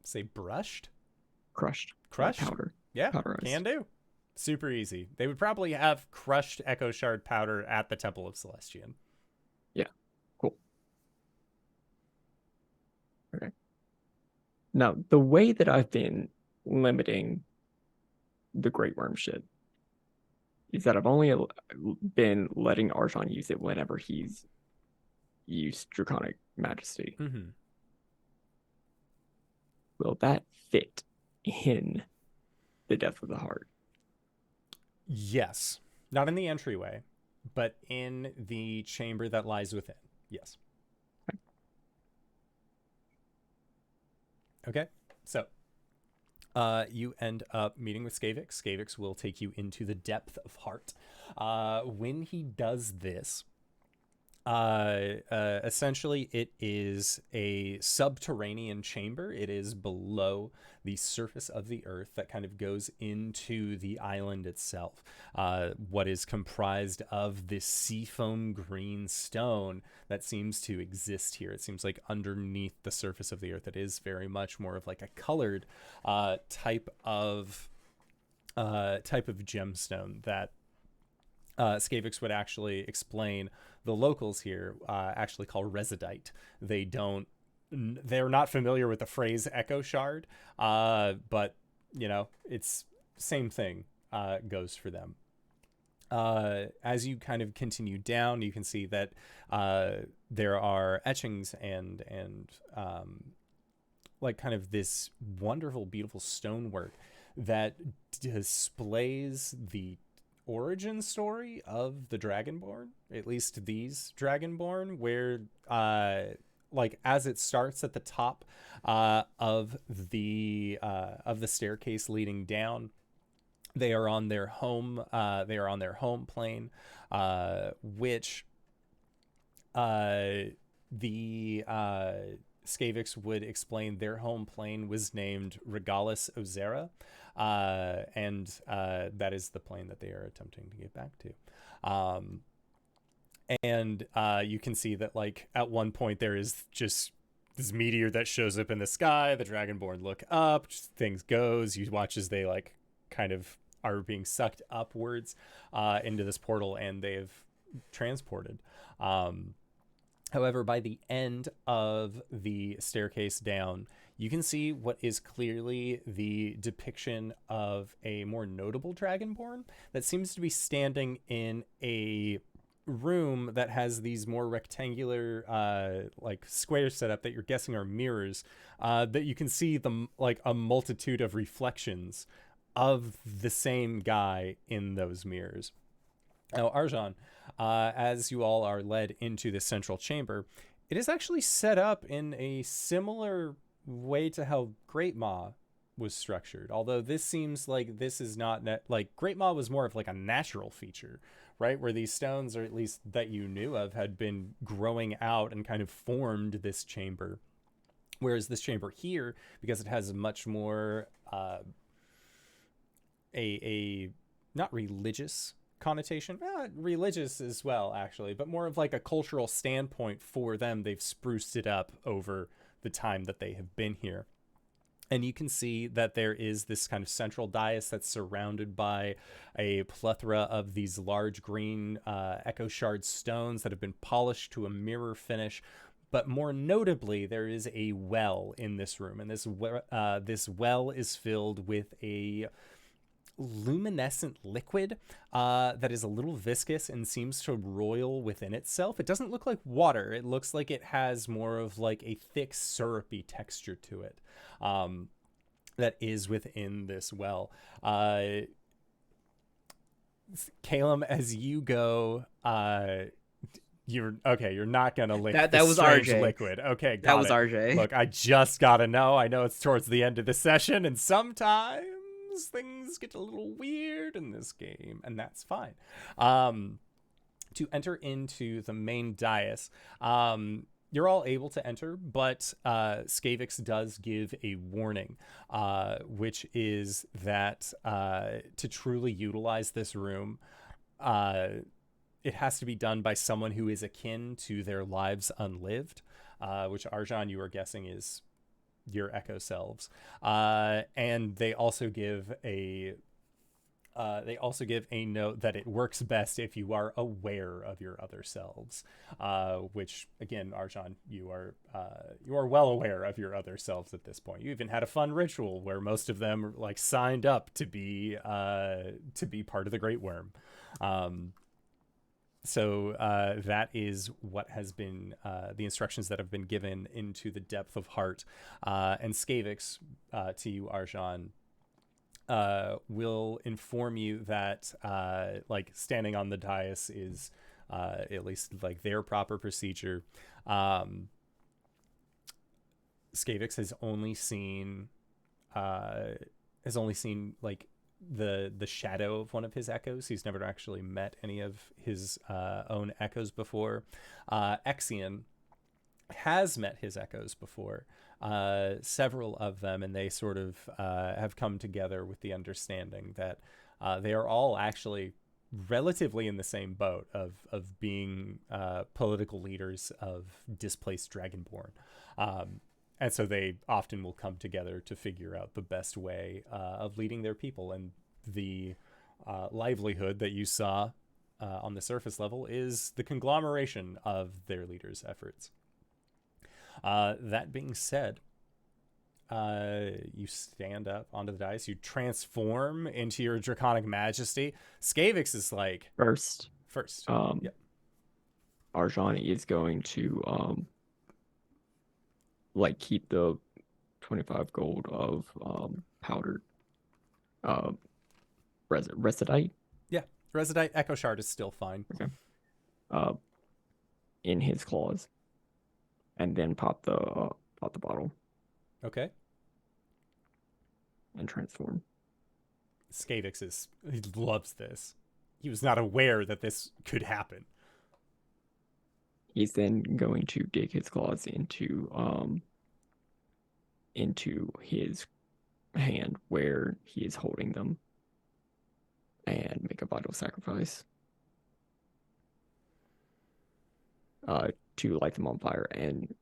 Say brushed? Crushed. Crushed? Powder. Yeah, Powderized. can do. Super easy. They would probably have crushed Echo Shard powder at the Temple of Celestian. Yeah, cool. Okay. Now, the way that I've been limiting the Great Worm shit is that I've only been letting Arjhan use it whenever he's used Draconic Majesty. Mm-hmm. Will that fit in the Depth of the Heart? Yes. Not in the entryway, but in the chamber that lies within. Yes. Okay. So you end up meeting with Skavix. Skavix will take you into the Depth of Heart. When he does this, essentially it is a subterranean chamber. It is below the surface of the earth that kind of goes into the island itself. What is comprised of this seafoam green stone that seems to exist here. It seems like underneath the surface of the earth, it is very much more of like a colored type of gemstone that Skavix would actually explain the locals here actually call residite. They're not familiar with the phrase Echo Shard, but you know, it's same thing goes for them. As you kind of continue down, you can see that there are etchings and like kind of this wonderful, beautiful stonework that displays the origin story of the Dragonborn, at least these Dragonborn, where like as it starts at the top of the staircase leading down, they are on their home plane, which the Skavix would explain their home plane was named Regalis Ozera, and that is the plane that they are attempting to get back to. And you can see that, like, at one point there is just this meteor that shows up in the sky. The Dragonborn look up, things goes. You watch as they, like, kind of are being sucked upwards into this portal, and they've transported. However, by the end of the staircase down, you can see what is clearly the depiction of a more notable Dragonborn that seems to be standing in a room that has these more rectangular like squares set up that you're guessing are mirrors, that you can see like a multitude of reflections of the same guy in those mirrors. Now, Arjhan, as you all are led into the central chamber, it is actually set up in a similar way to how Great Maw was structured. Although this seems like this is not like Great Maw was more of like a natural feature, right? Where these stones, or at least that you knew of, had been growing out and kind of formed this chamber. Whereas this chamber here, because it has much more a not religious connotation, religious as well actually, but more of like a cultural standpoint for them, they've spruced it up over the time that they have been here. And you can see that there is this kind of central dais that's surrounded by a plethora of these large green echo shard stones that have been polished to a mirror finish. But more notably, there is a well in this room, and this well is filled with a luminescent liquid that is a little viscous and seems to roil within itself. It doesn't look like water. It looks like it has more of like a thick syrupy texture to it that is within this well. Caelum, as you go, you're not gonna lick That this was strange RJ. liquid. Okay, That got was it. RJ. Look, I just gotta know. I know it's towards the end of the session, and sometimes things get a little weird in this game, and that's fine. To enter into the main dais, you're all able to enter, but Skavix does give a warning, which is that to truly utilize this room, it has to be done by someone who is akin to their lives unlived, which Arjhan, you are guessing is your echo selves. And they also give a note that it works best if you are aware of your other selves, which again, Arjhan, you are well aware of your other selves at this point. You even had a fun ritual where most of them like signed up to be part of the Great Worm. So that is what has been the instructions that have been given into the depth of heart. And Skavix, to you, Arjhan, will inform you that like standing on the dais is at least like their proper procedure. Skavix has only seen like the shadow of one of his echoes. He's never actually met any of his own echoes before. Exian has met his echoes before, several of them, and they sort of have come together with the understanding that they are all actually relatively in the same boat of being political leaders of displaced Dragonborn. And so they often will come together to figure out the best way of leading their people. And the livelihood that you saw on the surface level is the conglomeration of their leaders' efforts. That being said, you stand up onto the dais, you transform into your draconic majesty. Skavix is like First. Yep. Arjhan is going to like keep the 25 gold of powdered residite. Yeah, residite echo shard is still fine. Okay. In his claws, and then pop the bottle. Okay. And transform. Skavix he loves this. He was not aware that this could happen. He's then going to dig his claws into his hand where he is holding them and make a vital sacrifice to light them on fire. And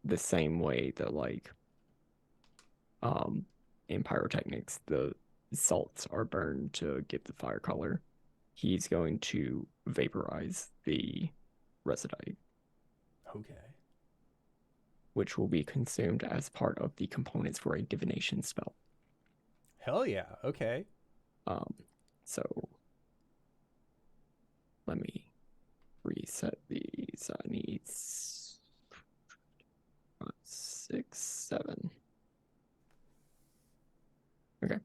the same way that like in pyrotechnics the salts are burned to give the fire color, he's going to vaporize the residite. Okay. Which will be consumed as part of the components for a divination spell. Hell yeah. Okay. So let me reset these. I need 6, 7. Okay.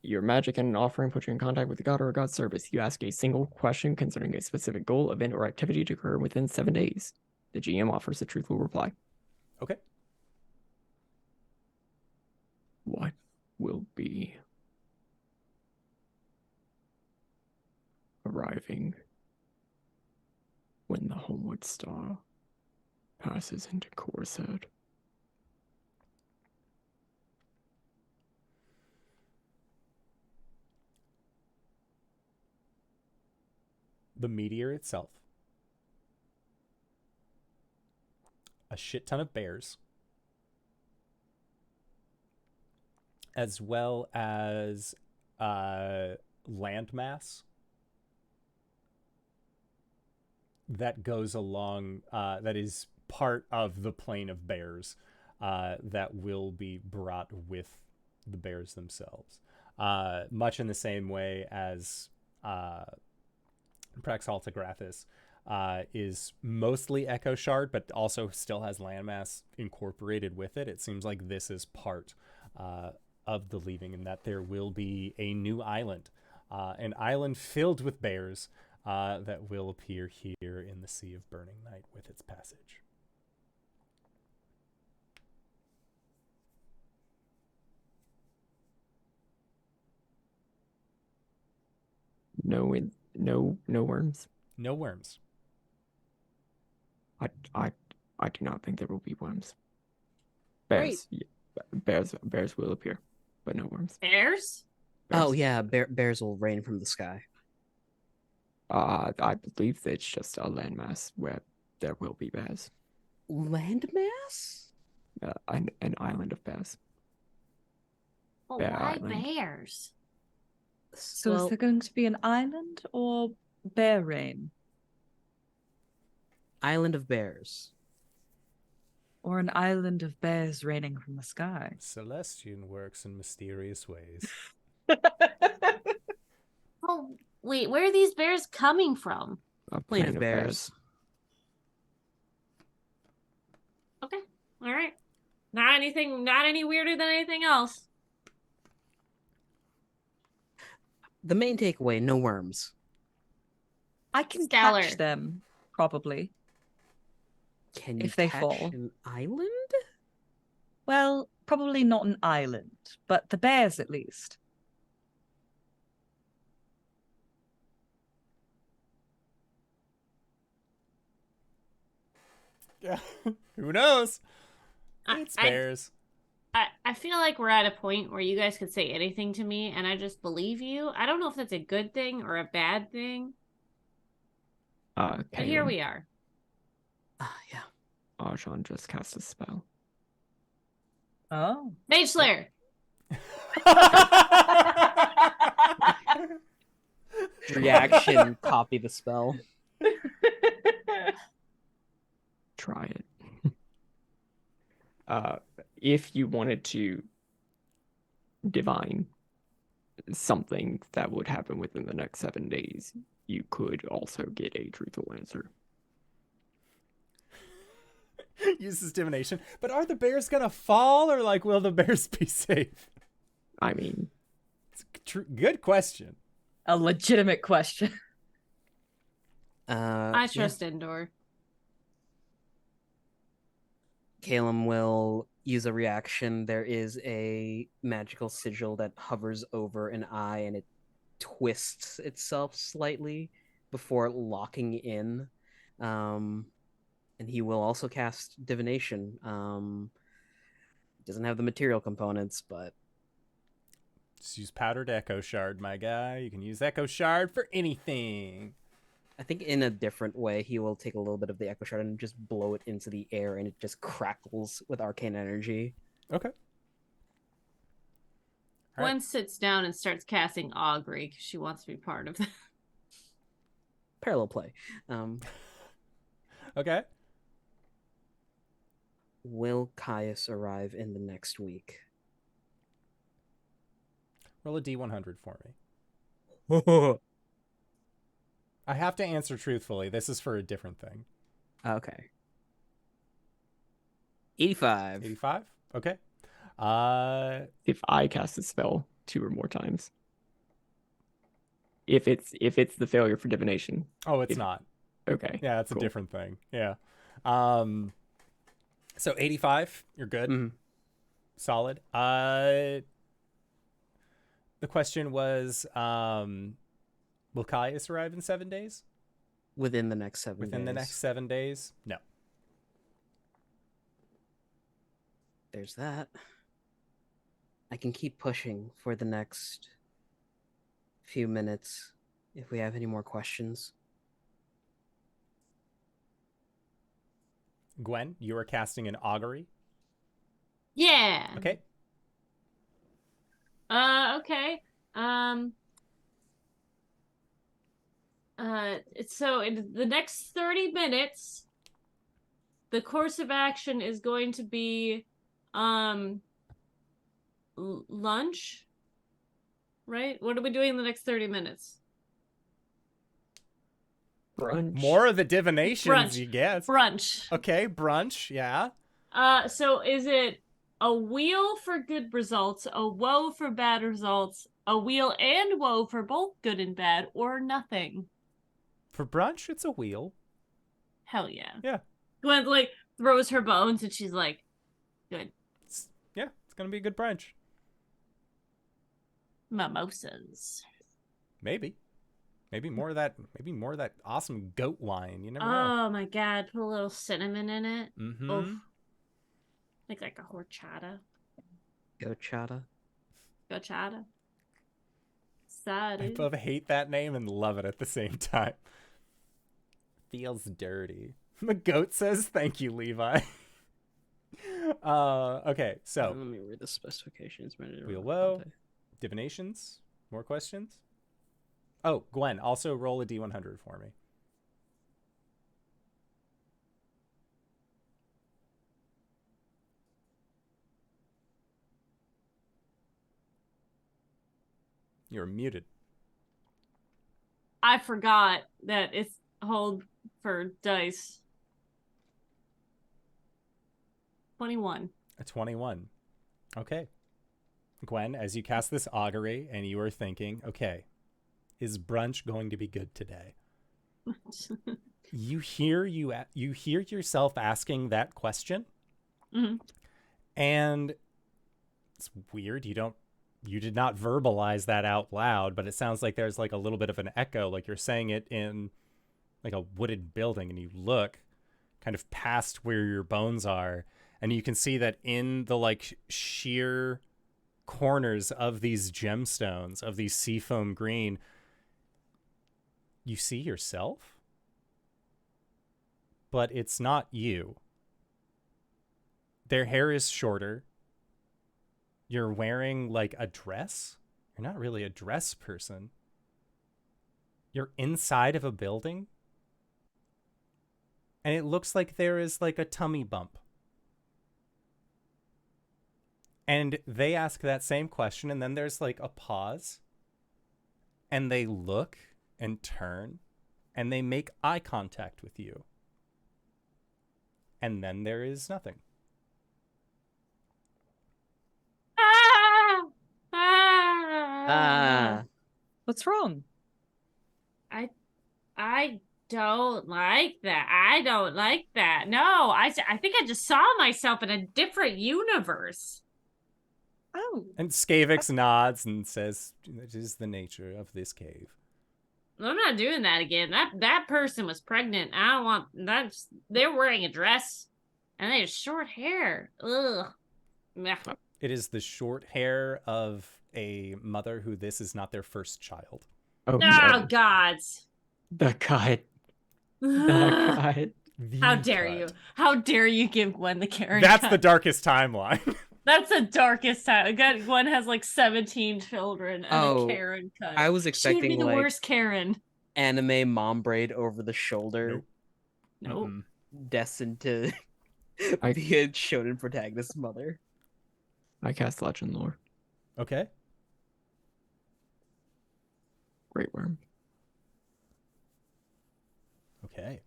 Your magic and an offering put you in contact with a god or a god's service. You ask a single question concerning a specific goal, event, or activity to occur within 7 days. The GM offers a truthful reply. Okay. What will be arriving when the homeward star passes into Cori's head? The meteor itself. a shit ton of bears, as well as landmass that goes along, that is part of the plane of bears, that will be brought with the bears themselves. Much in the same way as Praxaltagrathis is mostly Echo Shard, but also still has landmass incorporated with it. It seems like this is part of the leaving, and that there will be a new island, an island filled with bears that will appear here in the Sea of Burning Night with its passage. No worms. No worms. I do not think there will be worms. Great. Bears will appear, but no worms. Bears? Oh yeah, bears will rain from the sky. I believe that it's just a landmass where there will be bears. Landmass? An island of bears. Well, Bear why Island. bears? So Well, is there going to be an island or bear rain? Island of Bears. Or an island of bears raining from the sky? Celestian works in mysterious ways. Oh, wait, where are these bears coming from? A Plane plane of Bears. Okay, all right. Not any weirder than anything else. The main takeaway, no worms. I can Stellar. catch them, probably. Can you If they catch fall. an island? Well, probably not an island, but the bears at least. Yeah, who knows? It's I bears. feel like we're at a point where you guys could say anything to me and I just believe you. I don't know if that's a good thing or a bad thing, but here Caelum, we are. Yeah. Arjhan just cast a spell. Oh. Mage Slayer. Reaction, copy the spell. Try it. If you wanted to divine something that would happen within the next 7 days, you could also get a truthful answer. Uses divination. But are the bears gonna fall, or like will the bears be safe? I mean, It's a good question. A legitimate question. I trust Endor. Caelum will use a reaction. There is a magical sigil that hovers over an eye and it twists itself slightly before locking in. And he will also cast divination. Doesn't have the material components, but Just use powdered Echo Shard, my guy. You can use Echo Shard for anything. I think in a different way, he will take a little bit of the Echo Shard and just blow it into the air, and it just crackles with arcane energy. Okay. All Gwen right. sits down and starts casting Augury because she wants to be part of that. Parallel play. Okay. Will Caius arrive in the next week? Roll a D100 for me. I have to answer truthfully. This is for a different thing. Okay. 85. 85? Okay. if I cast a spell 2 or more times, if it's the failure for divination, Oh, it's If- not. okay. Yeah, it's cool. a different thing. Yeah. So 85, you're good. Mhm. Solid. The question was, will Caius arrive in 7 days? Within the next 7 Within the days. next 7 days? No. There's that. I can keep pushing for the next few minutes if we have any more questions. Gwen, you are casting an augury. Yeah. Okay. Okay. So in the next 30 minutes, the course of action is going to be, lunch, right? What are we doing in the next 30 minutes? Brunch. More of the divinations, Brunch. you guess. Brunch. Okay, brunch, yeah. So is it a wheel for good results, a woe for bad results, a wheel and woe for both good and bad, or nothing? For brunch, it's a wheel. Hell yeah. Yeah. Gwen, like, throws her bones and she's like, good. It's gonna be a good brunch. Mimosas. Maybe more of that awesome goat wine. You never know. Oh my god, put a little cinnamon in it. Mm-hmm. Oof. Like a horchata. Gochata. Gochata. I Sorry. both hate that name and love it at the same time. Feels dirty. The goat says, "Thank you, Levi." Okay, so Let me read the specifications. wheel woe, divinations. More questions? Oh, Gwen, also roll a d100 for me. You're muted. I forgot that it's hold for dice. 21. A 21. Okay. Gwen, as you cast this augury and you are thinking, okay, is brunch going to be good today? You hear yourself asking that question, Mm-hmm. and it's weird. You did not verbalize that out loud, but it sounds like there's like a little bit of an echo, like you're saying it in like a wooded building, and you look kind of past where your bones are, and you can see that in the like sheer corners of these gemstones, of these seafoam green, you see yourself, but it's not you. Their hair is shorter. You're wearing like a dress. You're not really a dress person. You're inside of a building. And it looks like there is like a tummy bump. And they ask that same question, and then there's like a pause. And they look and turn, and they make eye contact with you. And then there is nothing. Ah. What's wrong? I don't like that. I don't like that. No, I think I just saw myself in a different universe. Oh, And Skavix nods and says, "It is the nature of this cave." I'm not doing that again. That person was pregnant. I don't want that's. They're wearing a dress, and they have short hair. Ugh. Meh. It is the short hair of a mother who this is not their first child. Oh, Oh no. gods. The cut. The cut. How dare you? How dare you give Gwen the Karen That's cut? the darkest timeline. That's the darkest time. Gwen has like 17 children and Oh, a Karen cut. I was She would expecting be the like worst Karen. anime mom braid over the shoulder, Nope. Nope. Mm-mm. destined to I- be a shonen protagonist's mother. I cast Legend Lore. Okay. Great Worm. Okay.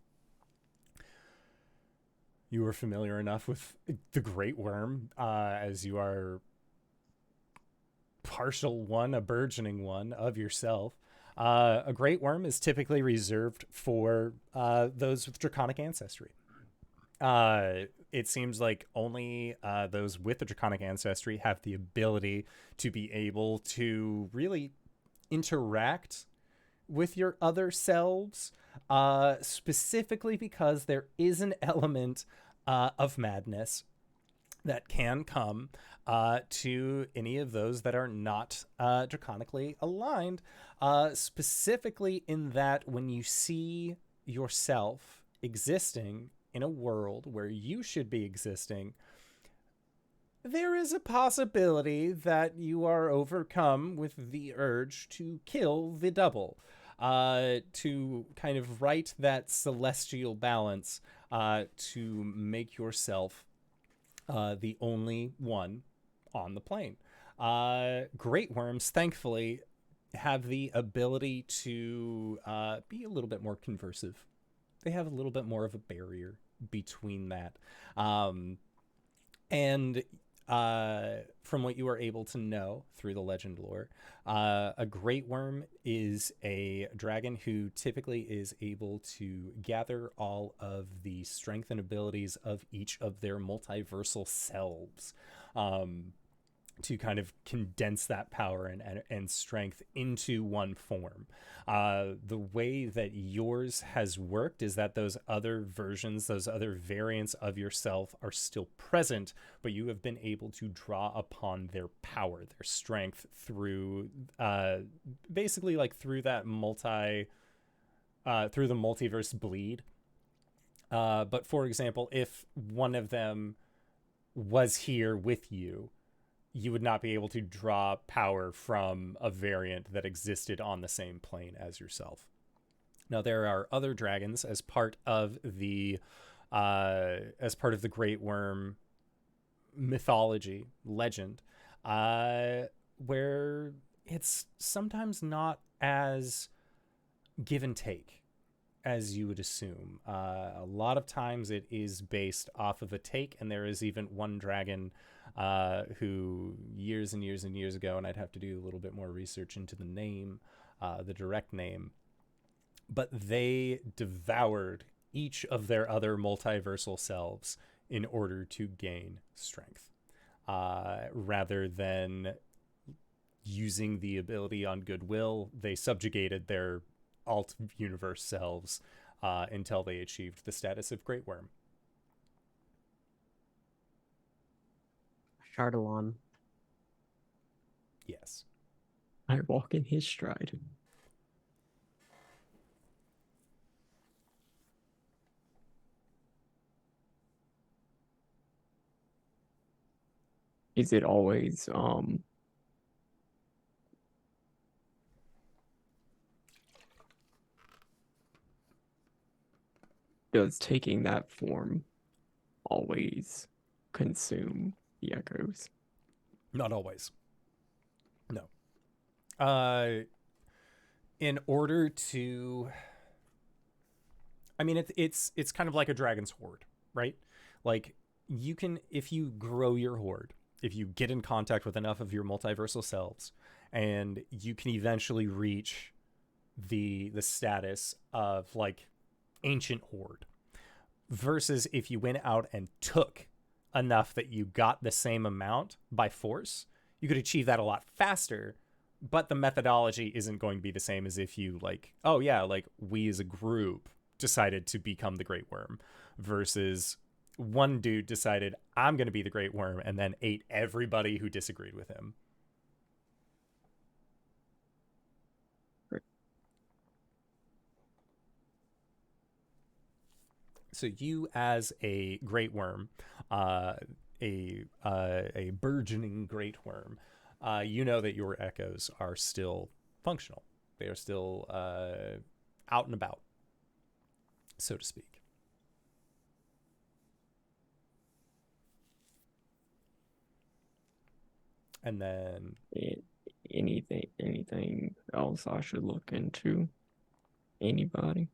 You are familiar enough with the Great Worm, as you are partial one, a burgeoning one of yourself. A Great Worm is typically reserved for those with draconic ancestry. It seems like only those with the draconic ancestry have the ability to be able to really interact with your other selves, specifically because there is an element of madness that can come to any of those that are not draconically aligned, specifically in that when you see yourself existing in a world where you should be existing, there is a possibility that you are overcome with the urge to kill the double, to kind of right that celestial balance, to make yourself the only one on the plane. Great worms, thankfully, have the ability to be a little bit more conversive. They have a little bit more of a barrier between that. And from what you are able to know through the legend lore, a great worm is a dragon who typically is able to gather all of the strength and abilities of each of their multiversal selves, to kind of condense that power and strength into one form. The way that yours has worked is that those other versions, those other variants of yourself are still present, but you have been able to draw upon their power, their strength through basically like through that through the multiverse bleed. But for example, if one of them was here with you, you would not be able to draw power from a variant that existed on the same plane as yourself. Now, there are other dragons as part of the Great Worm mythology legend, where it's sometimes not as give and take as you would assume. A lot of times it is based off of a take, and there is even one dragon who years and years and years ago, and I'd have to do a little bit more research into the name, the direct name, but they devoured each of their other multiversal selves in order to gain strength, rather than using the ability on goodwill. They subjugated their alt universe selves until they achieved the status of Great Worm. Chardalon. Yes. I walk in his stride. Is it always does taking that form always consume the echoes? Not always. No. In order to, I mean, it's kind of like a dragon's horde, right? Like, you can, if you grow your horde, if you get in contact with enough of your multiversal selves, and you can eventually reach the status of like ancient horde, versus if you went out and took enough that you got the same amount by force, you could achieve that a lot faster, but the methodology isn't going to be the same as if you like, oh yeah, like we as a group decided to become the Great Worm, versus one dude decided I'm going to be the Great Worm and then ate everybody who disagreed with him. So you, as a Great Worm, a burgeoning Great Worm, you know that your echoes are still functional. They are still out and about, so to speak. And then anything else I should look into? Anybody?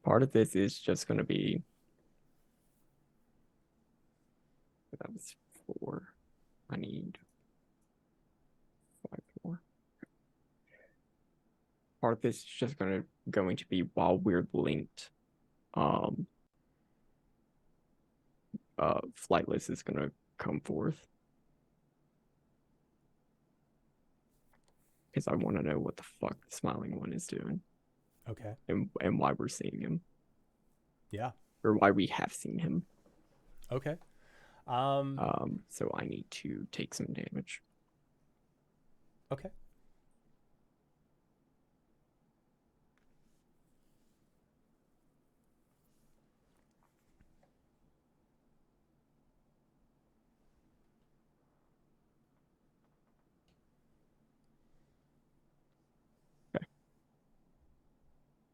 Part of this is just going to be, that was 4. I need 5 more. Part of this is just going to be while we're linked. Flightless is going to come forth, because I want to know what the fuck the smiling one is doing. Okay. And why we're seeing him. Yeah. Or why we have seen him. Okay. So I need to take some damage. Okay.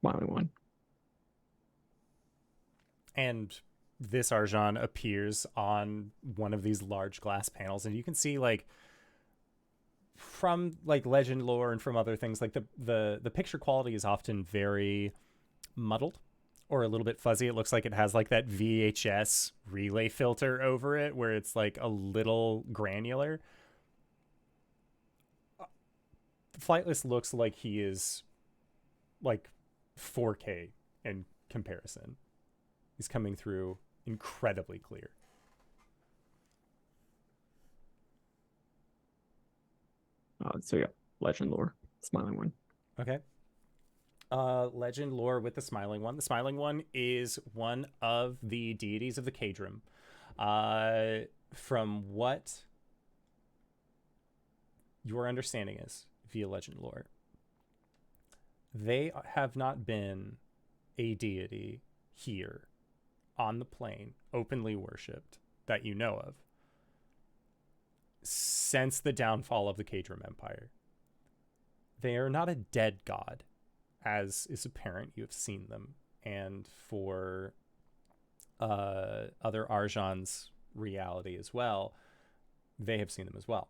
Smiling one. And this Arjhan appears on one of these large glass panels, and you can see, like, from like legend lore and from other things, like the picture quality is often very muddled or a little bit fuzzy. It looks like it has like that VHS relay filter over it where it's like a little granular. Flightless looks like he is like 4K in comparison. He's coming through incredibly clear. So yeah, legend lore, smiling one. Okay. Legend lore with the smiling one. The smiling one is one of the deities of the Caelum. From what your understanding is via legend lore, they have not been a deity here on the plane, openly worshipped, that you know of, since the downfall of the Caelum Empire. They are not a dead god, as is apparent. You have seen them. And for other Arjhan's reality as well, they have seen them as well.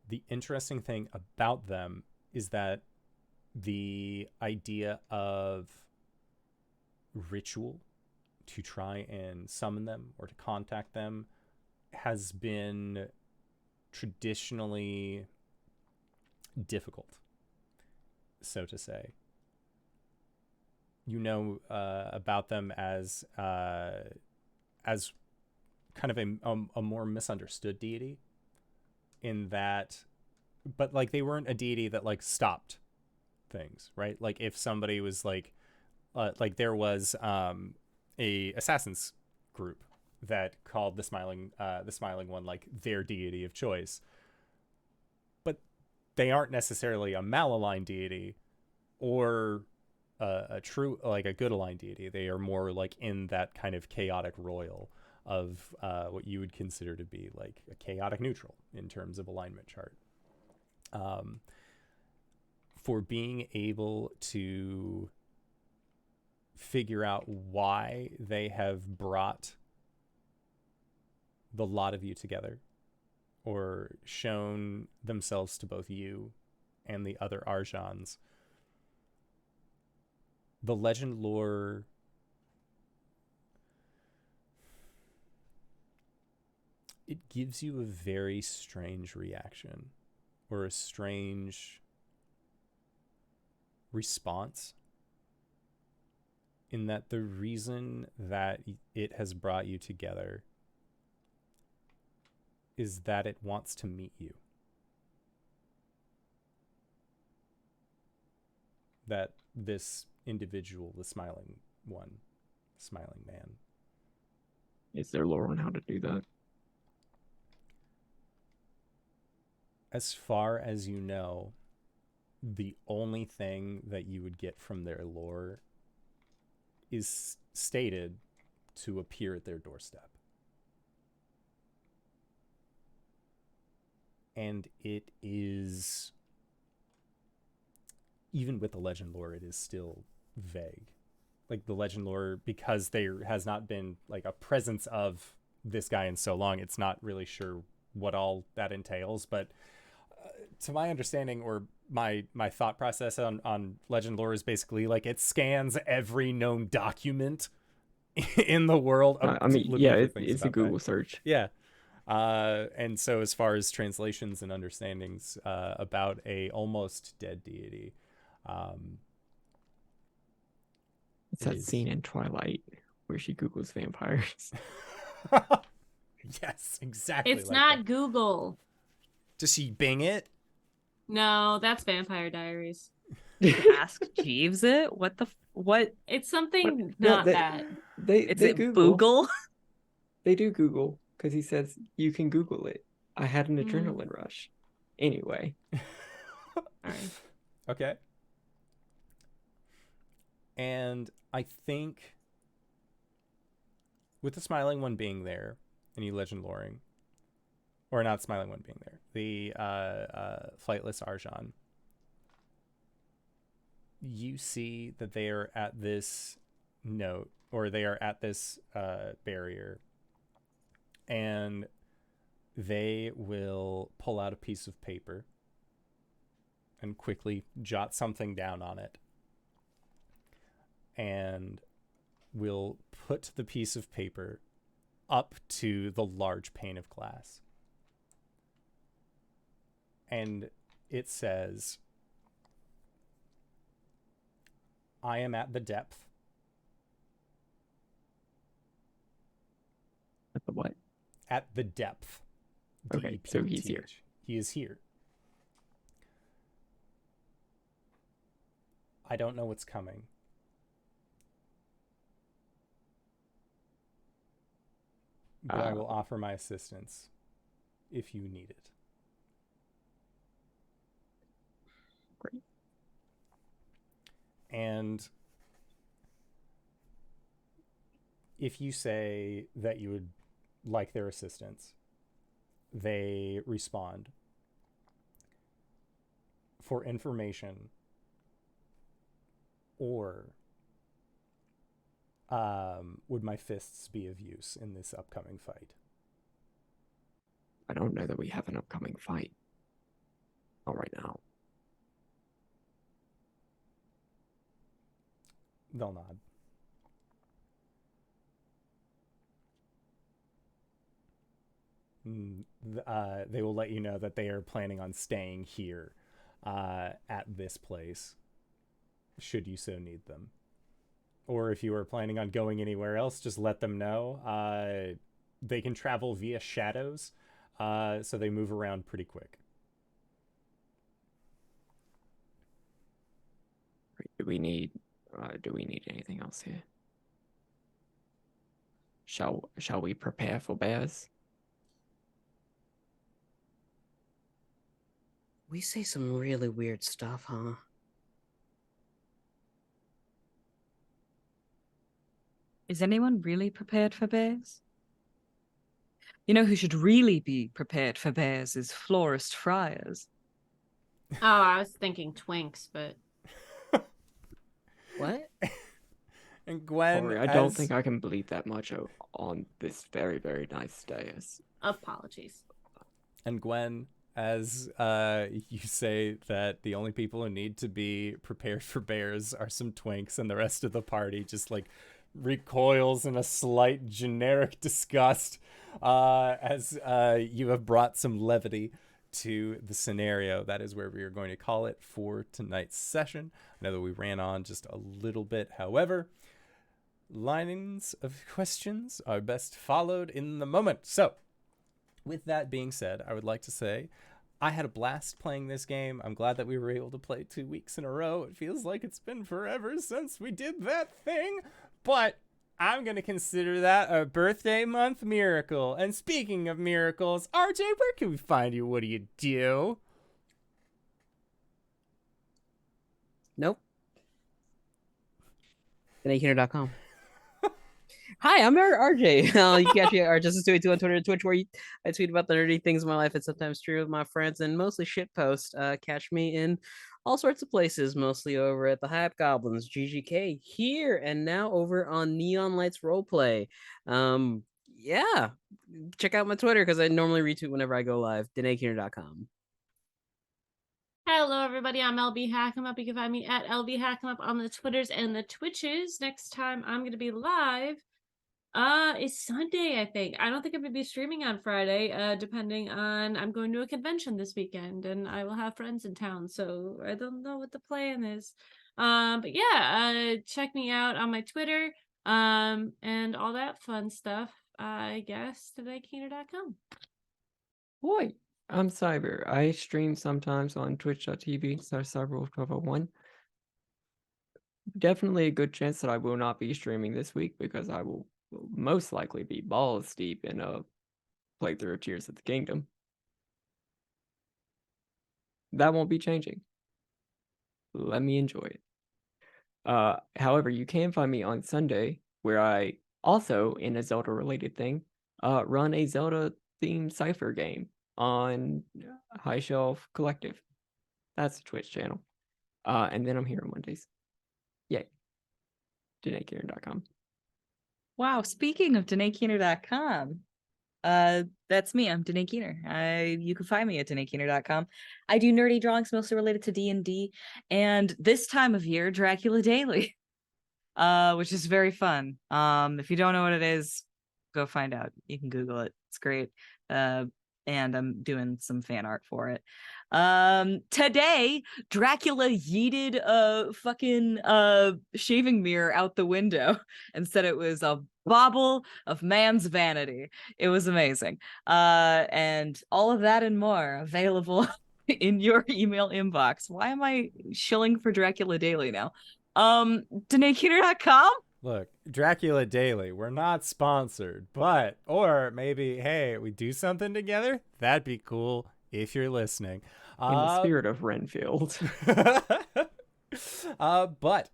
The interesting thing about them is that the idea of ritual to try and summon them or to contact them has been traditionally difficult, so to say. You know about them as kind of a more misunderstood deity, in that, but like they weren't a deity that like stopped things, right? Like if somebody was like there was a assassins group that called the smiling one like their deity of choice, but they aren't necessarily a malaligned deity or a true, like a good aligned deity. They are more like in that kind of chaotic royal of what you would consider to be like a chaotic neutral in terms of alignment chart. For being able to figure out why they have brought the lot of you together, or shown themselves to both you and the other Arjhans, the legend lore it gives you a very strange reaction, or a strange response, in that the reason that it has brought you together is that it wants to meet you. That this individual, the smiling one, smiling man. Is there lore on how to do that? As far as you know, the only thing that you would get from their lore is stated to appear at their doorstep. And it is, even with the legend lore, it is still vague. Like the legend lore, because there has not been like a presence of this guy in so long, it's not really sure what all that entails. But to my understanding, or my thought process on legend lore, is basically like it scans every known document in the world. I mean, yeah, it's a Google search. Yeah. And so as far as translations and understandings about a almost dead deity, it's that scene in Twilight where she Googles vampires. Yes, exactly. It's like not that. Google. Does she Bing it? No, that's Vampire Diaries. Ask Jeeves it? What? It's something No, not that. Is it Google? They do Google, because he says you can Google it. I had an Mm. adrenaline rush. Anyway. All right. Okay. And I think with the smiling one being there, and you legend loring, or not smiling one being there, the flightless Arjhan, you see that they are at this note, or they are at this barrier, and they will pull out a piece of paper and quickly jot something down on it, and will put the piece of paper up to the large pane of glass. And it says, I am at the depth. At the what? At the depth. Okay, so he's here. He is here. I don't know what's coming. But I will offer my assistance if you need it. Great. And if you say that you would like their assistance, they respond, for information or would my fists be of use in this upcoming fight? I don't know that we have an upcoming fight. Not right now. They'll nod. They will let you know that they are planning on staying here at this place, should you so need them. Or if you are planning on going anywhere else, just let them know. They can travel via shadows, so they move around pretty quick. Do we need anything else here? Shall we prepare for bears? We say some really weird stuff, huh? Is anyone really prepared for bears? You know who should really be prepared for bears is florist friars. Oh, I was thinking twinks, but What? And Gwen, Sorry, I don't think I can believe that much on this very, very nice dais. apologies. And Gwen, as you say that the only people who need to be prepared for bears are some twinks, and the rest of the party just like recoils in a slight generic disgust as you have brought some levity to the scenario. That is where we are going to call it for tonight's session. I know that we ran on just a little bit. However, lines of questions are best followed in the moment. So with that being said, I would like to say I had a blast playing this game. I'm glad that we were able to play 2 weeks in a row. It feels like it's been forever since we did that thing, but I'm going to consider that a birthday month miracle. And speaking of miracles, RJ, where can we find you? What do you do? Nope. DenakeHunter.com. Hi, I'm RJ. You can catch me at RJustice282 on Twitter and Twitch, where I tweet about the nerdy things in my life and sometimes true with my friends, and mostly shitpost. Catch me in all sorts of places, mostly over at the Hype Goblins, GGK, here and now over on Neon Lights Roleplay. Yeah, check out my Twitter because I normally retweet whenever I go live. DenakeHunter.com. Hello, everybody. I'm LBHackEmUp. You can find me at LBHackEmUp on the Twitters and the Twitches. Next time I'm going to be live. It's Sunday, I think. I don't think I'm gonna be streaming on Friday, depending on I'm going to a convention this weekend and I will have friends in town, so I don't know what the plan is. But yeah, check me out on my Twitter, and all that fun stuff. I guess DenakeHunter.com. Boy, I'm Cyber. I stream sometimes on twitch.tv/cyber1201. Definitely a good chance that I will not be streaming this week because I will will most likely be balls deep in a playthrough of Tears of the Kingdom. That won't be changing. Let me enjoy it. However, you can find me on Sunday, where I also, in a Zelda-related thing, run a Zelda-themed cipher game on High Shelf Collective. That's the Twitch channel. And then I'm here on Mondays. Yay. DanaeKeener.com. Wow, speaking of DanaeKeener.com, that's me. I'm Danae Keener. You can find me at DanaeKeener.com. I do nerdy drawings mostly related to D&D, and this time of year, Dracula Daily, which is very fun. If you don't know what it is, go find out. You can Google it. It's great. And I'm doing some fan art for it. Today, Dracula yeeted a fucking shaving mirror out the window and said it was a bauble of man's vanity. It was amazing. And all of that and more available in your email inbox. Why am I shilling for Dracula Daily now? DanaeKeener.com? Look, Dracula Daily, we're not sponsored, but, or maybe, hey, we do something together? That'd be cool if you're listening. In the spirit of Renfield. But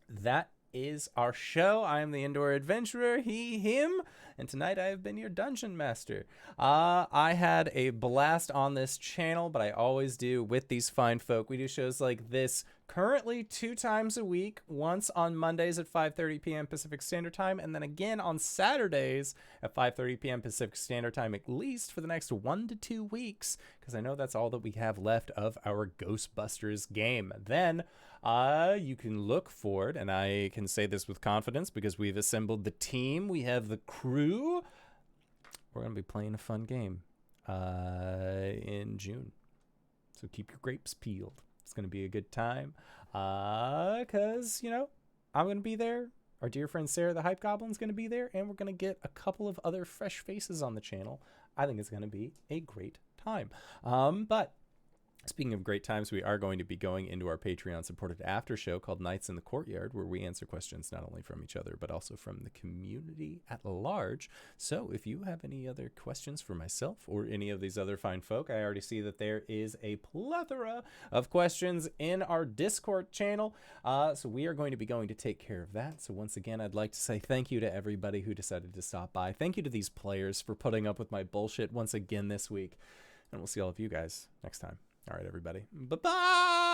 that is our show. I am the Indoor Adventurer, he, him, and tonight I have been your Dungeon Master. I had a blast on this channel, but I always do with these fine folk. We do shows like this currently 2 times a week, once on Mondays at 5:30 p.m. Pacific Standard Time, and then again on Saturdays at 5:30 p.m. Pacific Standard Time, at least for the next 1 to 2 weeks, because I know that's all that we have left of our Ghostbusters game. Then you can look forward, and I can say this with confidence because we've assembled the team. We have the crew. We're going to be playing a fun game in June. So keep your grapes peeled. It's going to be a good time because, you know, I'm going to be there. Our dear friend Sarah the Hype Goblin's going to be there, and we're going to get a couple of other fresh faces on the channel. I think it's going to be a great time. But speaking of great times, we are going to be going into our Patreon-supported after show called Nights in the Courtyard, where we answer questions not only from each other, but also from the community at large. So if you have any other questions for myself or any of these other fine folk, I already see that there is a plethora of questions in our Discord channel. So we are going to be going to take care of that. So once again, I'd like to say thank you to everybody who decided to stop by. Thank you to these players for putting up with my bullshit once again this week. And we'll see all of you guys next time. All right, everybody. Bye-bye!